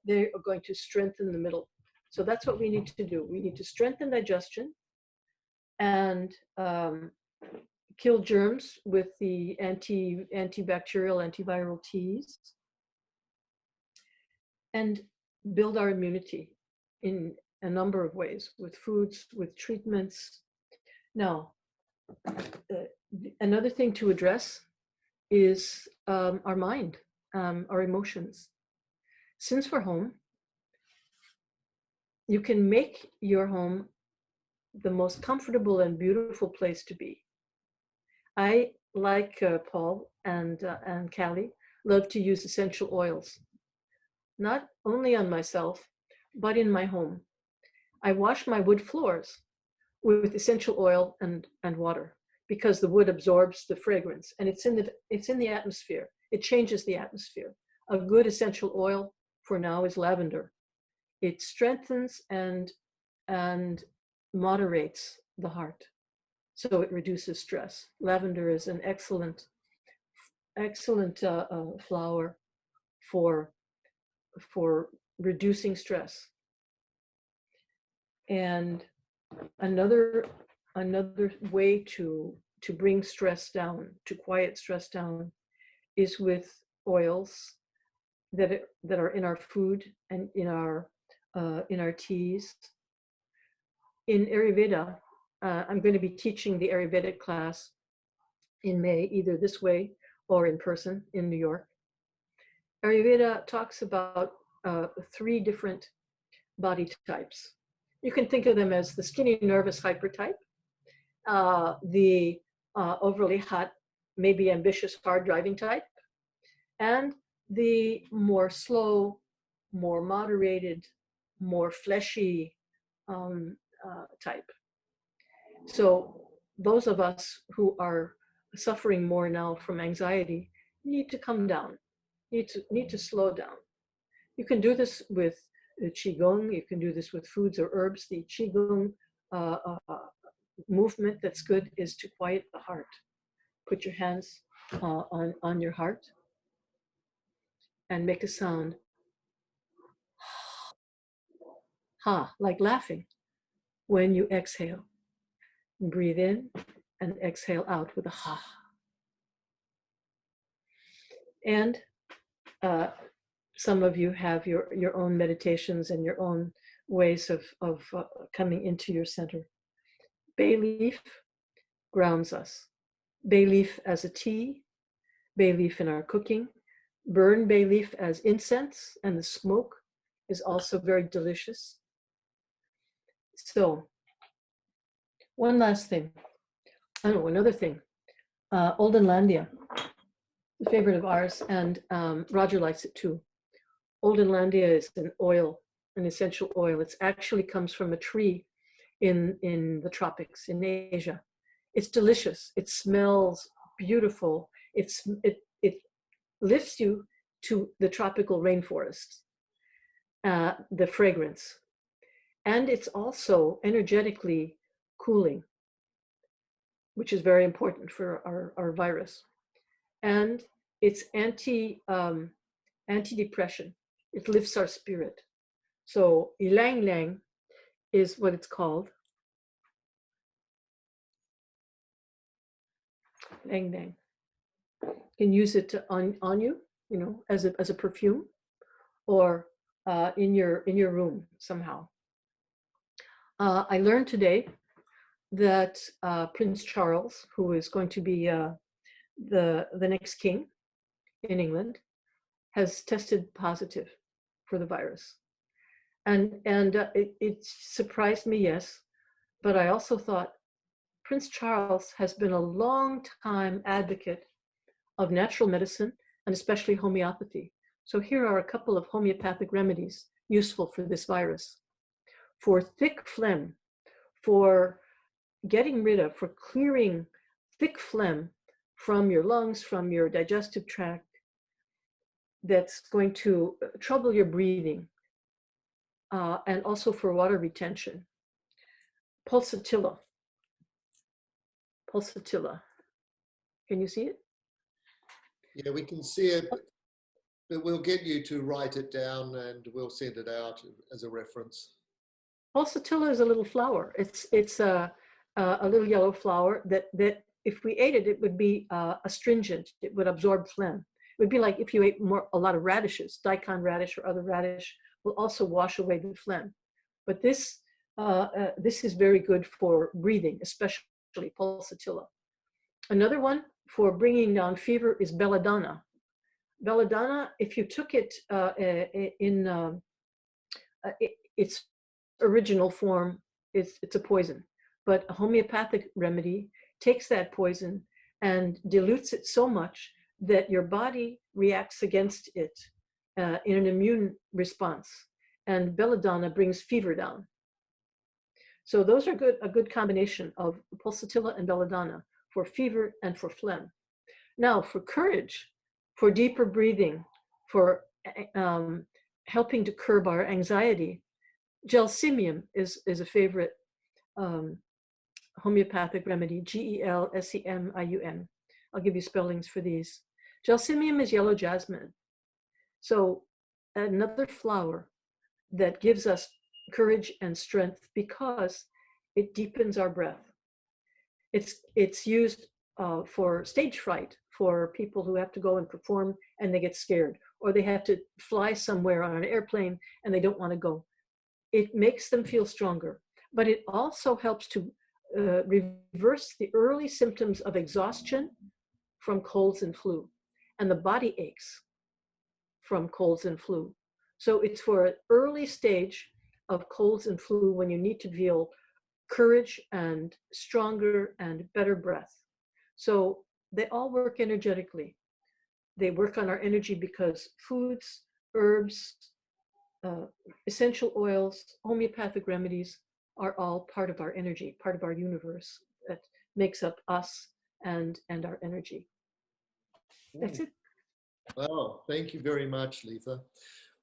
They are going to strengthen the middle. So that's what we need to do. We need to strengthen digestion and kill germs with the antibacterial, antiviral teas, and build our immunity in a number of ways, with foods, with treatments. Now, another thing to address is our mind, our emotions. Since we're home, you can make your home the most comfortable and beautiful place to be. I, like Paul and Callie, love to use essential oils, not only on myself, but in my home. I wash my wood floors with essential oil and water because the wood absorbs the fragrance, and it's in the atmosphere. It changes the atmosphere. A good essential oil for now is lavender. It strengthens and moderates the heart, so it reduces stress. Lavender is an excellent flower for reducing stress. And another way to bring stress down, to quiet stress down, is with oils that are in our food and in our teas. In Ayurveda, I'm going to be teaching the Ayurvedic class in May, either this way or in person in New York. Ayurveda talks about 3 different body types. You can think of them as the skinny, nervous hypertype, the overly hot, maybe ambitious, hard driving type, and the more slow, more moderated, more fleshy type. So those of us who are suffering more now from anxiety need to come down, need to slow down. You can do this with Qigong, you can do this with foods or herbs. The Qigong movement that's good is to quiet the heart. Put your hands on your heart and make a sound. Ha, like laughing when you exhale. Breathe in and exhale out with a ha. And some of you have your own meditations and your own ways of coming into your center. Bay leaf grounds us. Bay leaf as a tea, bay leaf in our cooking. Burn bay leaf as incense, and the smoke is also very delicious. So, one last thing. Another thing. Oldenlandia, a favorite of ours, and Roger likes it too. Oldenlandia is an oil, an essential oil. It actually comes from a tree in the tropics in Asia. It's delicious. It smells beautiful. It lifts you to the tropical rainforests, the fragrance. And it's also energetically cooling, which is very important for our virus. And it's anti-depression. It lifts our spirit. So ylang ylang is what it's called. Ylang ylang. You can use it on you, as a perfume, or in your room somehow. I learned today that Prince Charles, who is going to be the next king in England, has tested positive for the virus, and it surprised me, yes, but I also thought, Prince Charles has been a long time advocate of natural medicine and especially homeopathy. So here are a couple of homeopathic remedies useful for this virus. For thick phlegm, for getting rid of, for clearing thick phlegm from your lungs, from your digestive tract, that's going to trouble your breathing, and also for water retention. Pulsatilla. Pulsatilla. Can you see it? Yeah, we can see it, but we'll get you to write it down and we'll send it out as a reference. Pulsatilla is a little flower. It's a little yellow flower that if we ate it, it would be astringent. It would absorb phlegm. It would be like if you ate a lot of radishes, daikon radish or other radish will also wash away the phlegm. But this is very good for breathing, especially pulsatilla. Another one for bringing down fever is belladonna. Belladonna, if you took it in its original form, it's a poison. But a homeopathic remedy takes that poison and dilutes it so much that your body reacts against it in an immune response. And belladonna brings fever down. So those are a good combination of pulsatilla and belladonna for fever and for phlegm. Now for courage, for deeper breathing, for helping to curb our anxiety, gelsemium is a favorite homeopathic remedy, Gelsemium. I'll give you spellings for these. Gelsemium is yellow jasmine. So another flower that gives us courage and strength because it deepens our breath. It's used for stage fright, for people who have to go and perform and they get scared, or they have to fly somewhere on an airplane and they don't want to go. It makes them feel stronger, but it also helps to reverse the early symptoms of exhaustion from colds and flu, and the body aches from colds and flu. So it's for an early stage of colds and flu when you need to feel courage and stronger and better breath. So they all work energetically. They work on our energy because foods, herbs, essential oils, homeopathic remedies are all part of our energy, part of our universe that makes up us and our energy. That's it. Wow, thank you very much, Letha.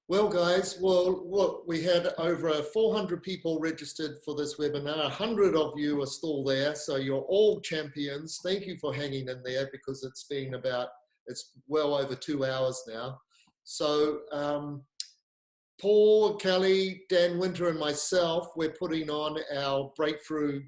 Well, guys, look, we had over 400 people registered for this webinar. 100 of you are still there, so you're all champions. Thank you for hanging in there because it's been it's well over 2 hours now. So Paul, Callie, Dan Winter, and myself, we're putting on our Breakthrough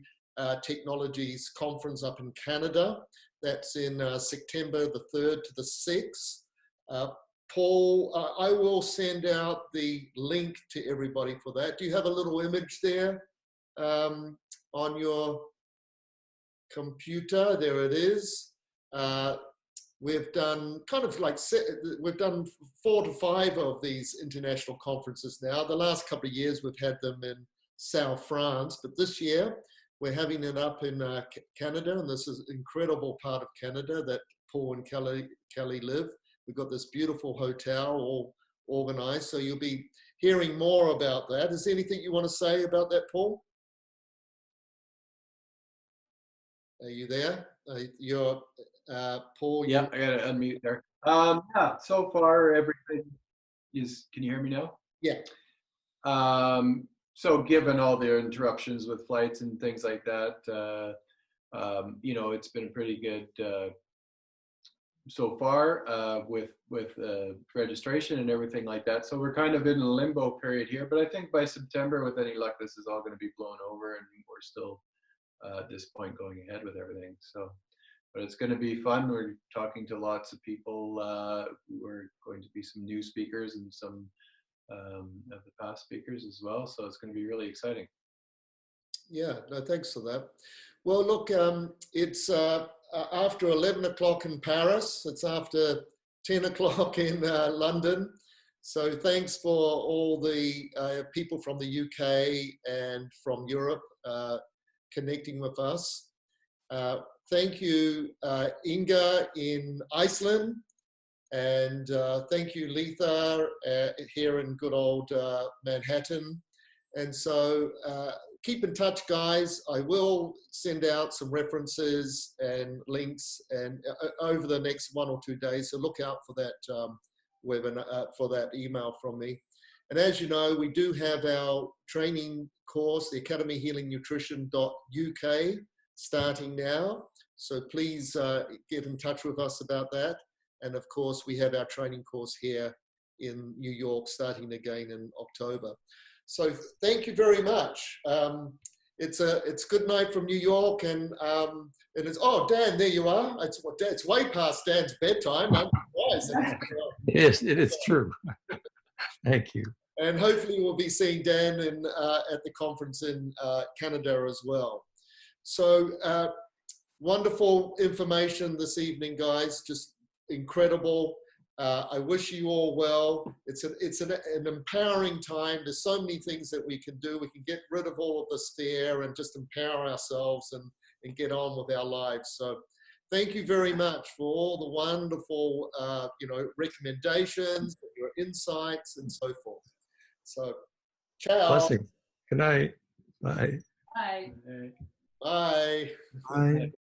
Technologies Conference up in Canada. That's in September the 3rd to the 6th. Paul, I will send out the link to everybody for that. Do you have a little image there on your computer? There it is. We've done we've done 4 to 5 of these international conferences now. The last couple of years we've had them in South France, but this year we're having it up in Canada, and this is an incredible part of Canada that Paul and Callie live. We've got this beautiful hotel all organized, so you'll be hearing more about that. Is there anything you want to say about that, Paul? Are you there? You're Paul. Yeah, I gotta unmute there. Yeah, so far everything is. Can you hear me now? Yeah. So given all the interruptions with flights and things like that, you know, it's been pretty good so far with registration and everything like that. So we're kind of in a limbo period here, but I think by September, with any luck, this is all going to be blown over, and we're still at this point going ahead with everything. So, but it's going to be fun. We're talking to lots of people. We're going to be some new speakers and some of the past speakers as well. So it's going to be really exciting. Yeah, no, thanks for that. Well, look, it's after 11 o'clock in Paris. It's after 10 o'clock in London. So thanks for all the people from the UK and from Europe connecting with us. Thank you, Inga in Iceland. And thank you, Letha, here in good old Manhattan. And so keep in touch, guys. I will send out some references and links and over the next 1 or 2 days. So look out for that webinar, for that email from me. And as you know, we do have our training course, the academyhealingnutrition.uk, starting now. So please get in touch with us about that. And of course, we have our training course here in New York starting again in October. So thank you very much. It's good night from New York, and it's, oh, Dan, there you are. It's way past Dan's bedtime. I'm surprised. Yes, it is true. Thank you. And hopefully we'll be seeing Dan at the conference in Canada as well. So wonderful information this evening, guys. Just incredible. I wish you all well. It's an empowering time. There's so many things that we can do. We can get rid of all of this fear and just empower ourselves and get on with our lives. So thank you very much for all the wonderful recommendations, your insights, and so forth. So, ciao. Blessing. Good night. Bye. Bye. Bye. Bye.